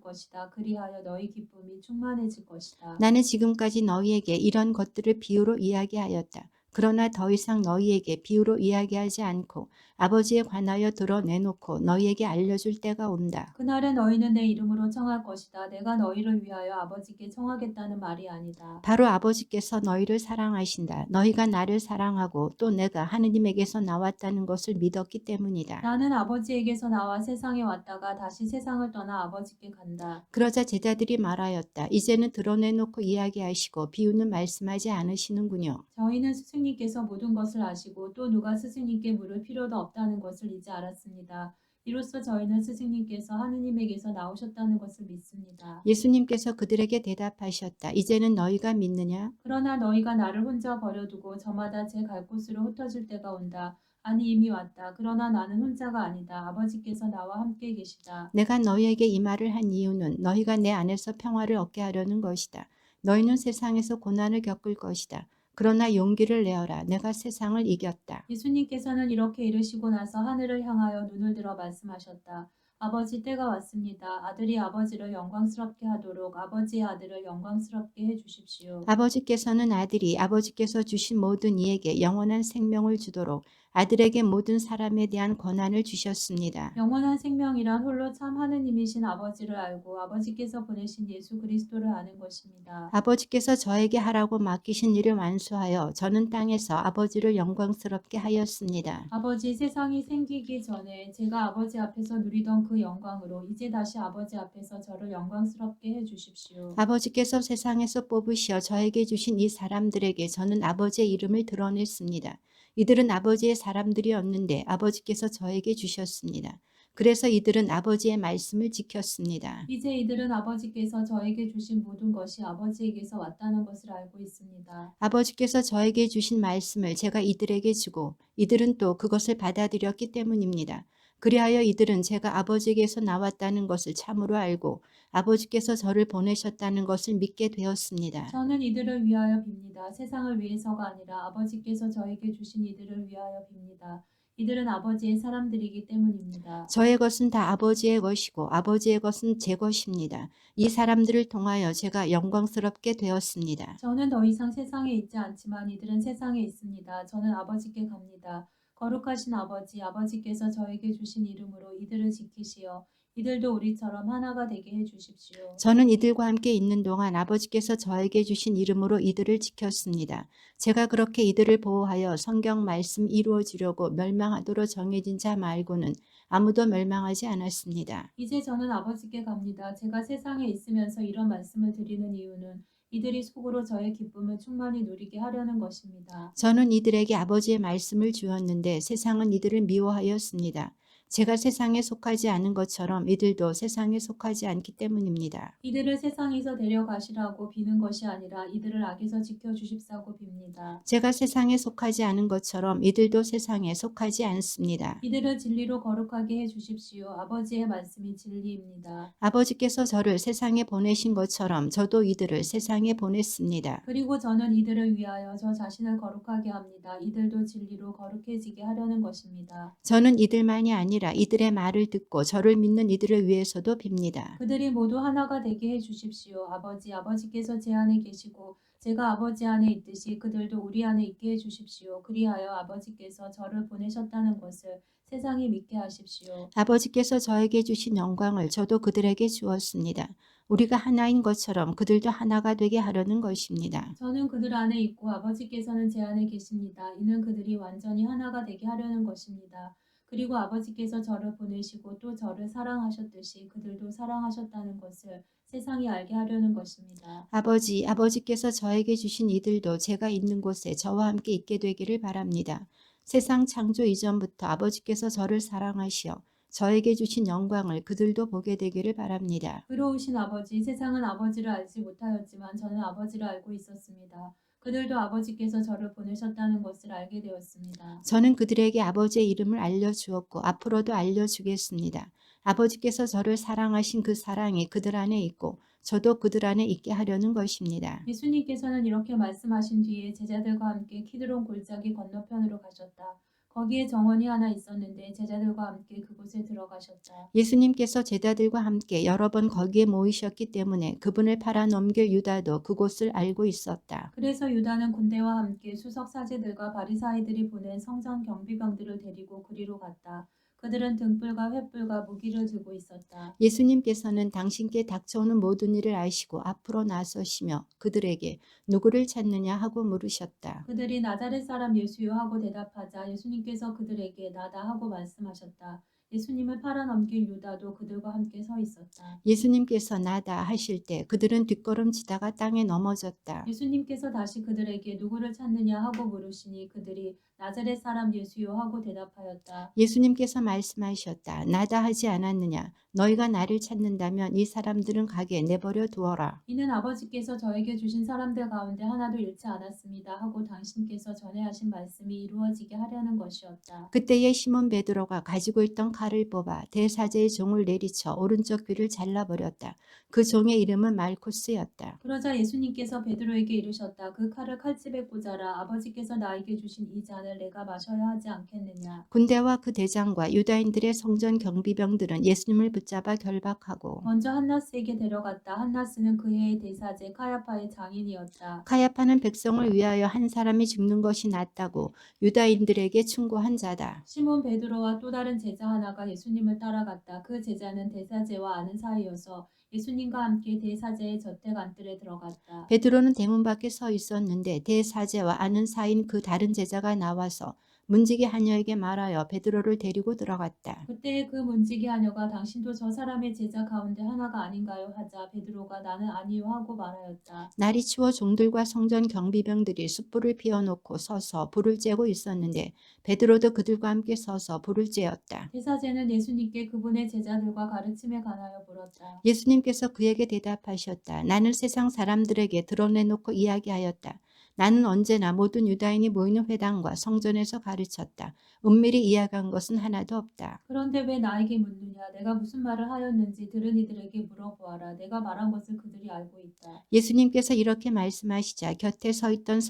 것이다. 그리하여 너희 기쁨이 충만해질 것이다. 나는 지금까지 너희에게 이런 것들을 비유로 이야기하였다. 그러나 더 이상 너희에게 비유로 이야기하지 않고 아버지에 관하여 드러내놓고 너희에게 알려줄 때가 온다. 그날에 너희는 내 이름으로 청할 것이다. 내가 너희를 위하여 아버지께 청하겠다는 말이 아니다. 바로 아버지께서 너희를 사랑하신다. 너희가 나를 사랑하고 또 내가 하느님에게서 나왔다는 것을 믿었기 때문이다. 나는 아버지에게서 나와 세상에 왔다가 다시 세상을 떠나 아버지께 간다. 그러자 제자들이 말하였다. 이제는 드러내놓고 이야기하시고 비유는 말씀하지 않으시는군요. 저희는 스승님께서 모든 것을 아시고 또 누가 스승님께 물을 필요도 없다는 것을 이제 알았습니다. 이로써 저희는 스승님께서 하느님에게서 나오셨다는 것을 믿습니다. 예수님께서 그들에게 대답하셨다. 이제는 너희가 믿느냐? 그러나 너희가 나를 혼자 버려두고 저마다 제 갈 곳으로 흩어질 때가 온다. 아니 이미 왔다. 그러나 나는 혼자가 아니다. 아버지께서 나와 함께 계시다. 내가 너희에게 이 말을 한 이유는 너희가 내 안에서 평화를 얻게 하려는 것이다. 너희는 세상에서 고난을 겪을 것이다. 그러나 용기를 내어라. 내가 세상을 이겼다. 예수님께서는 이렇게 이르시고 나서 하늘을 향하여 눈을 들어 말씀하셨다. 아버지, 때가 왔습니다. 아들이 아버지를 영광스럽게 하도록 아버지의 아들을 영광스럽게 해 주십시오. 아버지께서는 아들이 아버지께서 주신 모든 이에게 영원한 생명을 주도록 아들에게 모든 사람에 대한 권한을 주셨습니다. 영원한 생명이란 홀로 참 하느님이신 아버지를 알고 아버지께서 보내신 예수 그리스도를 아는 것입니다. 아버지께서 저에게 하라고 맡기신 일을 완수하여 저는 땅에서 아버지를 영광스럽게 하였습니다. 아버지, 세상이 생기기 전에 제가 아버지 앞에서 누리던 그 영광으로 이제 다시 아버지 앞에서 저를 영광스럽게 해 주십시오. 아버지께서 세상에서 뽑으시어 저에게 주신 이 사람들에게 저는 아버지의 이름을 드러냈습니다. 이들은 아버지의 사람들이었는데 아버지께서 저에게 주셨습니다. 그래서 이들은 아버지의 말씀을 지켰습니다. 이제 이들은 아버지께서 저에게 주신 모든 것이 아버지에게서 왔다는 것을 알고 있습니다. 아버지께서 저에게 주신 말씀을 제가 이들에게 주고 이들은 또 그것을 받아들였기 때문입니다. 그리하여 이들은 제가 아버지에게서 나왔다는 것을 참으로 알고 아버지께서 저를 보내셨다는 것을 믿게 되었습니다. 저는 이들을 위하여 빕니다. 세상을 위해서가 아니라 아버지께서 저에게 주신 이들을 위하여 빕니다. 이들은 아버지의 사람들이기 때문입니다. 저의 것은 다 아버지의 것이고 아버지의 것은 제 것입니다. 이 사람들을 통하여 제가 영광스럽게 되었습니다. 저는 더 이상 세상에 있지 않지만 이들은 세상에 있습니다. 저는 아버지께 갑니다. 거룩하신 아버지, 아버지께서 저에게 주신 이름으로 이들을 지키시어 이들도 우리처럼 하나가 되게 해 주십시오. 저는 이들과 함께 있는 동안 아버지께서 저에게 주신 이름으로 이들을 지켰습니다. 제가 그렇게 이들을 보호하여 성경 말씀 이루어지려고 멸망하도록 정해진 자 말고는 아무도 멸망하지 않았습니다. 이제 저는 아버지께 갑니다. 제가 세상에 있으면서 이런 말씀을 드리는 이유는 이들이 속으로 저의 기쁨을 충만히 누리게 하려는 것입니다. 저는 이들에게 아버지의 말씀을 주었는데 세상은 이들을 미워하였습니다. 제가 세상에 속하지 않은 것처럼 이들도 세상에 속하지 않기 때문입니다. 이들을 세상에서 데려가시라고 비는 것이 아니라 이들을 악에서 지켜주십사고 빕니다. 제가 세상에 속하지 않은 것처럼 이들도 세상에 속하지 않습니다. 이들을 진리로 거룩하게 해 주십시오. 아버지의 말씀이 진리입니다. 아버지께서 저를 세상에 보내신 것처럼 저도 이들을 세상에 보냈습니다. 그리고 저는 이들을 위하여 저 자신을 거룩하게 합니다. 이들도 진리로 거룩해지게 하려는 것입니다. 저는 이들만이 아니라 이들의 말을 듣고 저를 믿는 이들을 위해서도 빕니다. 그들이 모두 하나가 되게 해 주십시오. 아버지, 아버지께서 제 안에 계시고 제가 아버지 안에 있듯이 그들도 우리 안에 있게 해 주십시오. 그리하여 아버지께서 저를 보내셨다는 것을 세상이 믿게 하십시오. 아버지께서 저에게 주신 영광을 저도 그들에게 주었습니다. 우리가 하나인 것처럼 그들도 하나가 되게 하려는 것입니다. 저는 그들 안에 있고 아버지께서는 제 안에 계십니다. 이는 그들이 완전히 하나가 되게 하려는 것입니다. 그리고 아버지께서 저를 보내시고 또 저를 사랑하셨듯이 그들도 사랑하셨다는 것을 세상이 알게 하려는 것입니다. 아버지께서 저에게 주신 이들도 제가 있는 곳에 저와 함께 있게 되기를 바랍니다. 세상 창조 이전부터 아버지께서 저를 사랑하시어 저에게 주신 영광을 그들도 보게 되기를 바랍니다. 의로우신 아버지, 세상은 아버지를 알지 못하였지만 저는 아버지를 알고 있었습니다. 그들도 아버지께서 저를 보내셨다는 것을 알게 되었습니다. 저는 그들에게 아버지의 이름을 알려주었고 앞으로도 알려주겠습니다. 아버지께서 저를 사랑하신 그 사랑이 그들 안에 있고 저도 그들 안에 있게 하려는 것입니다. 예수님께서는 이렇게 말씀하신 뒤에 제자들과 함께 키드론 골짜기 건너편으로 가셨다. 거기에 정원이 하나 있었는데 제자들과 함께 그곳에 들어가셨다. 예수님께서 제자들과 함께 여러 번 거기에 모이셨기 때문에 그분을 팔아넘길 유다도 그곳을 알고 있었다. 그래서 유다는 군대와 함께 수석 사제들과 바리사이들이 보낸 성전 경비병들을 데리고 그리로 갔다. 그들은 등불과 횃불과 무기를 들고 있었다. 예수님께서는 당신께 닥쳐오는 모든 일을 아시고 앞으로 나서시며 그들에게 누구를 찾느냐 하고 물으셨다. 그들이 나자렛 사람 예수요 하고 대답하자 예수님께서 그들에게 나다 하고 말씀하셨다. 예수님을 팔아넘길 유다도 그들과 함께 서 있었다. 예수님께서 나다 하실 때 그들은 뒷걸음치다가 땅에 넘어졌다. 예수님께서 다시 그들에게 누구를 찾느냐 하고 물으시니 그들이 나자렛 사람 예수요 하고 대답하였다. 예수님께서 말씀하셨다. 나다 하지 않았느냐? 너희가 나를 찾는다면 이 사람들은 가게 내버려 두어라. 이는 아버지께서 저에게 주신 사람들 가운데 하나도 잃지 않았습니다 하고 당신께서 전에 하신 말씀이 이루어지게 하려는 것이었다. 그때에 시몬 베드로가 가지고 있던 칼을 뽑아 대사제의 종을 내리쳐 오른쪽 귀를 잘라버렸다. 그 종의 이름은 말코스였다. 그러자 예수님께서 베드로에게 이르셨다. 그 칼을 칼집에 꽂아라. 아버지께서 나에게 주신 이 잔을 내가 마셔야 하지 않겠느냐. 군대와 그 대장과 유다인들의 성전 경비병들은 예수님을 붙잡아 결박하고 먼저 한나스에게 데려갔다. 한나스는 그 해의 대사제 카야파의 장인이었다. 카야파는 백성을 위하여 한 사람이 죽는 것이 낫다고 유다인들에게 충고한 자다. 시몬 베드로와 또 다른 제자 하나가 예수님을 따라갔다. 그 제자는 대사제와 아는 사이여서 예수님과 함께 대사제의 저택 안뜰에 들어갔다. 베드로는 대문 밖에 서 있었는데 대사제와 아는 사이인 그 다른 제자가 나와서 문지기 하녀에게 말하여 베드로를 데리고 들어갔다. 그때 그 문지기 하녀가 당신도 저 사람의 제자 가운데 하나가 아닌가요? 하자 베드로가 나는 아니요 하고 말하였다. 날이 추워 종들과 성전 경비병들이 숯불을 피워놓고 서서 불을 쬐고 있었는데 베드로도 그들과 함께 서서 불을 쬐었다. 대사제는 예수님께 그분의 제자들과 가르침에 관하여 물었다. 예수님께서 그에게 대답하셨다. 나는 세상 사람들에게 드러내놓고 이야기하였다. 나는 언제나 모든 유다인이 모이는 회당과 성전에서 가르쳤다. 은밀히 이야기한 것은 하나도 없다. 그런데 왜 나에게 묻느냐? 내가 무슨 말을 하였는지 들은 이들에게 물어보아라. 내가 말한 것을 그들이 알고 있다. 예수님께서 이렇게 말씀하시자 곁에 서 있던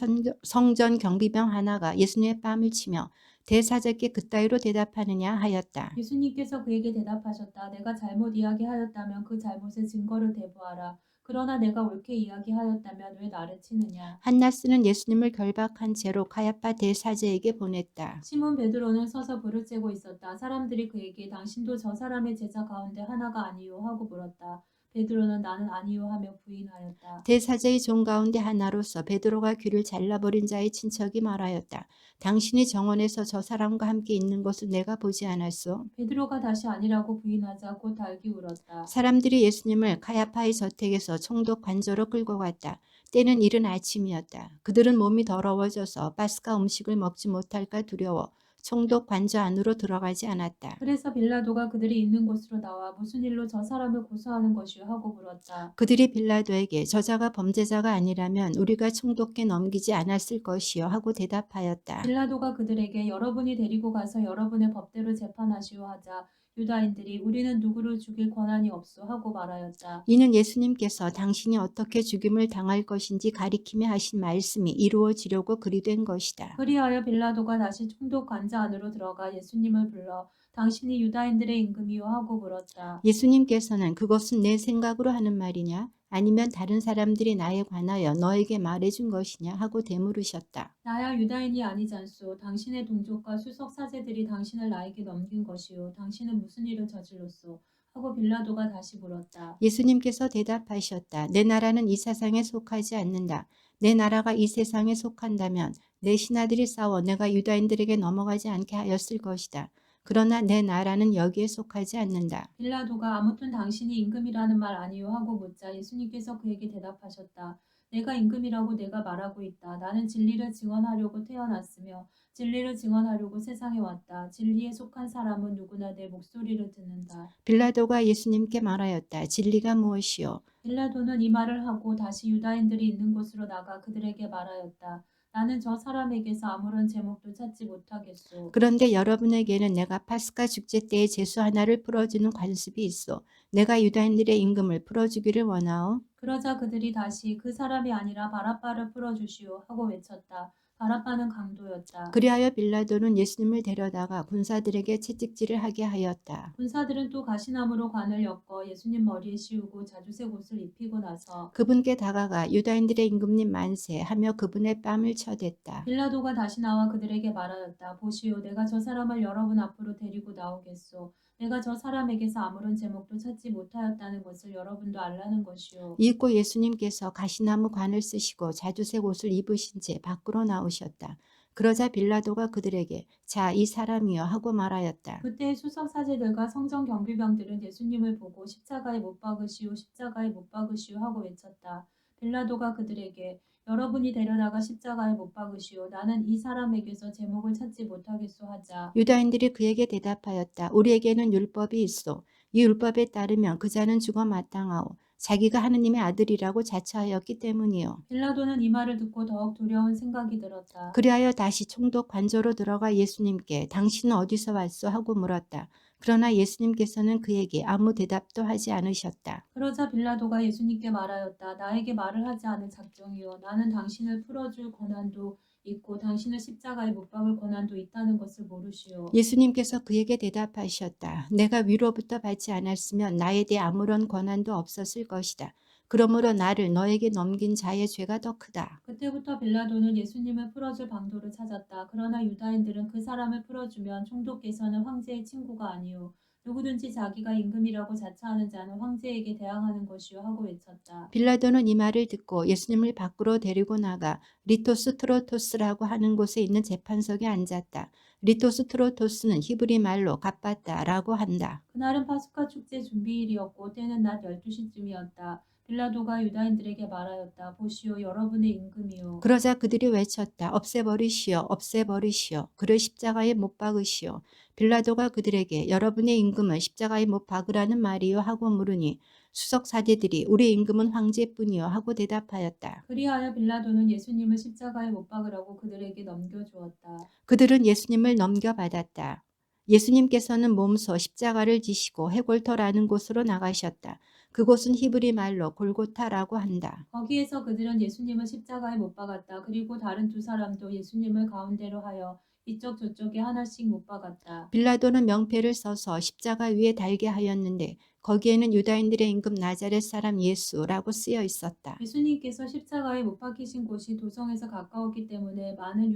성전 경비병 하나가 예수님의 뺨을 치며 대사제께 그따위로 대답하느냐 하였다. 예수님께서 그에게 대답하셨다. 내가 잘못 이야기하였다면 그 잘못의 증거를 대보아라. 그러나 내가 옳게 이야기하였다면 왜 나를 치느냐? 한나스는 예수님을 결박한 채로 카야파 대사제에게 보냈다. 시몬 베드로는 서서 불을 쬐고 있었다. 사람들이 그에게 당신도 저 사람의 제자 가운데 하나가 아니요 하고 물었다. 베드로는 나는 아니요 하며 부인하였다. 대사제의 종 가운데 하나로서 베드로가 귀를 잘라버린 자의 친척이 말하였다. 당신이 정원에서 저 사람과 함께 있는 것을 내가 보지 않았소. 베드로가 다시 아니라고 부인하자 곧 달기 울었다. 사람들이 예수님을 카야파의 저택에서 총독 관저로 끌고 갔다. 때는 이른 아침이었다. 그들은 몸이 더러워져서 파스카 음식을 먹지 못할까 두려워 총독 관저 안으로 들어가지 않았다. 그래서 빌라도가 그들이 있는 곳으로 나와 무슨 일로 저 사람을 고소하는 것이오 하고 물었다. 그들이 빌라도에게 저자가 범죄자가 아니라면 우리가 총독께 넘기지 않았을 것이요 하고 대답하였다. 빌라도가 그들에게 여러분이 데리고 가서 여러분의 법대로 재판하시오 하자 유다인들이 우리는 누구를 죽일 권한이 없소 하고 말하였다. 이는 예수님께서 당신이 어떻게 죽임을 당할 것인지 가리키며 하신 말씀이 이루어지려고 그리 된 것이다. 그리하여 빌라도가 다시 총독 관자 안으로 들어가 예수님을 불러 당신이 유다인들의 임금이요 하고 물었다. 예수님께서는 그것은 내 생각으로 하는 말이냐? 아니면 다른 사람들이 나에 관하여 너에게 말해준 것이냐? 하고 되물으셨다. 나야 유다인이 아니잖소. 당신의 동족과 수석 사제들이 당신을 나에게 넘긴 것이요. 당신은 무슨 일을 저질렀소? 하고 빌라도가 다시 물었다. 예수님께서 대답하셨다. 내 나라는 이 세상에 속하지 않는다. 내 나라가 이 세상에 속한다면 내 신하들이 싸워 내가 유다인들에게 넘어가지 않게 하였을 것이다. 그러나 내 나라는 여기에 속하지 않는다. 빌라도가 아무튼 당신이 임금이라는 말 아니요 하고 묻자 예수님께서 그에게 대답하셨다. 내가 임금이라고 내가 말하고 있다. 나는 진리를 증언하려고 태어났으며 진리를 증언하려고 세상에 왔다. 진리에 속한 사람은 누구나 내 목소리를 듣는다. 빌라도가 예수님께 말하였다. 진리가 무엇이요? 빌라도는 이 말을 하고 다시 유다인들이 있는 곳으로 나가 그들에게 말하였다. 나는 저 사람에게서 아무런 제목도 찾지 못하겠소. 그런데 여러분에게는 내가 파스카 축제 때에 제수 하나를 풀어주는 관습이 있어. 내가 유다인들의 임금을 풀어주기를 원하오. 그러자 그들이 다시 그 사람이 아니라 바라바를 풀어주시오 하고 외쳤다. 바라바는 강도였다. 그리하여 빌라도는 예수님을 데려다가 군사들에게 채찍질을 하게 하였다. 군사들은 또 가시나무로 관을 엮어 예수님 머리에 씌우고 자주색 옷을 입히고 나서 그분께 다가가 유다인들의 임금님 만세 하며 그분의 뺨을 쳐댔다. 빌라도가 다시 나와 그들에게 말하였다. 보시오, 내가 저 사람을 여러분 앞으로 데리고 나오겠소. 내가 저 사람에게서 아무런 제목도 찾지 못하였다는 것을 여러분도 알라는 것이오. 이윽고 예수님께서 가시나무 관을 쓰시고 자주색 옷을 입으신 채 밖으로 나오셨다. 그러자 빌라도가 그들에게 자, 이 사람이여 하고 말하였다. 그때 수석 사제들과 성전 경비병들은 예수님을 보고 십자가에 못 박으시오, 십자가에 못 박으시오 하고 외쳤다. 빌라도가 그들에게 여러분이 데려다가 십자가에 못 박으시오. 나는 이 사람에게서 제목을 찾지 못하겠소 하자. 유다인들이 그에게 대답하였다. 우리에게는 율법이 있어. 이 율법에 따르면 그 자는 죽어 마땅하오. 자기가 하느님의 아들이라고 자처하였기 때문이요. 빌라도는 이 말을 듣고 더욱 두려운 생각이 들었다. 그리하여 다시 총독 관저로 들어가 예수님께 당신은 어디서 왔소 하고 물었다. 그러나 예수님께서는 그에게 아무 대답도 하지 않으셨다. 그러자 빌라도가 예수님께 말하였다. 나에게 말을 하지 않을 작정이요. 나는 당신을 풀어줄 권한도 있고 당신을 십자가에 못 박을 권한도 있다는 것을 모르시오. 예수님께서 그에게 대답하셨다. 내가 위로부터 받지 않았으면 나에 대해 아무런 권한도 없었을 것이다. 그러므로 나를 너에게 넘긴 자의 죄가 더 크다. 그때부터 빌라도는 예수님을 풀어줄 방도를 찾았다. 그러나 유다인들은 그 사람을 풀어주면 총독께서는 황제의 친구가 아니오. 누구든지 자기가 임금이라고 자처하는 자는 황제에게 대항하는 것이요 하고 외쳤다. 빌라도는 이 말을 듣고 예수님을 밖으로 데리고 나가 리토스트로토스라고 하는 곳에 있는 재판석에 앉았다. 리토스트로토스는 히브리 말로 갑바다라고 한다. 그날은 파스카 축제 준비일이었고 때는 낮 12시쯤이었다. 빌라도가 유다인들에게 말하였다. 보시오, 여러분의 임금이요. 그러자 그들이 외쳤다. 없애버리시오. 없애버리시오. 그를 십자가에 못 박으시오. 빌라도가 그들에게 여러분의 임금을 십자가에 못 박으라는 말이요 하고 물으니 수석 사제들이 우리 임금은 황제뿐이요 하고 대답하였다. 그리하여 빌라도는 예수님을 십자가에 못 박으라고 그들에게 넘겨주었다. 그들은 예수님을 넘겨받았다. 예수님께서는 몸소 십자가를 지시고 해골터라는 곳으로 나가셨다. 그곳은 히브리 말로 골고타라고 한다. 거기에서 그들은 예수님을 십자가에 못 박았다. 그리고 다른 두 사람도 예수님을 가운데로 하여 이쪽 저쪽에 하나씩 못 박았다. 빌라도는 명패를 써서 십자가 위에 달게 하였는데 거기에는 유다인들의 임금 나자렛 사람 예수라고 쓰여 있었다. 예수님께서 십자가에 못 박히신 곳이 도성에서 가까웠기 때문에 많은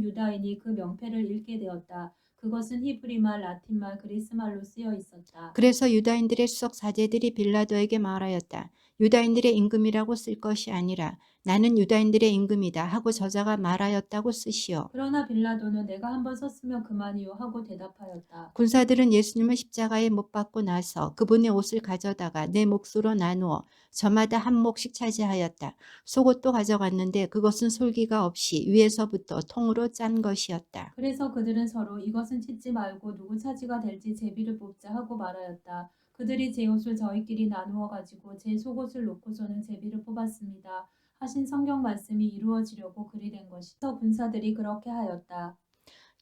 유다인이 그 명패를 읽게 되었다. 그것은 히브리말, 라틴말, 그리스말로 쓰여 있었다. 그래서 유다인들의 수석 사제들이 빌라도에게 말하였다. 유다인들의 임금이라고 쓸 것이 아니라 나는 유다인들의 임금이다 하고 저자가 말하였다고 쓰시오. 그러나 빌라도는 내가 한번 썼으면 그만이요 하고 대답하였다. 군사들은 예수님을 십자가에 못 박고 나서 그분의 옷을 가져다가 네 몫으로 나누어 저마다 한 몫씩 차지하였다. 속옷도 가져갔는데 그것은 솔기가 없이 위에서부터 통으로 짠 것이었다. 그래서 그들은 서로 이것은 찢지 말고 누구 차지가 될지 제비를 뽑자 하고 말하였다. 그들이 제 옷을 저희끼리 나누어 가지고 제 속옷을 놓고서는 제비를 뽑았습니다. 하신 성경 말씀이 이루어지려고 그리 된 것이서 군사들이 그렇게 하였다.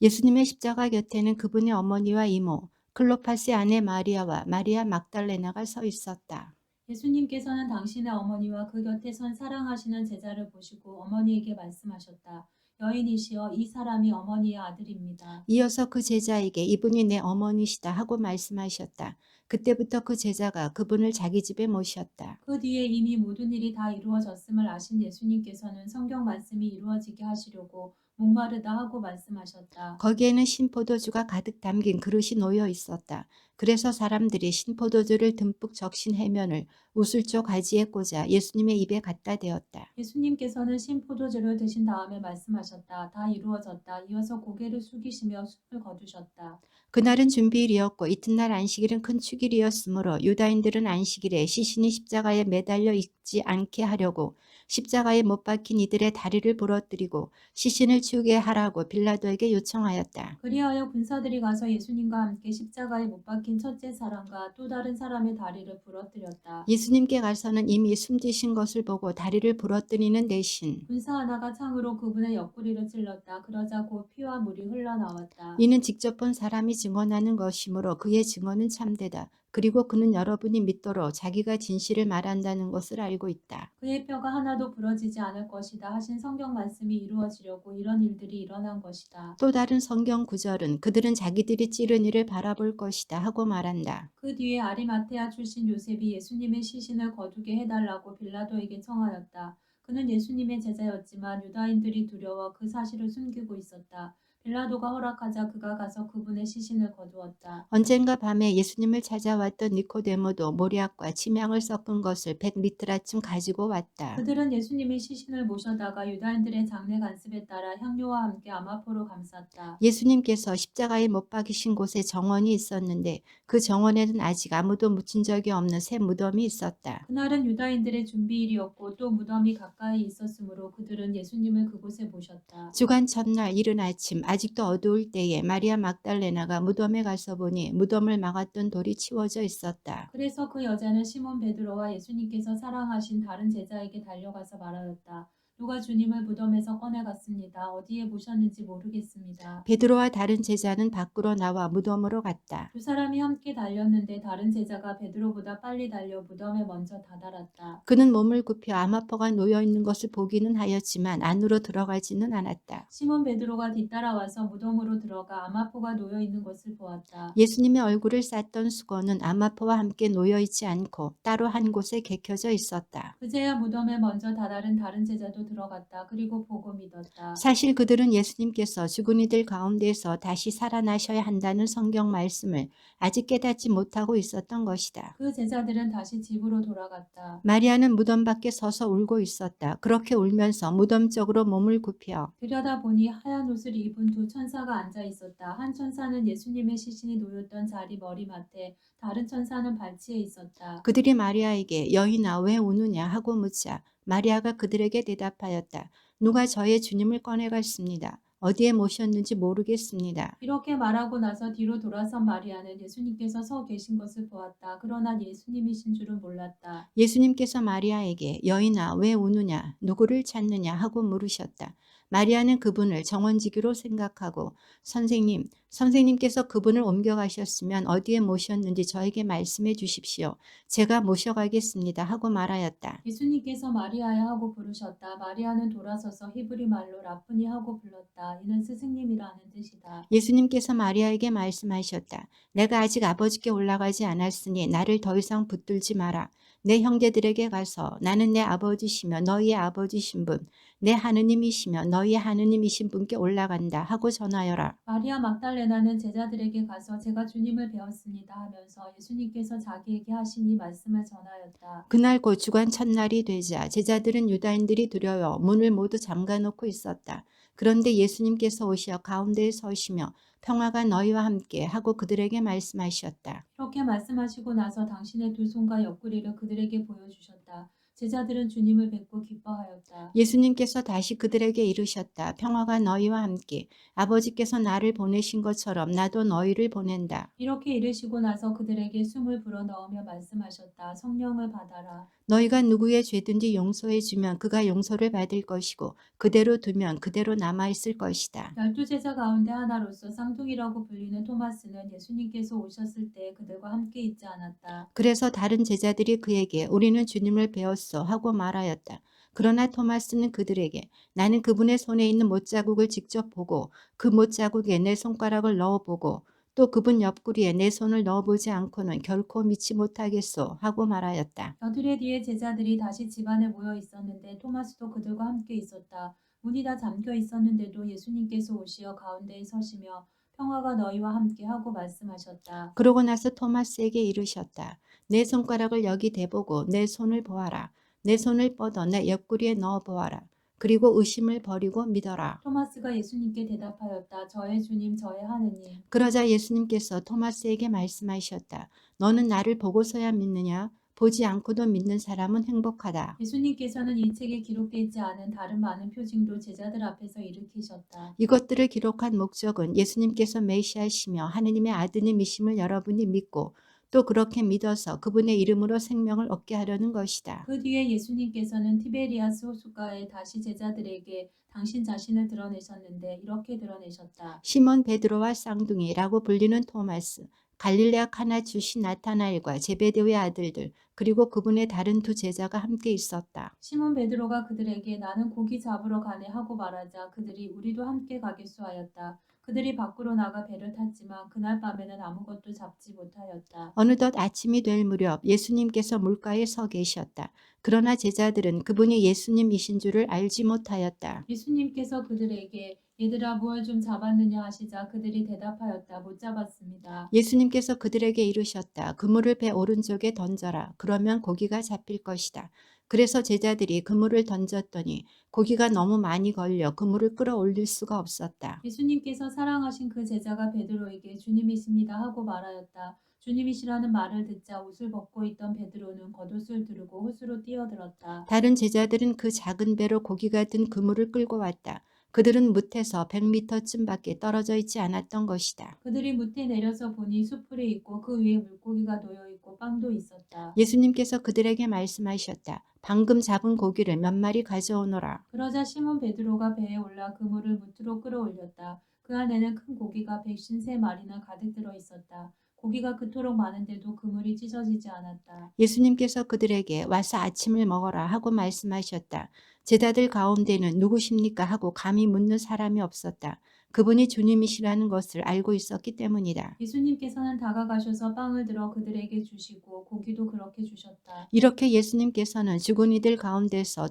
예수님의 십자가 곁에는 그분의 어머니와 이모, 클로파스의 아내 마리아와 마리아 막달레나가 서 있었다. 예수님께서는 당신의 어머니와 그 곁에 선 사랑하시는 제자를 보시고 어머니에게 말씀하셨다. 여인이시여, 이 사람이 어머니의 아들입니다. 이어서 그 제자에게 이분이 내 어머니시다 하고 말씀하셨다. 그때부터 그 제자가 그분을 자기 집에 모셨다. 그 뒤에 이미 모든 일이 다 이루어졌음을 아신 예수님께서는 성경 말씀이 이루어지게 하시려고 목마르다 하고 말씀하셨다. 거기에는 신포도주가 가득 담긴 그릇이 놓여 있었다. 그래서 사람들이 신포도주를 듬뿍 적신 해면을 우슬조 가지에 꽂아 예수님의 입에 갖다 대었다. 예수님께서는 신포도주를 드신 다음에 말씀하셨다. 다 이루어졌다. 이어서 고개를 숙이시며 숨을 거두셨다. 그날은 준비일이었고 이튿날 안식일은 큰 축일이었으므로 유다인들은 안식일에 시신이 십자가에 매달려 있지 않게 하려고 십자가에 못 박힌 이들의 다리를 부러뜨리고 시신을 치우게 하라고 빌라도에게 요청하였다. 그리하여 군사들이 가서 예수님과 함께 십자가에 못 박힌 첫째 사람과 또 다른 사람의 다리를 부러뜨렸다. 예수님께 가서는 이미 숨지신 것을 보고 다리를 부러뜨리는 대신 군사 하나가 창으로 그분의 옆구리를 찔렀다. 그러자 곧 피와 물이 흘러나왔다. 이는 직접 본 사람이 증언하는 것이므로 그의 증언은 참되다. 그리고 그는 여러분이 믿도록 자기가 진실을 말한다는 것을 알고 있다. 그의 뼈가 하나도 부러지지 않을 것이다 하신 성경 말씀이 이루어지려고 이런 일들이 일어난 것이다. 또 다른 성경 구절은 그들은 자기들이 찌른 이를 바라볼 것이다 하고 말한다. 그 뒤에 아리마테아 출신 요셉이 예수님의 시신을 거두게 해달라고 빌라도에게 청하였다. 그는 예수님의 제자였지만 유다인들이 두려워 그 사실을 숨기고 있었다. 빌라도가 허락하자 그가 가서 그분의 시신을 거두었다. 언젠가 밤에 예수님을 찾아왔던 니코데모도 모략과 침향을 섞은 것을 100리트라쯤 가지고 왔다. 그들은 예수님의 시신을 모셔다가 유다인들의 장례 관습에 따라 향료와 함께 아마포로 감쌌다. 예수님께서 십자가에 못 박이신 곳에 정원이 있었는데 그 정원에는 아직 아무도 묻힌 적이 없는 새 무덤이 있었다. 그날은 유다인들의 준비일이었고 또 무덤이 가까이 있었으므로 그들은 예수님을 그곳에 모셨다. 주간 첫날 이른 아침 아직도 어두울 때에 마리아 막달레나가 무덤에 가서 보니 무덤을 막았던 돌이 치워져 있었다. 그래서 그 여자는 시몬 베드로와 예수님께서 사랑하신 다른 제자에게 달려가서 말하였다. 누가 주님을 무덤에서 꺼내갔습니다. 어디에 모셨는지 모르겠습니다. 베드로와 다른 제자는 밖으로 나와 무덤으로 갔다. 두 사람이 함께 달렸는데 다른 제자가 베드로보다 빨리 달려 무덤에 먼저 다다랐다. 그는 몸을 굽혀 암아포가 놓여 있는 것을 보기는 하였지만 안으로 들어가지는 않았다. 시몬 베드로가 뒤따라와서 무덤으로 들어가 암아포가 놓여 있는 것을 보았다. 예수님의 얼굴을 쌌던 수건은 암아포와 함께 놓여 있지 않고 따로 한 곳에 개켜져 있었다. 그제야 무덤에 먼저 다다른 다른 제자도 들어갔다. 그리고 보고 믿었다. 사실 그들은 예수님께서 죽은 이들 가운데서 다시 살아나셔야 한다는 성경 말씀을 아직 깨닫지 못하고 있었던 것이다. 그 제자들은 다시 집으로 돌아갔다. 마리아는 무덤 밖에 서서 울고 있었다. 그렇게 울면서 무덤 쪽으로 몸을 굽혀 들여다보니 하얀 옷을 입은 두 천사가 앉아 있었다. 한 천사는 예수님의 시신이 놓였던 자리 머리맡에, 다른 천사는 발치에 있었다. 그들이 마리아에게 여인아 왜 우느냐 하고 묻자 마리아가 그들에게 대답하였다. 누가 저의 주님을 꺼내갔습니다. 어디에 모셨는지 모르겠습니다. 이렇게 말하고 나서 뒤로 돌아선 마리아는 예수님께서 서 계신 것을 보았다. 그러나 예수님이신 줄은 몰랐다. 예수님께서 마리아에게 여인아 왜 우느냐 누구를 찾느냐 하고 물으셨다. 마리아는 그분을 정원지기로 생각하고 선생님께서 그분을 옮겨가셨으면 어디에 모셨는지 저에게 말씀해 주십시오. 제가 모셔가겠습니다 하고 말하였다. 예수님께서 마리아야 하고 부르셨다. 마리아는 돌아서서 히브리 말로 라프니 하고 불렀다. 이는 스승님이라는 뜻이다. 예수님께서 마리아에게 말씀하셨다. 내가 아직 아버지께 올라가지 않았으니 나를 더 이상 붙들지 마라. 내 형제들에게 가서 나는 내 아버지시며 너희의 아버지신 분, 내 하느님이시며 너희의 하느님이신 분께 올라간다 하고 전하여라. 마리아 막달레나는 제자들에게 가서 제가 주님을 배웠습니다 하면서 예수님께서 자기에게 하신 이 말씀을 전하였다. 그날 곧 주간 첫날이 되자 제자들은 유다인들이 두려워 문을 모두 잠가놓고 있었다. 그런데 예수님께서 오셔 가운데에 서시며 평화가 너희와 함께 하고 그들에게 말씀하셨다. 이렇게 말씀하시고 나서 당신의 두 손과 옆구리를 그들에게 보여주셨다. 제자들은 주님을 뵙고 기뻐하였다. 예수님께서 다시 그들에게 이르셨다. 평화가 너희와 함께 아버지께서 나를 보내신 것처럼 나도 너희를 보낸다. 이렇게 이르시고 나서 그들에게 숨을 불어넣으며 말씀하셨다. 성령을 받아라. 너희가 누구의 죄든지 용서해 주면 그가 용서를 받을 것이고 그대로 두면 그대로 남아있을 것이다. 12제자 가운데 하나로서 쌍둥이라고 불리는 토마스는 예수님께서 오셨을 때 그들과 함께 있지 않았다. 그래서 다른 제자들이 그에게 우리는 주님을 배웠어 하고 말하였다. 그러나 토마스는 그들에게 나는 그분의 손에 있는 못자국을 직접 보고 그 못자국에 내 손가락을 넣어보고 또 그분 옆구리에 내 손을 넣어보지 않고는 결코 믿지 못하겠소 하고 말하였다. 여드레 뒤에 제자들이 다시 집안에 모여 있었는데 토마스도 그들과 함께 있었다. 문이 다 잠겨 있었는데도 예수님께서 오시어 가운데에 서시며 평화가 너희와 함께 하고 말씀하셨다. 그러고 나서 토마스에게 이르셨다. 내 손가락을 여기 대보고 내 손을 보아라. 내 손을 뻗어 내 옆구리에 넣어 보아라. 그리고 의심을 버리고 믿어라. 토마스가 예수님께 대답하였다. 저의 주님, 저의 하느님. 그러자 예수님께서 토마스에게 말씀하셨다. 너는 나를 보고서야 믿느냐? 보지 않고도 믿는 사람은 행복하다. 예수님께서는 이 책에 기록되어 있지 않은 다른 많은 표징도 제자들 앞에서 일으키셨다. 이것들을 기록한 목적은 예수님께서 메시아시며 하느님의 아드님이심을 여러분이 믿고 또 그렇게 믿어서 그분의 이름으로 생명을 얻게 하려는 것이다. 그 뒤에 예수님께서는 티베리아스 호숫가에 다시 제자들에게 당신 자신을 드러내셨는데 이렇게 드러내셨다. 시몬 베드로와 쌍둥이라고 불리는 토마스, 갈릴레아 카나 출신 나타나엘과 제베데오의 아들들, 그리고 그분의 다른 두 제자가 함께 있었다. 시몬 베드로가 그들에게 나는 고기 잡으러 가네 하고 말하자 그들이 우리도 함께 가겠소 하였다. 그들이 밖으로 나가 배를 탔지만 그날 밤에는 아무것도 잡지 못하였다. 어느덧 아침이 될 무렵 예수님께서 물가에 서 계셨다. 그러나 제자들은 그분이 예수님이신 줄을 알지 못하였다. 예수님께서 그들에게 얘들아 무얼 좀 잡았느냐 하시자 그들이 대답하였다. 못 잡았습니다. 예수님께서 그들에게 이르셨다. 그물을 배 오른쪽에 던져라. 그러면 고기가 잡힐 것이다. 그래서 제자들이 그물을 던졌더니 고기가 너무 많이 걸려 그물을 끌어올릴 수가 없었다. 예수님께서 사랑하신 그 제자가 베드로에게 주님이십니다 하고 말하였다. 주님이시라는 말을 듣자 옷을 벗고 있던 베드로는 겉옷을 두르고 호수로 뛰어들었다. 다른 제자들은 그 작은 배로 고기가 든 그물을 끌고 왔다. 그들은 뭇에서 100미터쯤밖에 떨어져 있지 않았던 것이다. 그들이 무태 내려서 보니 숯불이 있고 그 위에 물고기가 놓여 있고 빵도 있었다. 예수님께서 그들에게 말씀하셨다. 방금 잡은 고기를 몇 마리 가져오너라. 그러자 시몬 베드로가 배에 올라 그물을 무트로 끌어올렸다. 그 안에는 큰 고기가 153마리나 가득 들어 있었다. 고기가 그토록 많은데도 그물이 찢어지지 않았다. 예수님께서 그들에게 와서 아침을 먹어라 하고 말씀하셨다. 제자들 가운데는 누구십니까 하고 감히 묻는 사람이 없었다. 그분이 주님이시라는 것을 알고 있었기 때문이다. 예수님께서는 다가가셔서 빵을 들어 그들에게 주시고 고기도 그렇게 주셨다. 이렇게 예수님께서는 죽은 이들 가운데서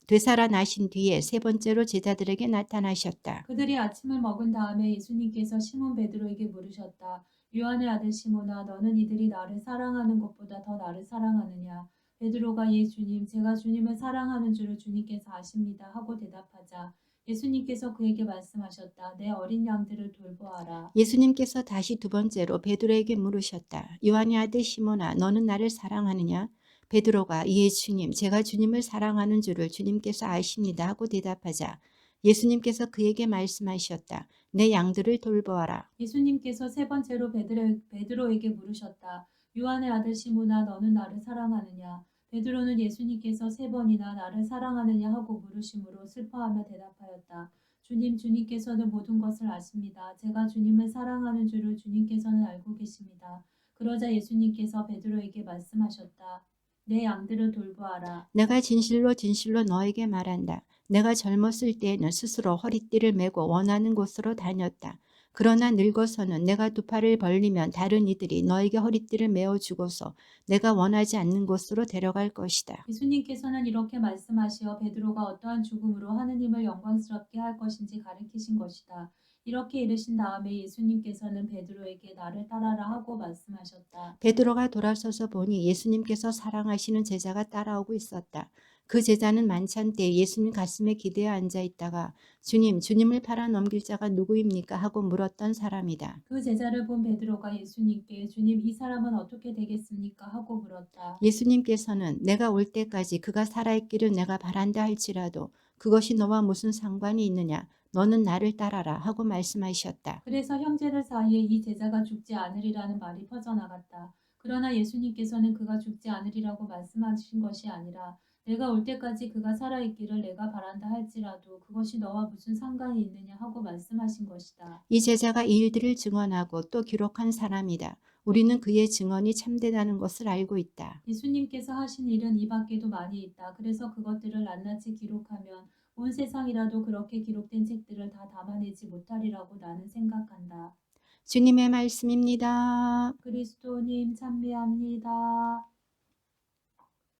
되살아나신 뒤에 세 번째로 제자들에게 나타나셨다. 그들이 아침을 먹은 다음에 예수님께서 시몬 베드로에게 물으셨다. 요한의 아들 시몬아, 너는 이들이 나를 사랑하는 것보다 더 나를 사랑하느냐? 베드로가 예 주님, 제가 주님을 사랑하는 줄을 주님께서 아십니다 하고 대답하자 예수님께서 그에게 말씀하셨다. 내 어린 양들을 돌보아라. 예수님께서 다시 두 번째로 베드로에게 물으셨다. 요한의 아들 시몬아, 너는 나를 사랑하느냐? 베드로가 예 주님, 제가 주님을 사랑하는 줄을 주님께서 아십니다 하고 대답하자 예수님께서 그에게 말씀하셨다. 내 양들을 돌보아라. 예수님께서 세 번째로 베드로에게 물으셨다. 요한의 아들 시몬아, 너는 나를 사랑하느냐? 베드로는 예수님께서 세 번이나 나를 사랑하느냐 하고 물으심으로 슬퍼하며 대답하였다. 주님, 주님께서는 모든 것을 아십니다. 제가 주님을 사랑하는 줄을 주님께서는 알고 계십니다. 그러자 예수님께서 베드로에게 말씀하셨다. 내 양들을 돌보아라. 내가 진실로 진실로 너에게 말한다. 내가 젊었을 때에는 스스로 허리띠를 메고 원하는 곳으로 다녔다. 그러나 늙어서는 내가 두 팔을 벌리면 다른 이들이 너에게 허리띠를 메어 주고서 내가 원하지 않는 곳으로 데려갈 것이다. 예수님께서는 이렇게 말씀하시어 베드로가 어떠한 죽음으로 하느님을 영광스럽게 할 것인지 가르치신 것이다. 이렇게 이르신 다음에 예수님께서는 베드로에게 나를 따라라 하고 말씀하셨다. 베드로가 돌아서서 보니 예수님께서 사랑하시는 제자가 따라오고 있었다. 그 제자는 만찬 때 예수님 가슴에 기대어 앉아 있다가 주님, 주님을 팔아 넘길 자가 누구입니까? 하고 물었던 사람이다. 그 제자를 본 베드로가 예수님께 주님 이 사람은 어떻게 되겠습니까? 하고 물었다. 예수님께서는 내가 올 때까지 그가 살아있기를 내가 바란다 할지라도 그것이 너와 무슨 상관이 있느냐? 너는 나를 따라라 하고 말씀하셨다. 그래서 형제들 사이에 이 제자가 죽지 않으리라는 말이 퍼져나갔다. 그러나 예수님께서는 그가 죽지 않으리라고 말씀하신 것이 아니라 내가 올 때까지 그가 살아있기를 내가 바란다 할지라도 그것이 너와 무슨 상관이 있느냐 하고 말씀하신 것이다. 이 제자가 이 일들을 증언하고 또 기록한 사람이다. 우리는 그의 증언이 참되다는 것을 알고 있다. 예수님께서 하신 일은 이 밖에도 많이 있다. 그래서 그것들을 낱낱이 기록하면 온 세상이라도 그렇게 기록된 책들을 다 담아내지 못하리라고 나는 생각한다. 주님의 말씀입니다. 그리스도님 참배합니다.